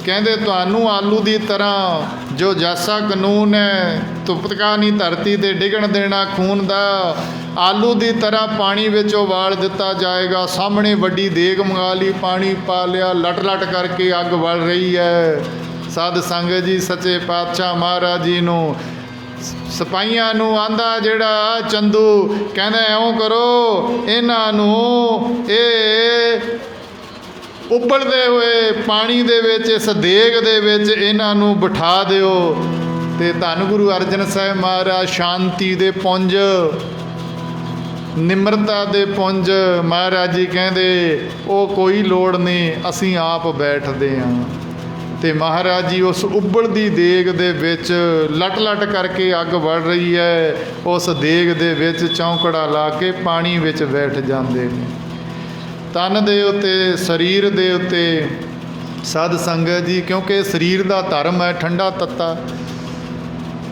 ਕਹਿੰਦੇ ਤੁਹਾਨੂੰ ਆਲੂ ਦੀ ਤਰ੍ਹਾਂ ਜੋ ਜੈਸਾ ਕਾਨੂੰਨ ਹੈ, ਤੁਪਕਾ ਨਹੀਂ ਧਰਤੀ 'ਤੇ ਡਿੱਗਣ ਦੇਣਾ ਖੂਨ ਦਾ, ਆਲੂ ਦੀ ਤਰ੍ਹਾਂ ਪਾਣੀ ਵਿੱਚ ਉਬਾਲ ਦਿੱਤਾ ਜਾਏਗਾ। ਸਾਹਮਣੇ ਵੱਡੀ ਦੇਗ ਮੰਗਾ ਲਈ, ਪਾਣੀ ਪਾ ਲਿਆ, ਲਟ ਕਰਕੇ ਅੱਗ ਬਲ ਰਹੀ ਹੈ। ਸਾਧ ਸੰਗਤ ਜੀ ਸੱਚੇ ਪਾਤਸ਼ਾਹ ਮਹਾਰਾਜ ਜੀ ਨੂੰ, ਸਿਪਾਹੀਆਂ ਨੂੰ ਆਂਦਾ ਜਿਹੜਾ ਚੰਦੂ, ਕਹਿੰਦਾ ਇਉਂ ਕਰੋ ਇਹਨਾਂ ਨੂੰ ਇਹ ਉਬਲਦੇ ਹੋਏ ਪਾਣੀ ਦੇ ਵਿੱਚ, ਇਸ ਦੇਗ ਦੇ ਵਿੱਚ ਇਹਨਾਂ ਨੂੰ ਬਿਠਾ ਦਿਓ। ਤੇ ਧੰਨ ਗੁਰੂ ਅਰਜਨ ਸਾਹਿਬ ਮਹਾਰਾਜ ਸ਼ਾਂਤੀ ਦੇ ਪੁੰਜ, ਨਿਮਰਤਾ ਦੇ ਪੁੰਜ, ਮਹਾਰਾਜ ਜੀ ਕਹਿੰਦੇ ਉਹ ਕੋਈ ਲੋੜ ਨਹੀਂ, ਅਸੀਂ ਆਪ ਬੈਠਦੇ ਹਾਂ। ਤੇ ਮਹਾਰਾਜ ਜੀ ਉਸ ਉਬਲਦੀ ਦੇਗ ਦੇ ਵਿੱਚ ਲਟ ਕਰਕੇ ਅੱਗ ਵੜ ਰਹੀ ਹੈ, ਉਸ ਦੇਗ ਦੇ ਵਿੱਚ ਚੌਂਕੜਾ ਲਾ ਕੇ ਪਾਣੀ ਵਿੱਚ ਬੈਠ ਜਾਂਦੇ ਨੇ। ਤਨ ਦੇ ਉੱਤੇ, ਸਰੀਰ ਦੇ ਉੱਤੇ ਸਾਧ ਸੰਗਤ ਜੀ, ਕਿਉਂਕਿ ਸਰੀਰ ਦਾ ਧਰਮ ਹੈ ਠੰਡਾ ਤੱਤਾ,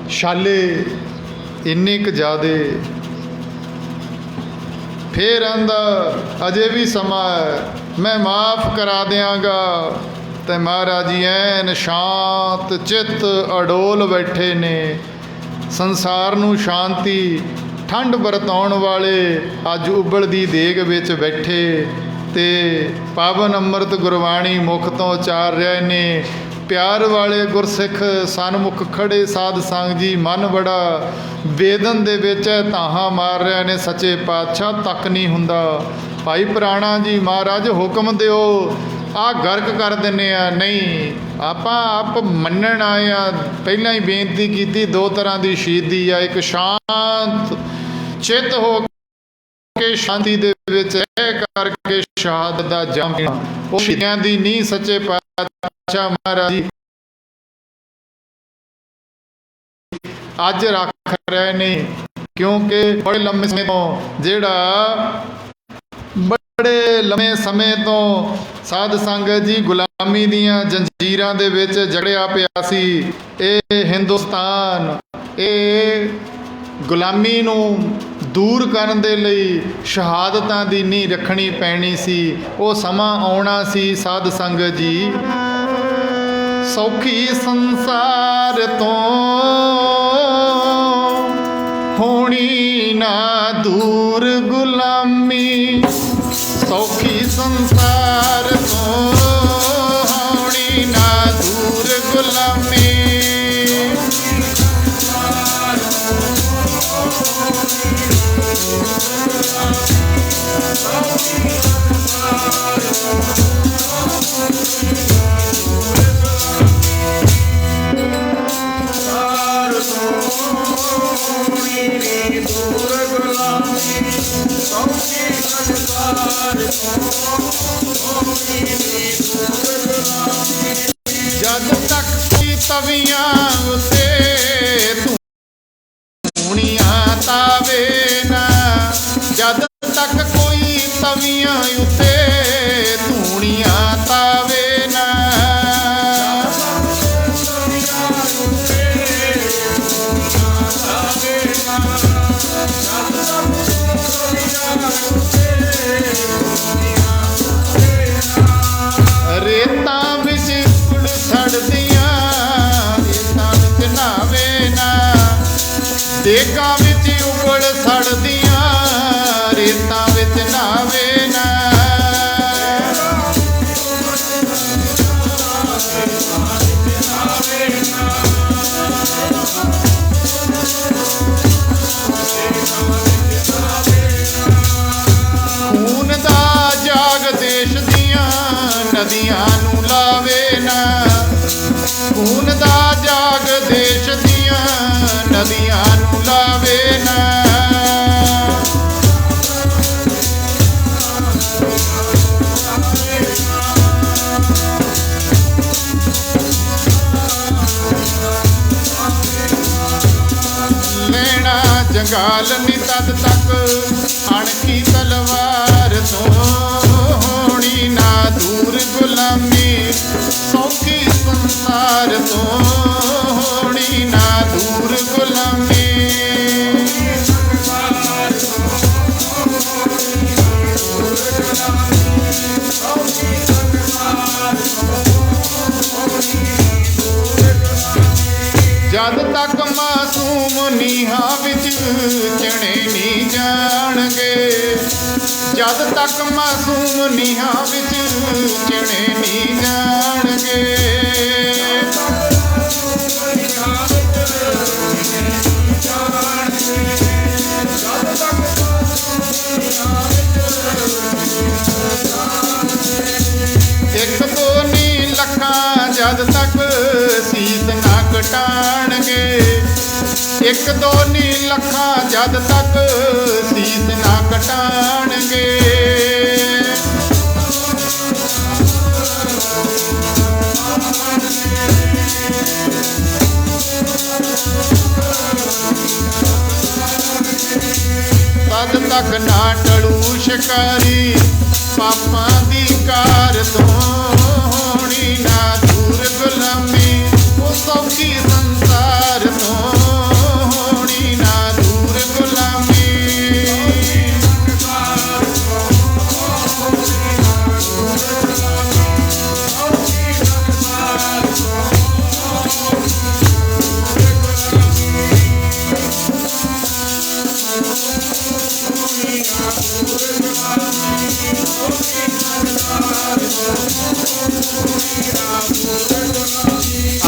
ਛਾਲੇ ਇੰਨੇ ਕੁ ਜ਼ਿਆਦੇ। ਫੇਰ ਆਂਦਾ ਅਜੇ ਵੀ ਸਮਾਂ ਹੈ, ਮੈਂ ਮਾਫ ਕਰਾ ਦਿਆਂਗਾ। ਤੇ ਮਹਾਰਾਜ ਜੀ ਐਨ ਸ਼ਾਂਤ ਚਿੱਤ ਅਡੋਲ ਬੈਠੇ ਨੇ, ਸੰਸਾਰ ਨੂੰ ਸ਼ਾਂਤੀ ਠੰਡ ਵਰਤਾਉਣ ਵਾਲੇ ਅੱਜ ਉਬਲਦੀ ਦੇਗ ਵਿੱਚ ਬੈਠੇ, ਤੇ ਪਾਵਨ ਅੰਮ੍ਰਿਤ ਗੁਰਬਾਣੀ ਮੁਖ ਤੋਂ ਉਚਾਰ ਰਹੇ ਨੇ। ਪਿਆਰ ਵਾਲੇ ਗੁਰਸਿੱਖ ਸਨਮੁਖ ਖੜੇ ਸਾਧ ਸੰਗਤ ਜੀ, ਮਨ ਬੜਾ ਵੇਦਨ ਦੇ ਵਿੱਚ ਧਾਹਾਂ ਮਾਰ ਰਹੇ ਨੇ। ਸੱਚੇ ਪਾਤਸ਼ਾਹ ਤੱਕ ਨਹੀਂ ਹੁੰਦਾ। ਭਾਈ ਪ੍ਰਾਣਾ ਜੀ ਮਹਾਰਾਜ ਹੁਕਮ ਦਿਓ, ਆ ਗਰਕ ਕਰ ਦਿੰਦੇ ਆ। ਨਹੀਂ, ਆਪਾਂ ਆਪ ਮੰਨਣ ਆਏ ਆ। ਪਹਿਲਾਂ ਹੀ ਬੇਨਤੀ ਕੀਤੀ, 2 ਤਰ੍ਹਾਂ ਦੀ ਸ਼ਹੀਦੀ ਆ, ਇੱਕ ਸ਼ਾਂਤ ਚਿੱਤ ਹੋ ਕੇ ਸ਼ਾਂਤੀ ਦੇ ਵਿੱਚ ਰਹਿ ਕਰਕੇ ਸ਼ਹਾਦਤ ਦਾ ਜੰਮ ਪੀਣਾ, ਉਹ ਸ਼ਹੀਦਾਂ ਦੀ ਨਹੀਂ। ਸੱਚੇ ਪਾਤਸ਼ਾਹ ਮਹਾਰਾਜ ਜੀ ਅੱਜ ਰੱਖ ਰਹੇ ਨੇ, ਕਿਉਂਕਿ ਬੜੇ ਲੰਮੇ ਸਮੇਂ ਤੋਂ, ਜਿਹੜਾ ਬੜੇ ਲੰਮੇ ਸਮੇਂ ਤੋਂ ਸਾਧ ਸੰਗਤ ਜੀ ਗੁਲਾਮੀ ਦੀਆਂ ਜੰਜੀਰਾਂ ਦੇ ਵਿੱਚ ਜੜਿਆ ਪਿਆ ਸੀ। ਇਹ ਹਿੰਦੁਸਤਾਨ, ਇਹ ਗੁਲਾਮੀ ਨੂੰ ਦੂਰ ਕਰਨ ਦੇ ਲਈ ਸ਼ਹਾਦਤਾਂ ਦੀ ਨੀਂਹ ਰੱਖਣੀ ਪੈਣੀ ਸੀ। ਉਹ ਸਮਾਂ ਆਉਣਾ ਸੀ ਸਾਧ ਸੰਗਤ ਜੀ। ਸੌਖੀ ਸੰਸਾਰ ਤੋਂ ਹੋਣੀ ਨਾ ਦੂਰ ਗੁਲਾਮੀ, ਸੌਖੀ ਸੰਸਾਰ ਤੋਂ ਹੋਣੀ ਨਾ ਦੂਰ ਗੁਲਾਮੀ। ਦੂਰ ਗੁਲਾਮੀ ਸੌਖੀ ਜਦ ਤੱਕ ਕੋਈ ਤਵੀਆਂ ਉਤੇ ਧੂਣੀਆਂ ਤਾਵੇ ਨਾ, ਜਦ ਤੱਕ ਕੋਈ ਤਵੀਆਂ ਉਤੇ ਧੂਣੀਆਂ ਤਾਵੇ ਨਾ। ਰੇਤਾਂ ਵਿੱਚ ਉੜ ਸੜਦੀਆਂ, ਰੇਤਾਂ ਵਿੱਚ ਨਾਵੇ ਨਾ, ਦੇਗਾਂ ਵਿੱਚ ਉਬੜ ਸੜਦੀਆਂ, ਰੇਤਾਂ ਵਿੱਚ ਨਾਵੇ ਨਾ। ਖੂਨ ਦਾ ਜਾਗ ਦੇਸ਼ ਦੀਆਂ ਨਦੀਆਂ ਨੂੰ ਲਾਵੇ ਨਾ, ਖੂਨ ਦਾ ਜਾਗ ਦੇਸ਼ ਦੀਆਂ ਨਦੀਆਂ ਨੂੰ ਲਾਵੇ ਨਾ। ਲੈਣਾ ਜੰਗਾਲ ਨੀ ਤਦ ਤੱਕ ਅਣਖੀ ਤਲਵਾਰ ਤੋਂ, ਹੋਣੀ ਨਾ ਦੂਰ ਗੁਲਾਮੀ ਸੌਖੀ ਸੰਸਾਰ ਤੋਂ, ਹੋਣੀ ਨਾ ਦੂਰ ਗੁਲਾਮੀ। ਜਦ ਤੱਕ ਮਾਸੂਮ ਨੀਹਾਂ ਵਿੱਚ ਚਿਣੇ ਨਹੀਂ ਜਾਣਗੇ, ਜਦ ਤੱਕ ਮਾਸੂਮ ਨੀਹਾਂ ਵਿੱਚ ਚਿਣੇ ਨਹੀਂ ਜਾਣਗੇ। ਇੱਕ ਦੋ ਨੀ ਲੱਖਾਂ ਜਦ ਤੱਕ ਸੀਸ ਨਾ ਕਟਾਣਗੇ, ਇੱਕ ਦੋ ਨੀ ਲੱਖਾਂ ਜਦ ਤੱਕ ਸੀਸ ਨਾ ਕਟਾਣਗੇ। ਤਦ ਤੱਕ ਨਾ ਟਲੂ ਸ਼ਿਕਾਰੀ ਪਾਪਾਂ ਦੀ ਕਾਰ ਤੋਂ, ਹੋਣੀ ਨਾ ਦੂਰ ਗੁਲਾਮੀ ਉਹ ਸੌਖੀ ਸੰਸਾਰ ਤੋਂ, ਹੋਣੀ ਨਾ ਦੂਰ ਗੁਲਾਮੀ।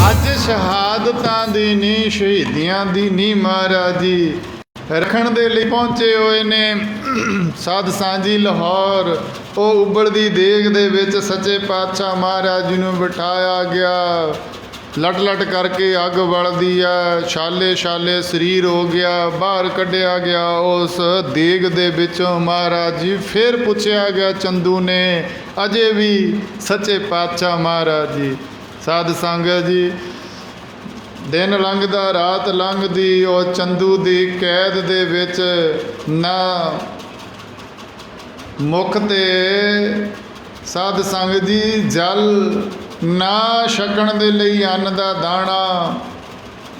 ਅੱਜ ਸ਼ਹਾਦਤਾਂ ਦੀ ਨੀ, ਸ਼ਹੀਦੀਆਂ ਦੀ ਨੀ ਮਹਾਰਾਜ ਜੀ ਰੱਖਣ ਦੇ ਲਈ ਪਹੁੰਚੇ ਹੋਏ ਨੇ ਸਾਧ ਸਾਂਝੀ ਲਾਹੌਰ। ਉਹ ਉਬਲਦੀ ਦੇਗ ਦੇ ਵਿੱਚ ਸੱਚੇ ਪਾਤਸ਼ਾਹ ਮਹਾਰਾਜ ਜੀ ਨੂੰ ਬਿਠਾਇਆ ਗਿਆ। ਲਟ ਲਟ ਕਰਕੇ ਅੱਗ ਬਲਦੀ ਆ, ਛਾਲੇ ਛਾਲੇ ਸਰੀਰ ਹੋ ਗਿਆ, ਬਾਹਰ ਕੱਢਿਆ ਗਿਆ ਉਸ ਦੇਗ ਦੇ ਵਿੱਚੋਂ ਮਹਾਰਾਜ ਜੀ। ਫਿਰ ਪੁੱਛਿਆ ਗਿਆ ਚੰਦੂ ਨੇ, ਅਜੇ ਵੀ ਸੱਚੇ ਪਾਤਸ਼ਾਹ ਮਹਾਰਾਜ ਜੀ। ਸਾਧ ਸੰਗਤ ਜੀ, ਦਿਨ ਲੰਘਦਾ ਰਾਤ ਲੰਘਦੀ, ਉਹ ਚੰਦੂ ਦੀ ਕੈਦ ਦੇ ਵਿੱਚ ਨਾ ਮੁੱਖ ਤੇ ਸਾਧ ਸੰਗਤ ਜੀ ਜਲ, ਨਾ ਛਕਣ ਦੇ ਲਈ ਅੰਨ ਦਾ ਦਾਣਾ।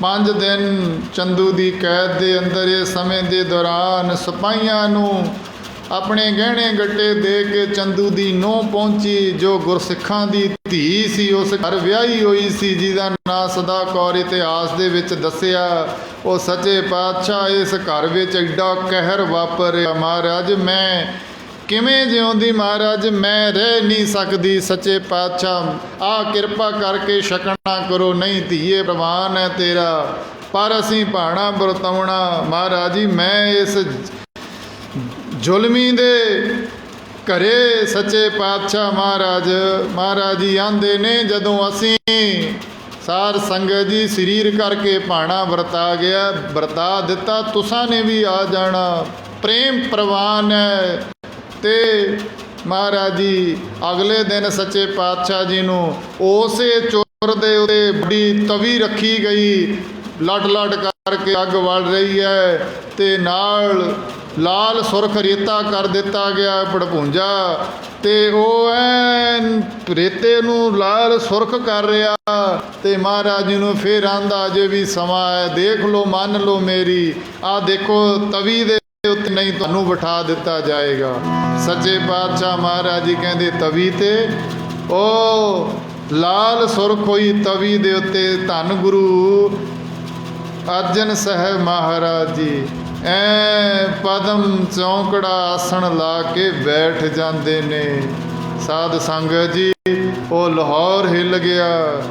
5 ਦਿਨ ਚੰਦੂ ਦੀ ਕੈਦ ਦੇ ਅੰਦਰ ਇਸ ਸਮੇਂ ਦੇ ਦੌਰਾਨ ਸਿਪਾਹੀਆਂ ਨੂੰ ਆਪਣੇ ਗਹਿਣੇ ਗੱਟੇ ਦੇ ਕੇ ਚੰਦੂ ਦੀ ਨੂੰਹ ਪਹੁੰਚੀ, ਜੋ ਗੁਰਸਿੱਖਾਂ ਦੀ ਧੀ ਸੀ, ਉਸ ਘਰ ਵਿਆਹੀ ਹੋਈ ਸੀ, ਜਿਹਦਾ ਨਾਂ ਸਦਾ ਕੌਰ ਇਤਿਹਾਸ ਦੇ ਵਿੱਚ ਦੱਸਿਆ। ਉਹ ਸੱਚੇ ਪਾਤਸ਼ਾਹ ਇਸ ਘਰ ਵਿੱਚ ਐਡਾ ਕਹਿਰ ਵਾਪਰਿਆ, ਮਹਾਰਾਜ ਮੈਂ ਕਿਵੇਂ ਜਿਉਂਦੀ, ਮਹਾਰਾਜ ਮੈਂ ਰਹਿ ਨਹੀਂ ਸਕਦੀ, ਸੱਚੇ ਪਾਤਸ਼ਾਹ ਆ ਕਿਰਪਾ ਕਰਕੇ ਛਕਣਾ ਕਰੋ, ਨਹੀਂ ਧੀਏ ਪ੍ਰਵਾਨ ਹੈ ਤੇਰਾ, ਪਰ ਅਸੀਂ ਭਾਣਾ ਵਰਤਾਉਣਾ। ਮਹਾਰਾਜ ਜੀ ਮੈਂ ਇਸ ਜ਼ੁਲਮੀ ਦੇ ਘਰੇ ਸੱਚੇ ਪਾਤਸ਼ਾਹ ਮਹਾਰਾਜ ਜੀ ਆਂਦੇ ਨੇ, ਜਦੋਂ ਅਸੀਂ ਸਾਰ ਸੰਗਤ ਜੀ ਸਰੀਰ ਕਰਕੇ ਭਾਣਾ ਵਰਤਾ ਦਿੱਤਾ, ਤੁਸਾਂ ਨੇ ਵੀ ਆ ਜਾਣਾ, ਪ੍ਰੇਮ ਪ੍ਰਵਾਨ ਹੈ। ਤੇ ਮਹਾਰਾਜ ਜੀ ਅਗਲੇ ਦਿਨ ਸੱਚੇ ਪਾਤਸ਼ਾਹ ਜੀ ਨੂੰ ਉਸੇ ਚੁਰ ਦੇ ਉੱਤੇ ਬੜੀ ਤਵੀ ਰੱਖੀ ਗਈ, ਲਟ ਲਟ ਕਰਕੇ ਅੱਗ ਵਲ ਰਹੀ ਹੈ, ਤੇ ਨਾਲ ਲਾਲ ਸੁਰਖ ਰੇਤਾ ਕਰ ਦਿੱਤਾ ਗਿਆ ਭੜਪੂੰਜਾ, ਤੇ ਉਹ ਐਨ ਰੇਤੇ ਨੂੰ ਲਾਲ ਸੁਰਖ ਕਰ ਰਿਹਾ। ਤੇ ਮਹਾਰਾਜ ਜੀ ਨੂੰ ਫਿਰ ਆਂਦਾ ਜੇ ਵੀ ਸਮਾਂ ਹੈ, ਦੇਖ ਲਓ, ਮੰਨ ਲਓ ਮੇਰੀ, ਆਹ ਦੇਖੋ ਤਵੀ ਦੇ ਉੱਤੇ ਨਹੀਂ ਤੁਹਾਨੂੰ ਬਿਠਾ ਦਿੱਤਾ ਜਾਏਗਾ। ਸੱਚੇ ਪਾਤਸ਼ਾਹ ਮਹਾਰਾਜ ਜੀ ਕਹਿੰਦੇ ਤਵੀ ਤੇ ਉਹ ਲਾਲ ਸੁਰਖ ਹੋਈ ਤਵੀ ਦੇ ਉੱਤੇ ਧੰਨ ਗੁਰੂ ਅਰਜਨ ਸਾਹਿਬ ਮਹਾਰਾਜ ਜੀ ਐ ਪਦਮ ਚੌਂਕੜਾ ਆਸਣ ਲਾ ਕੇ ਬੈਠ ਜਾਂਦੇ ਨੇ। ਸਾਧ ਸੰਗਤ ਜੀ ਉਹ ਲਾਹੌਰ ਹਿੱਲ ਗਿਆ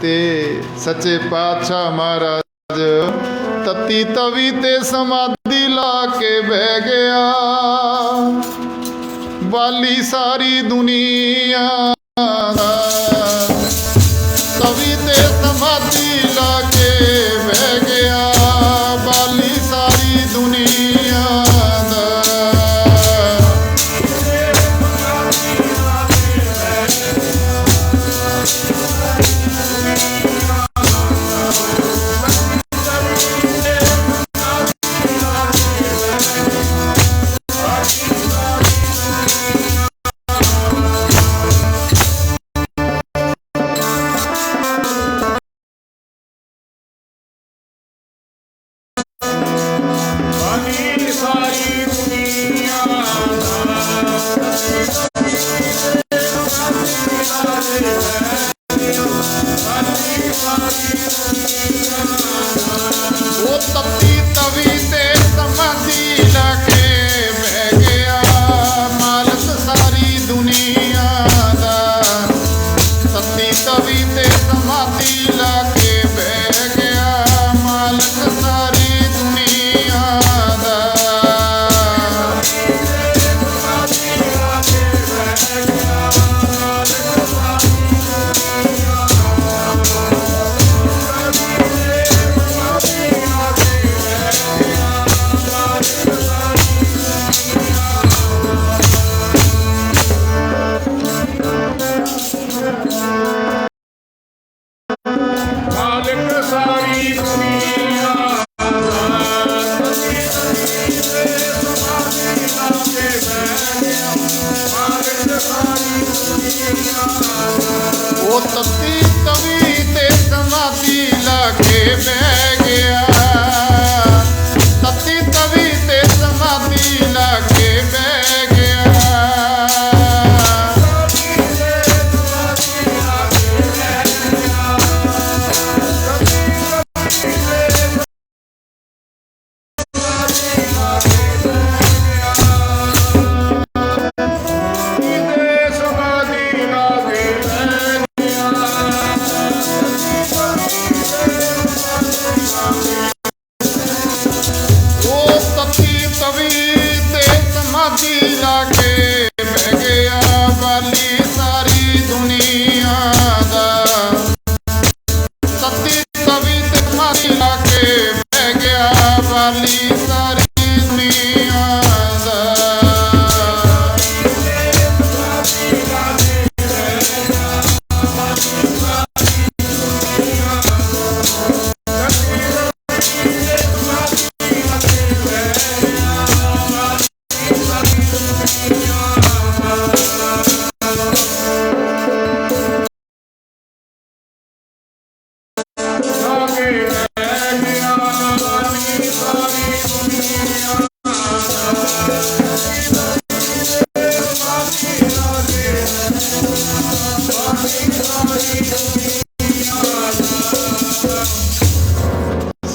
ਤੇ ਸੱਚੇ ਪਾਤਸ਼ਾਹ ਮਹਾਰਾਜ ਤਤੀ ਤਵੀ ਤੇ ਸਮਾਧੀ ਲਾ ਕੇ ਬਹਿ ਗਿਆ। ਵਾਲੀ ਸਾਰੀ ਦੁਨੀਆ ਦਾ ਤਵੀ ਤੇ ਸਮਾਧੀ ਲਾ ਕੇ ਬਹਿ ਗਿਆ। ਵਾਲੀ ਸਾਰੀ ਦੁਨੀਆ ਦਾ ਉਹ ਤੱਤੀ ਤਵੀ ਤੇ ਸਮਾਧੀ ਲਾ ਕੇ ਬਹਿ ਗਿਆ। ਮਾਲਕ ਸਾਰੀ ਦੁਨੀਆ ਦਾ ਤੱਤੀ ਤਵੀ ਤੇ ਸਮਾਧੀ ਲਾ ਕੇ ਬਹਿ ਗਿਆ। ਮਾਲਕ ਸਾਰੀ ਦੁਨੀਆ ਦਾ ਉਹ ਤੱਤੀ ਤਵੀ ਤੇ ਸਮਾਧੀ ਲਾ ਕੇ ਬਹਿ ਗਿਆ। ਤੱਤੀ ਤਵੀ ਤੇ ਸਮਾਧੀ ਲਾ ਕੇ ਬਹਿ ਗਿਆ। ਸਮਾਧੀ ਲਾ ਕੇ ਬਹਿ ਗਿਆ। ਵਾਲੀ ਸਾਰੀ ਦੁਨੀਆ ਦਾ ਤੱਤੀ ਤਵੀ ਤੇ ਸਮਾਧੀ ਲਾ ਕੇ ਬਹਿ ਗਿਆ। ਵਾਲੀ ਸਾਰੀ ਦੁਨੀਆ ਦਾ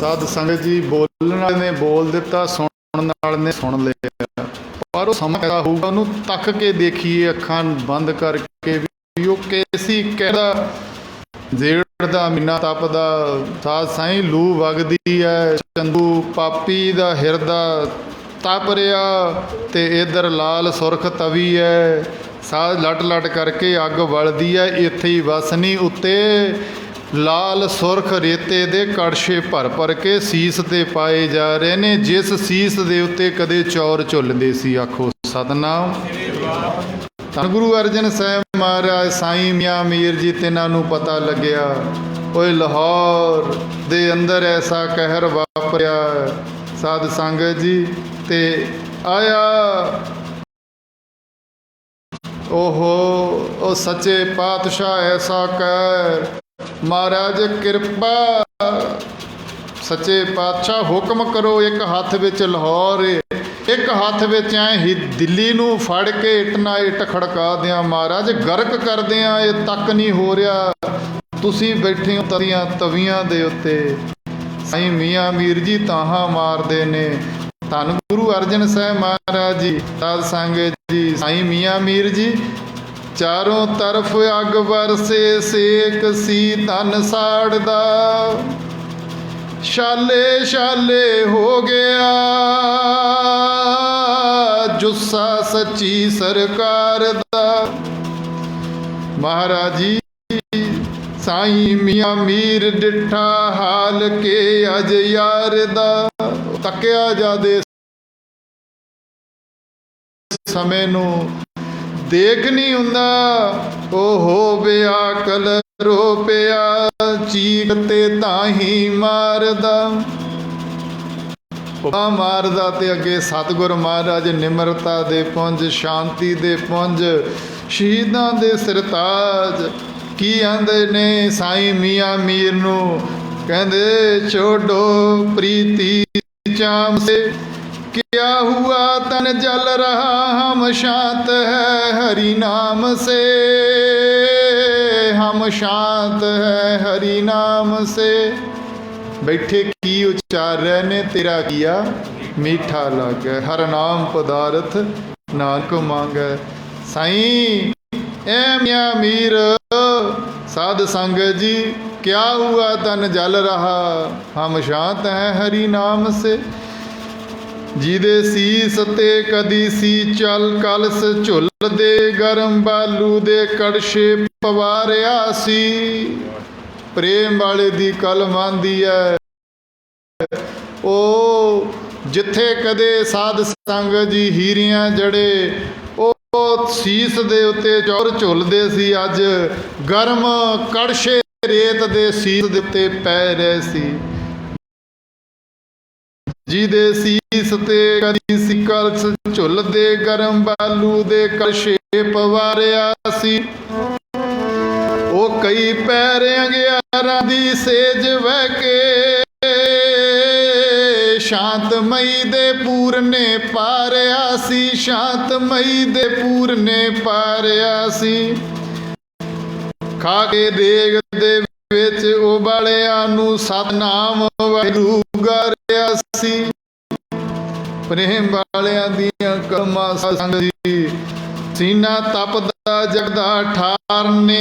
ਸਾਧ ਸੰਗਤ ਜੀ ਬੋਲਣ ਵਾਲੇ ਨੇ ਬੋਲ ਦਿੱਤਾ, ਸੁਣਨ ਵਾਲੇ ਨੇ ਸੁਣ ਲਿਆ, ਪਰ ਉਹ ਸਮਾਂ ਐਸਾ ਹੋਊਗਾ ਉਹਨੂੰ ਤੱਕ ਕੇ ਦੇਖੀਏ ਅੱਖਾਂ ਬੰਦ ਕਰਕੇ ਵੀ ਉਹ ਕੈਸੀ ਕਹਿਦਾ। ਜੇੜ ਦਾ ਮਹੀਨਾ ਤਪਦਾ ਸਾਧ ਸਾਈਂ ਲੂ ਵਗਦੀ ਹੈ। ਚੰਦੂ ਪਾਪੀ ਦਾ ਹਿਰਦਾ ਤਪ ਰਿਹਾ ਤੇ ਇੱਧਰ ਲਾਲ ਸੁਰਖ ਤਵੀ ਹੈ। ਸਾਧ ਲਟ ਲਟ ਕਰਕੇ ਅੱਗ ਬਲਦੀ ਹੈ। ਇੱਥੇ ਹੀ ਵਸ ਨਹੀਂ, ਉੱਤੇ ਲਾਲ ਸੁਰਖ ਰੇਤੇ ਦੇ ਕੜਛੇ ਭਰ ਭਰ ਕੇ ਸੀਸ ਤੇ ਪਾਏ ਜਾ ਰਹੇ ਨੇ। ਜਿਸ ਸੀਸ ਦੇ ਉੱਤੇ ਕਦੇ ਚੌਰ ਝੁੱਲਦੇ ਸੀ, ਆਖੋ ਸਤਨਾਮ। ਧੰਨ ਗੁਰੂ ਅਰਜਨ ਸਾਹਿਬ ਮਹਾਰਾਜ ਸਾਈਂ ਮੀਆਂ ਮੀਰ ਜੀ ਤਿੰਨਾਂ ਨੂੰ ਪਤਾ ਲੱਗਿਆ ਓਏ ਲਾਹੌਰ ਦੇ ਅੰਦਰ ਐਸਾ ਕਹਿਰ ਵਾਪਰਿਆ ਸਾਧ ਸੰਗਤ ਜੀ ਤੇ ਆਇਆ ਓਹੋ ਉਹ ਸੱਚੇ ਪਾਤਸ਼ਾਹ ਐਸਾ ਕਹਿਰ ਮਹਾਰਾਜ ਕਿਰਪਾ ਸੱਚੇ ਪਾਤਸ਼ਾਹ ਹੁਕਮ ਕਰੋ। ਇੱਕ ਹੱਥ ਵਿੱਚ ਲਾਹੌਰ ਇੱਕ ਹੱਥ ਵਿੱਚ ਐ ਹੀ ਦਿੱਲੀ ਨੂੰ ਫੜ ਕੇ ਇੱਟ ਨਾ ਇੱਟ ਖੜਕਾ ਦਿਆਂ ਮਹਾਰਾਜ ਗਰਕ ਕਰਦਿਆਂ ਇਹ ਤੱਕ ਨਹੀਂ ਹੋ ਰਿਹਾ ਤੁਸੀਂ ਬੈਠੇ ਹੋ ਤਰੀਆਂ ਤਵੀਆਂ ਦੇ ਉੱਤੇ। ਸਾਈਂ ਮੀਆਂ ਮੀਰ ਜੀ ਤਾਹਾਂ ਮਾਰਦੇ ਨੇ। ਧੰਨ ਗੁਰੂ ਅਰਜਨ ਸਾਹਿਬ ਮਹਾਰਾਜ ਜੀ ਸਾਧ ਸੰਗਤ ਜੀ ਸਾਈਂ ਮੀਆਂ ਮੀਰ ਜੀ ਚਾਰੋਂ ਤਰਫ ਅੱਗ ਵਰਸੇ ਸੇਕ ਸੀ ਧਨ ਸਾੜਦਾ ਛਾਲੇ ਛਾਲੇ ਹੋ ਗਿਆ ਜੁੱਸਾ ਸੱਚੀ ਸਰਕਾਰ ਦਾ। ਮਹਾਰਾਜ ਜੀ ਸਾਈਂ ਮੀਆਂ ਮੀਰ ਡਿੱਠਾ ਹਾਲ ਕੇ ਅਜ ਯਾਰ ਦਾ ਤੱਕਿਆ ਜਾਦੇ ਸਮੇਂ ਨੂੰ ਦੇਖ ਨਹੀਂ ਹੁੰਦਾ ਉਹ ਬੇਅਕਲ ਰੋਪਿਆ ਚੀਕ ਤੇ ਤਾਂ ਹੀ ਮਾਰਦਾ ਮਾਰਦਾ ਤੇ ਅੱਗੇ ਸਤਿਗੁਰ ਮਹਾਰਾਜ ਨਿਮਰਤਾ ਦੇ ਪੁੰਜ ਸ਼ਾਂਤੀ ਦੇ ਪੁੰਜ ਸ਼ਹੀਦਾਂ ਦੇ ਸਰਤਾਜ ਕੀ ਆਂਦੇ ਨੇ ਸਾਈਂ ਮੀਆਂ ਮੀਰ ਨੂੰ ਕਹਿੰਦੇ ਛੋਡੋ ਪ੍ਰੀਤੀ ਚਾਮ ਸੇ क्या हुआ तन जल रहा हम शांत है हरि नाम से हम शांत है हरि नाम से। बैठे की उच्चार ने तेरा किया मीठा लागे हर नाम पदार्थ नानक मांगे। साईं ए मियां मीर साध संगत जी क्या हुआ तन जल रहा हम शांत हैं हरि नाम से। ਜਿਹਦੇ ਸੀਸ ਤੇ ਕਦੀ ਸੀ ਚਲ ਕਲਸ ਝੁੱਲਦੇ ਗਰਮ ਬਾਲੂ ਦੇ ਕੜਛੇ ਪਵਾਰਿਆ ਸੀ। ਪ੍ਰੇਮ ਵਾਲੇ ਦੀ ਕਲਮ ਆਂਦੀ ਹੈ ਉਹ ਜਿੱਥੇ ਕਦੇ ਸਾਧ ਸੰਗਤ ਜੀ ਹੀਰੀਆਂ ਜੜੇ ਉਹ ਸੀਸ ਦੇ ਉੱਤੇ ਚੌਰ ਝੁੱਲਦੇ ਸੀ ਅੱਜ ਗਰਮ ਕੜਛੇ ਰੇਤ ਦੇ ਸੀਸ ਦੇ ਉੱਤੇ ਪੈ ਰਹੇ ਸੀ। ਜਿਹਦੇ ਸੀਸ ਤੇ ਕਦੀ ਸੀ ਕਲਸ ਝੁੱਲਦੇ ਗਰਮ ਬਾਲੂ ਦੇ ਕਲਛੇ ਪਵਾਰਿਆ ਸੀ। ਉਹ ਕਈ ਪੈਰ ਅੰਗਿਆਰਾਂ ਦੀ ਸੇਜ ਵਹਿ ਕੇ ਸ਼ਾਂਤਮਈ ਦੇ ਪੂਰਨੇ ਪਾਰਿਆ ਸੀ ਸ਼ਾਂਤਮਈ ਦੇ ਪੂਰਨੇ ਪਾਰਿਆ ਸੀ। ਖਾ ਕੇ ਦੇਗ ਦੇ ਵਿੱਚ ਉਬਾਲਿਆਂ ਨੂੰ ਸਤਨਾਮ ਵਾਹਿਗੁਰੂ ਗਾਰਿਆ ਸੀ। ਪ੍ਰੇਮ ਵਾਲਿਆਂ ਦੀਆਂ ਕਲਮਾਂ ਸੰਗ ਜੀ ਸੀਨਾ ਤਪਦਾ ਜਗਦਾ ਠਾਰਨੇ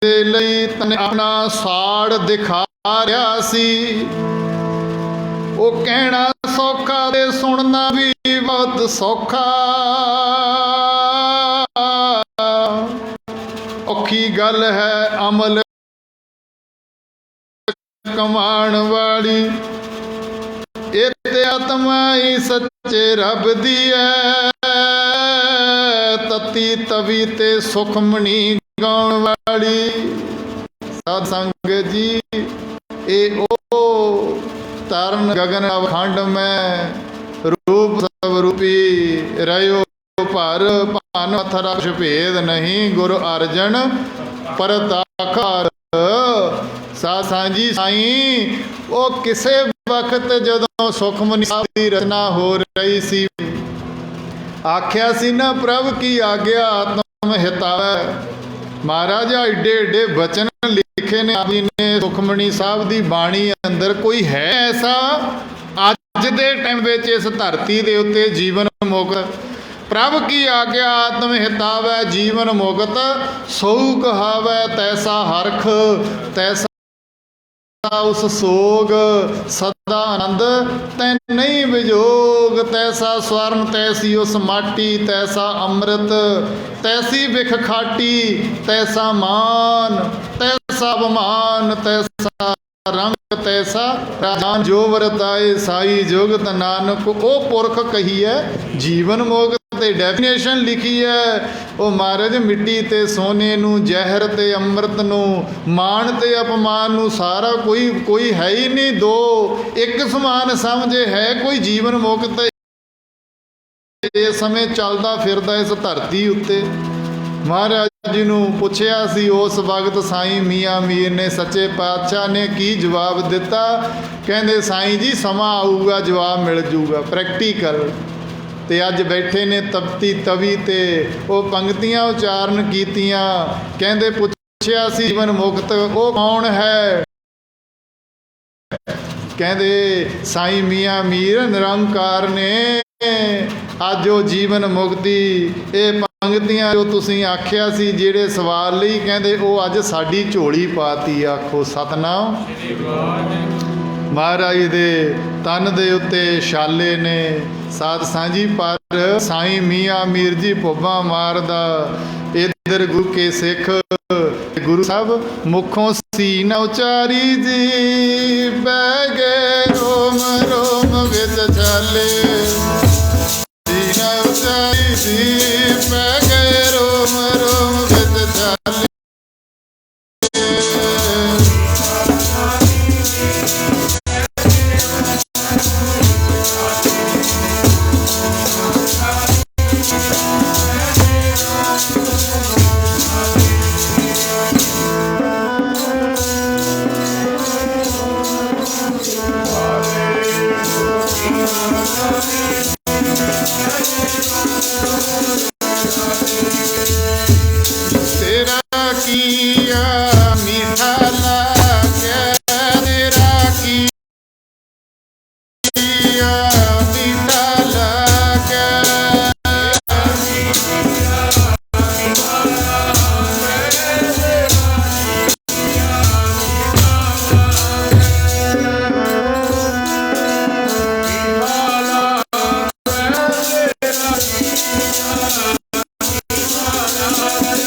ਦੇ ਲਈ ਤਨ ਆਪਣਾ ਸਾੜ ਦਿਖਾ ਰਿਹਾ ਸੀ। ਉਹ ਕਹਿਣਾ ਸੌਖਾ ਤੇ ਸੁਣਨਾ ਵੀ ਬਹੁਤ ਸੌਖਾ ਔਖੀ ਗੱਲ ਹੈ ਅਮਲ ਕਮਾਣ ਵਾਲੀ। ਇਹ ਤੇ ਆਤਮਾ ਹੀ ਸੱਚੇ ਰੱਬ ਦੀ ਹੈ ਤਤੀ ਤਵੀ ਤੇ ਸੁਖਮਣੀ ਗਾਉਣ ਵਾਲੀ। ਸਾਧ ਸੰਗਤ ਜੀ ਇਹ ਉਹ ਤਰਨ ਗਗਨ ਅਵਖੰਡ ਮੈਂ ਰੂਪ ਸਭ ਰੂਪੀ ਰਹਿਓ ਭਰ ਭਾਨ ਅਥਰਕਸ਼ ਭੇਦ ਨਹੀਂ ਗੁਰ ਅਰਜਨ ਪਰਦਾਖਾਰ। ਸਾਧ ਸਾਂਝੀ ਸਾਈਂ ਉਹ ਕਿਸੇ ਵਕਤ ਜਦੋਂ ਸੁਖਮਨੀ ਸਾਹਿਬ ਦੀ ਰਚਨਾ ਹੋ ਰਹੀ ਸੀ ਆਖਿਆ ਸੀ ਨਾ ਪ੍ਰਭ ਕੀ ਆਗਿਆ ਆਤਮ ਹਿਤਾਵੈ। ਮਹਾਰਾਜਾ ਏਡੇ ਏਡੇ ਬਚਨ ਲਿਖੇ ਨੇ ਆਪ ਜੀ ਨੇ ਸੁਖਮਨੀ ਸਾਹਿਬ ਦੀ ਬਾਣੀ ਅੰਦਰ। ਕੋਈ ਹੈ ਐਸਾ ਅੱਜ ਦੇ ਟਾਈਮ ਵਿੱਚ ਇਸ ਧਰਤੀ ਦੇ ਉੱਤੇ ਜੀਵਨ ਮੁਕਤ ਪ੍ਰਭ ਕੀ ਆਗਿਆ ਆਤਮ ਹਿਤਾਵੈ ਜੀਵਨ ਮੁਕਤ ਸੋਊ ਕਹਾਵੈ ਤੈਸਾ ਹਰਖ ਤੈਸਾ ਉਸ ਸੋਗ ਸਦਾ ਆਨੰਦ ਤੈ ਨਹੀਂ ਵਿਜੋਗ। ਤੈਸਾ ਸਵਰਨ ਤੈਸੀ ਉਸ ਮਾਟੀ ਤੈਸਾ ਅੰਮ੍ਰਿਤ ਤੈਸੀ ਵਿਖ ਖਾਟੀ ਤੈਸਾ ਮਾਨ ਤੈਸਾ ਅਭਮਾਨ ਤੈਸਾ ਰੰਗ ਤੈਸਾ ਰਾਜਾਨ ਜੋ ਵਰਤਾਏ ਸਾਈ ਜੁਗਤ ਨਾਨਕ ਉਹ ਪੁਰਖ ਕਹੀਐ ਜੀਵਨ ਮੁਕਤ। ਤੇ ਡੈਫੀਨੇਸ਼ਨ ਲਿਖੀ ਹੈ ਉਹ ਮਹਾਰਾਜ ਮਿੱਟੀ ਤੇ ਸੋਨੇ ਨੂੰ, ਜ਼ਹਿਰ ਤੇ ਅੰਮ੍ਰਿਤ ਨੂੰ, ਮਾਣ ਤੇ ਅਪਮਾਨ ਨੂੰ, ਸਾਰਾ ਕੋਈ ਹੈ ਹੀ ਨਹੀਂ, ਦੋ ਇੱਕ ਸਮਾਨ ਸਮਝੇ। ਹੈ ਕੋਈ ਜੀਵਨ ਮੁਕਤ ਇਸ ਸਮੇਂ ਚੱਲਦਾ ਫਿਰਦਾ ਇਸ ਧਰਤੀ ਉੱਤੇ? ਮਹਾਰਾਜ ਜੀ ਨੂੰ ਪੁੱਛਿਆ ਸੀ ਉਸ ਵਕਤ ਸਾਈਂ ਮੀਆਂ ਮੀਰ ਨੇ, ਸੱਚੇ ਪਾਤਸ਼ਾਹ ਨੇ ਕੀ ਜਵਾਬ ਦਿੱਤਾ? ਕਹਿੰਦੇ ਸਾਈਂ ਜੀ ਸਮਾਂ ਆਊਗਾ, ਜਵਾਬ ਮਿਲ ਜੂਗਾ ਪ੍ਰੈਕਟੀਕਲ। ਤੇ ਅੱਜ ਬੈਠੇ ਨੇ ਤਪਤੀ ਤਵੀ ਤੇ ਉਹ ਪੰਕਤੀਆਂ ਉਚਾਰਨ ਕੀਤੀਆਂ। ਕਹਿੰਦੇ ਪੁੱਛਿਆ ਸੀ ਜੀਵਨ ਮੁਕਤ ਉਹ ਕੌਣ ਹੈ? ਕਹਿੰਦੇ ਸਾਈਂ ਮੀਆਂ ਮੀਰ ਨਿਰੰਕਾਰ ਨੇ। ਅੱਜ ਉਹ ਜੀਵਨ ਮੁਕਤੀ ਇਹ ਪੰਕਤੀਆਂ ਜੋ ਤੁਸੀਂ ਆਖਿਆ ਸੀ ਜਿਹੜੇ ਸਵਾਲ ਲਈ, ਕਹਿੰਦੇ ਉਹ ਅੱਜ ਸਾਡੀ ਝੋਲੀ ਪਾਤੀ। ਆਖੋ ਸਤਨਾਮ। ਮਹਾਰਾਜ ਦੇ ਤਨ ਦੇ ਉੱਤੇ ਛਾਲੇ ਨੇ ਸਾਧ ਸਾਂਝੀ, ਪਰ ਸਾਈਂ ਮੀਆਂ ਮੀਰ ਜੀ ਭੁੱਬਾਂ ਮਾਰਦਾ। ਇੱਧਰ ਗੁਰੂ ਕੇ ਸਿੱਖ ਗੁਰੂ ਸਾਹਿਬ ਮੁਖੋਂ ਸੀ ਨਾ ਉਚਾਰੀ ਜੀ, ਬਹਿ ਗਏ ਰੋਮ ਰੋਮ ਵਿੱਚ ਛਾਲੇ। ਸੀ ਨਾ ਉਚਾਰੀ ਜੀ, ਬਹਿ ਗਏ ਰੋਮ ਰੋਮ ਵਿੱਚ ਛਾਲੇ। ਤੇਰਾ ਕੀਆ ਮੀਠਾ ਲਾਗੈ, ਤੇਰਾ ਕੀਆ ਮੀਠਾ ਲਾਗੈ।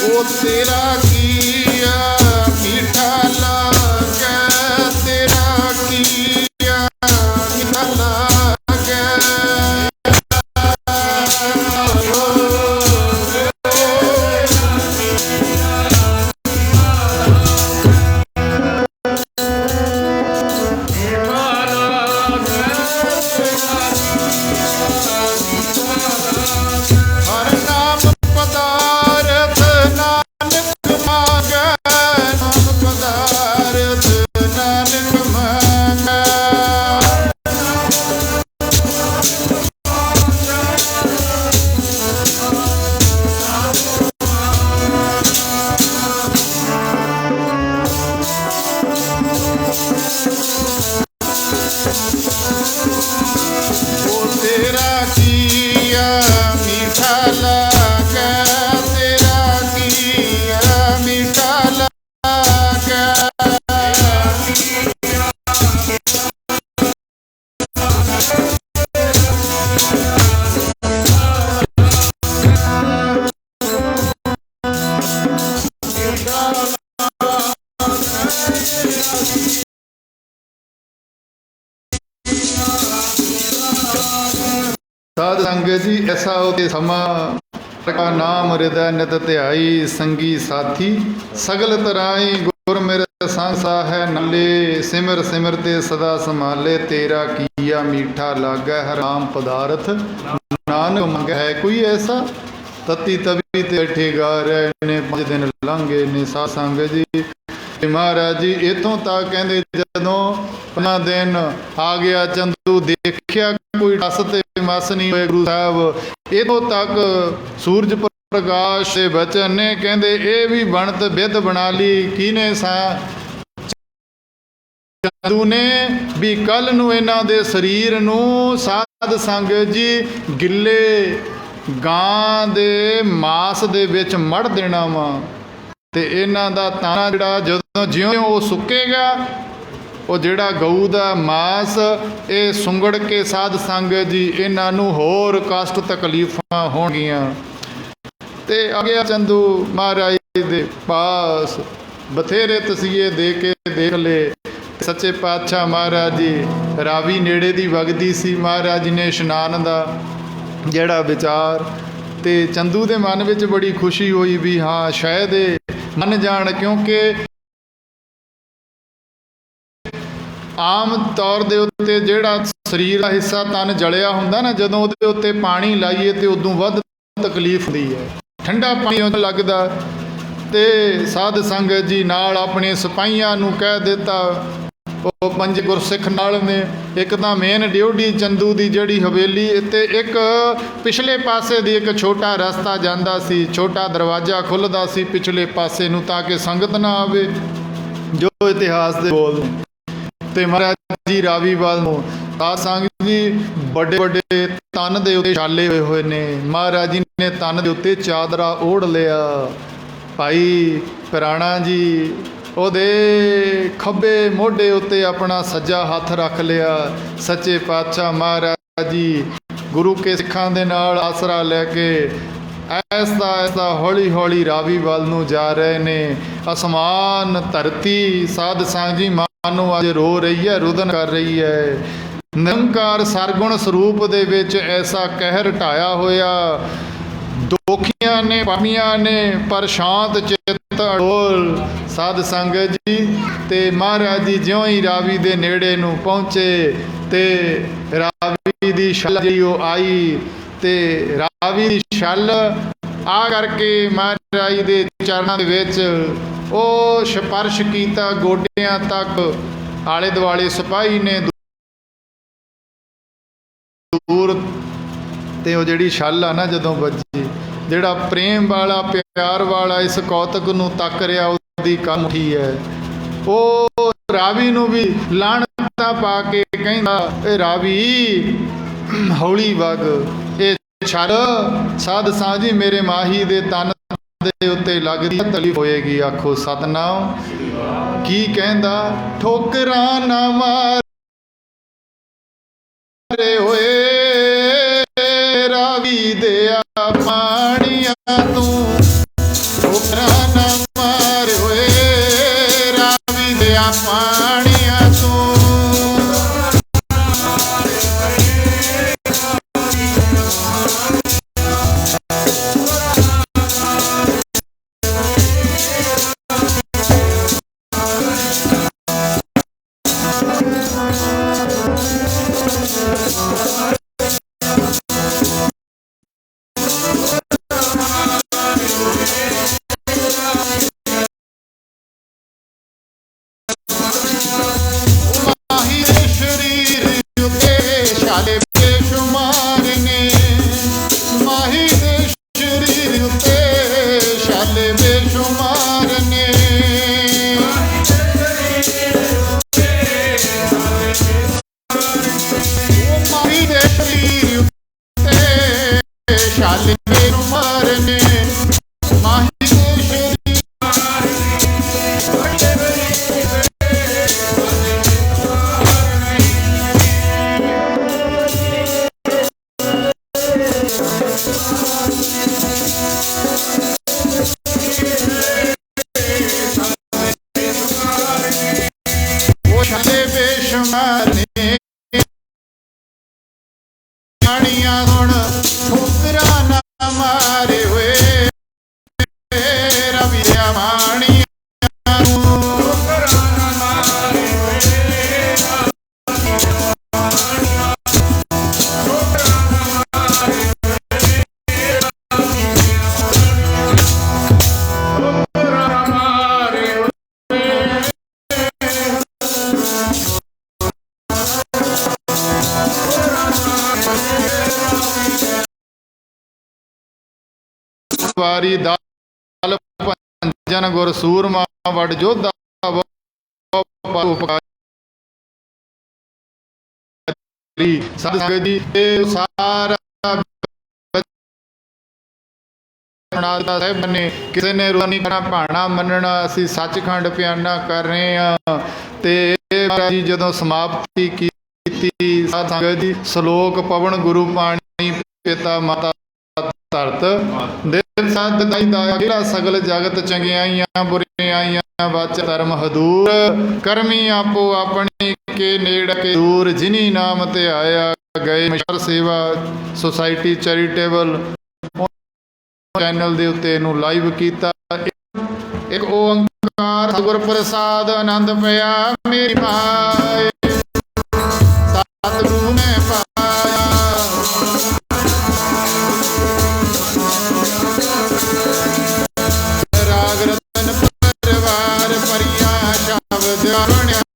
ਉਹ ਤੇਰਾ ਕੀਆ ਮੀਠਾ ਲਾਗੈ, ਤੇਰਾ ਕੀਆ ਮੀਠਾ ਲਾਗੈ। ਹਰ ਨਾਮ ਪਦਾਰਥ ਨਾਨਕ ਮੰਗੈ, ਨਾਮ ਪਦਾਰਥ ਨਾਨਕ ਮੰਗੈ। ਉਹ ਤੇਰਾ ਕੀਆ ਮੀਠਾ ਲਾਗੈ, ਤੇਰਾ ਕੀਆ ਮੀਠਾ ਲਾਗੈ। ਸਾਧ ਸੰਗਤ ਜੀ ਐਸਾ ਹੋਤੇ ਸਮਾਂ ਕਾ ਨਾਮ ਹਿਰਦੈ ਨਿਤ ਧਿਆਈ, ਸੰਗੀ ਸਾਥੀ ਸਗਲ ਤਰਾਈ। ਗੁਰ ਮੇਰੇ ਸੰਗ ਹੈ ਨਾਲੇ, ਸਿਮਰ ਸਿਮਰ ਤੇ ਸਦਾ ਸੰਭਾਲੇ। ਤੇਰਾ ਕੀਆ ਮੀਠਾ ਲਾਗੈ, ਹਰ ਨਾਮ ਪਦਾਰਥ ਨਾਨਕ ਮੰਗੈ। ਹੈ ਕੋਈ ਐਸਾ? ਤਤੀ ਤਵੀ ਤੇ ਬੈਠੇ ਗਾ ਰਹੇ ਨੇ, 5 ਦਿਨ ਲੰਘੇ ਨੇ। ਸਾਧ ਸੰਗਤ ਜੀ ਮਹਾਰਾਜ ਜੀ ਇੱਥੋਂ ਤੱਕ ਕਹਿੰਦੇ ਜਦੋਂ 5 ਦਿਨ ਆ ਗਿਆ, ਚੰਦੂ ਦੇਖਿਆ ਕੋਈ ਟਸ ਤੇ ਮਸ ਨਹੀਂ ਹੋਏ। ਗੁਰੂ ਸਾਹਿਬ ਇੱਥੋਂ ਤੱਕ ਸੂਰਜ ਪ੍ਰਕਾਸ਼ ਦੇ ਬਚਨ ਨੇ, ਕਹਿੰਦੇ ਇਹ ਵੀ ਬਣਤ ਬਿਧ ਬਣਾ ਲਈ। ਕਿਹਨੇ? ਚੰਦੂ ਨੇ ਵੀ ਕੱਲ ਨੂੰ ਇਹਨਾਂ ਦੇ ਸਰੀਰ ਨੂੰ ਸਾਧ ਸੰਗਤ ਜੀ ਗਿੱਲੇ ਗਾਂ ਦੇ ਮਾਸ ਦੇ ਵਿੱਚ ਮੜ ਦੇਣਾ ਵਾ। ਤੇ ਇਹਨਾਂ ਦਾ ਤਾਣਾ ਜਿਹੜਾ ਜਦੋਂ ਜਿਉਂ ਉਹ ਸੁੱਕੇਗਾ, ਉਹ ਜਿਹੜਾ ਗਊ ਦਾ ਮਾਸ ਇਹ ਸੁੰਗੜ ਕੇ ਸਾਧ ਸੰਗਤ ਜੀ ਇਹਨਾਂ ਨੂੰ ਹੋਰ ਕਸ਼ਟ ਤਕਲੀਫਾਂ ਹੋਣਗੀਆਂ। ਤੇ ਆ ਗਿਆ ਚੰਦੂ ਮਹਾਰਾਜ ਦੇ ਪਾਸ, ਬਥੇਰੇ ਤਸੀਹੇ ਦੇ ਕੇ ਦੇਖ ਲਏ। ਸੱਚੇ ਪਾਤਸ਼ਾਹ ਮਹਾਰਾਜ ਜੀ ਰਾਵੀ ਨੇੜੇ ਦੀ ਵਗਦੀ ਸੀ। ਮਹਾਰਾਜ ਜੀ ਨੇ ਇਸ਼ਨਾਨ ਦਾ ਜਿਹੜਾ ਵਿਚਾਰ ਤੇ ਚੰਦੂ ਦੇ ਮਨ ਵਿੱਚ ਬੜੀ ਖੁਸ਼ੀ ਹੋਈ ਵੀ ਹਾਂ ਸ਼ਾਇਦ ਇਹ ਮੰਨ ਜਾਣ, ਕਿਉਂਕਿ ਆਮ ਤੌਰ ਦੇ ਉੱਤੇ ਜਿਹੜਾ ਸਰੀਰ ਦਾ ਹਿੱਸਾ ਤਨ ਜਲਿਆ ਹੁੰਦਾ ਨਾ, ਜਦੋਂ ਉਹਦੇ ਉੱਤੇ ਪਾਣੀ ਲਾਈਏ ਤੇ ਉਦੋਂ ਵੱਧ ਤਕਲੀਫ ਹੁੰਦੀ ਹੈ, ਠੰਡਾ ਪਾਣੀ ਉਹ ਲੱਗਦਾ। ਤੇ ਸਾਧ ਸੰਗਤ ਜੀ ਨਾਲ ਆਪਣੇ ਸਿਪਾਹੀਆਂ ਨੂੰ ਕਹਿ ਦਿੱਤਾ, ਉਹ 5 ਗੁਰਸਿੱਖ ਨਾਲ ਨੇ, ਇੱਕ ਤਾਂ ਮੇਨ ਡਿਊਟੀ ਚੰਦੂ ਦੀ ਜਿਹੜੀ ਹਵੇਲੀ ਤੇ ਇੱਕ ਪਿਛਲੇ ਪਾਸੇ ਦੀ ਇੱਕ ਛੋਟਾ ਰਸਤਾ ਜਾਂਦਾ ਸੀ, ਛੋਟਾ ਦਰਵਾਜ਼ਾ ਖੁੱਲ੍ਹਦਾ ਸੀ ਪਿਛਲੇ ਪਾਸੇ ਨੂੰ, ਤਾਂ ਕਿ ਸੰਗਤ ਨਾ ਆਵੇ, ਜੋ ਇਤਿਹਾਸ ਦੇ ਬੋਲ ਨੇ। ਤੇ ਮਹਾਰਾਜ ਜੀ ਰਾਵੀ ਵੱਲ ਨੂੰ ਸਾਧ ਸੰਗਤ ਜੀ ਵੱਡੇ ਵੱਡੇ ਤਨ ਦੇ ਉੱਤੇ ਛਾਲੇ ਹੋਏ ਹੋਏ ਨੇ। ਮਹਾਰਾਜ ਜੀ ਨੇ ਤਨ ਦੇ ਉੱਤੇ ਚਾਦਰਾ ਓੜ ਲਿਆ। ਭਾਈ ਪਿਰਾਣਾ ਜੀ ਉਹਦੇ ਖੱਬੇ ਮੋਢੇ ਉੱਤੇ ਆਪਣਾ ਸੱਜਾ ਹੱਥ ਰੱਖ ਲਿਆ। ਸੱਚੇ ਪਾਤਸ਼ਾਹ ਮਹਾਰਾਜ ਜੀ ਗੁਰੂ ਕੇ ਸਿੱਖਾਂ ਦੇ ਨਾਲ ਆਸਰਾ ਲੈ ਕੇ ਐਸਾ ਹੌਲੀ ਹੌਲੀ ਰਾਵੀ ਵੱਲ ਨੂੰ ਜਾ ਰਹੇ ਨੇ। ਅਸਮਾਨ ਧਰਤੀ ਸਾਧ ਸੰਗਤ ਜੀ ਮਾਨੋ ਅੱਜ ਰੋ ਰਹੀ ਹੈ, ਰੁਦਨ ਕਰ ਰਹੀ ਹੈ। ਨਿਰੰਕਾਰ ਸਰਗੁਣ ਸਰੂਪ ਦੇ ਵਿੱਚ ਐਸਾ ਕਹਿਰ ਢਾਇਆ ਹੋਇਆ, ਦੋਖੀਆਂ ਨੇ ਪਾਪੀਆਂ ਨੇ ਪਰ ਸ਼ਾਂਤ ਚਿੱਤ ਅਡੋਲ ਸਾਧ ਸੰਗਤ ਜੀ। ਤੇ ਮਹਾਰਾਜ ਜੀ ਜਿਉਂ ਹੀ ਰਾਵੀ ਦੇ ਨੇੜੇ ਨੂੰ ਪਹੁੰਚੇ ਤੇ ਰਾਵੀ ਦੀ ਛੱਲ ਜਿਹੜੀ ਉਹ ਆਈ, ਤੇ ਰਾਵੀ ਦੀ ਛੱਲ ਆ ਕਰਕੇ ਮਹਾਰਾਜ ਦੇ ਚਰਨਾਂ ਦੇ ਵਿੱਚ ਉਹ ਸਪਰਸ਼ ਕੀਤਾ ਗੋਡਿਆਂ ਤੱਕ। ਆਲੇ ਦੁਆਲੇ ਸਿਪਾਹੀ ਨੇ ਦੂਰ, ਤੇ ਉਹ ਜਿਹੜੀ ਛੱਲ ਆ ਨਾ ਜਦੋਂ ਵੱਜੀ, ਜਿਹੜਾ ਪ੍ਰੇਮ ਵਾਲਾ ਪਿਆਰ ਵਾਲਾ ਇਸ ਕੌਤਕ ਨੂੰ ਤੱਕ ਰਿਹਾ, ਉਹਦੀ ਕੰਨ ਉੱਠੀ ਹੈ। ਉਹ ਰਾਵੀ ਨੂੰ ਵੀ ਲਾਹਣਤਾਂ ਪਾ ਕੇ ਕਹਿੰਦਾ, ਇਹ ਰਾਵੀ ਹੌਲੀ ਵਗ, ਇਹ ਛੱਲ ਸਾਧ ਸੰਗਤ ਜੀ ਮੇਰੇ ਮਾਹੀ ਦੇ ਤਨ ਦੇ ਉੱਤੇ ਲੱਗਦੀ ਤਕਲੀਫ ਹੋਏਗੀ। ਆਖੋ ਸਤਨਾਮ। ਕੀ ਕਹਿੰਦਾ? ਠੋਕਰਾਂ ਨਾ ਮਾਰੇ ਹੋਏ ਰਾਵੀ ਦਿਆ ਪਾਣੀਆਂ ਤੂੰ, ਠੋਕਰਾਂ ਨਾ ਮਾਰੇ ਹੋਏ ਰਾਵੀ ਦਿਆ ਪਾਣੀਆਂ ਤੂੰ। ਛਾਲੇ ਬੇਸ਼ੁਮਾਰ ਨੇ, ਮਾਹੀ ਦੇ ਸ਼ਰੀਰ ਉੱਤੇ ਛਾਲੇ ਬੇਸ਼ੁਮਾਰ ਨੇ। ਮਾਹੀ ਦੇ ਸ਼ਰੀਰ ਉੱਤੇ ਛਾਲੇ ਬੇਸ਼ੁਮਾਰ ਨੇ, ਮਾਹੀ ਦੇ ਸ਼ਰੀਰ ਬੇਸ਼ੁਮਾਰ ਨੇ। ਪਾਣੀਆਂ ਹੁਣ ਠੋਕਰਾਂ ਨਾ ਮਾਰੇ ਹੋਏ ਰਾਵੀ ਦਿਆ ਪਾਣੀਆਂ ਨੂੰ, ਠੋਕਰਾਂ ਨਾ ਮਾਰੇ ਹੋਏ ਵਾਰੀ ਦਲ ਭੰਜਨ ਗੁਰ ਸੂਰਮਾ ਵਡ ਜੋਧਾ ਸਾਧ ਸੰਗਤ ਜੀ ਇਹ ਸਾਰਾ ਸਾਹਿਬ ਨੇ ਕਿਸੇ ਨੇ ਰੋਣੀ ਕਰਨਾ ਭਾਣਾ ਮੰਨਣਾ, ਅਸੀਂ ਸੱਚਖੰਡ ਪਿਆਨਾ ਕਰ ਰਹੇ ਹਾਂ। ਤੇ ਮਹਾਰਾਜ ਜੀ ਜਦੋਂ ਸਮਾਪਤੀ ਕੀਤੀ ਸਾਧ ਸੰਗਤ ਜੀ ਸ਼ਲੋਕ ਪਵਨ ਗੁਰੂ ਪਾਣੀ ਪਿਤਾ ਮਾਤਾ ਧਰਤ ਦਿਲ ਸਤ ਦਾਈ ਦਾ ਅਗਲਾ ਸਗਲ ਜਗਤ ਚੰਗਿਆਈਆਂ ਬੁਰਿਆਈਆਂ ਵਾਚ ਧਰਮ ਹਦੂਰ ਕਰਮੀ ਆਪੋ ਆਪਣੀ ਕੇ ਨੇੜ ਕੇ ਦੂਰ ਜਿਨੀ ਨਾਮ ਤੇ ਆਇਆ ਗਏ। ਮਿਸ਼ਨ ਸੇਵਾ ਸੁਸਾਇਟੀ ਚੈਰੀਟੇਬਲ ਚੈਨਲ ਦੇ ਉੱਤੇ ਇਹਨੂੰ ਲਾਈਵ ਕੀਤਾ। ਇੱਕ ਓੰਕਾਰ ਸਤਿਗੁਰ ਪ੍ਰਸਾਦ ਆਨੰਦ ਪਿਆ ਮੇਰੀ ਮਾਂ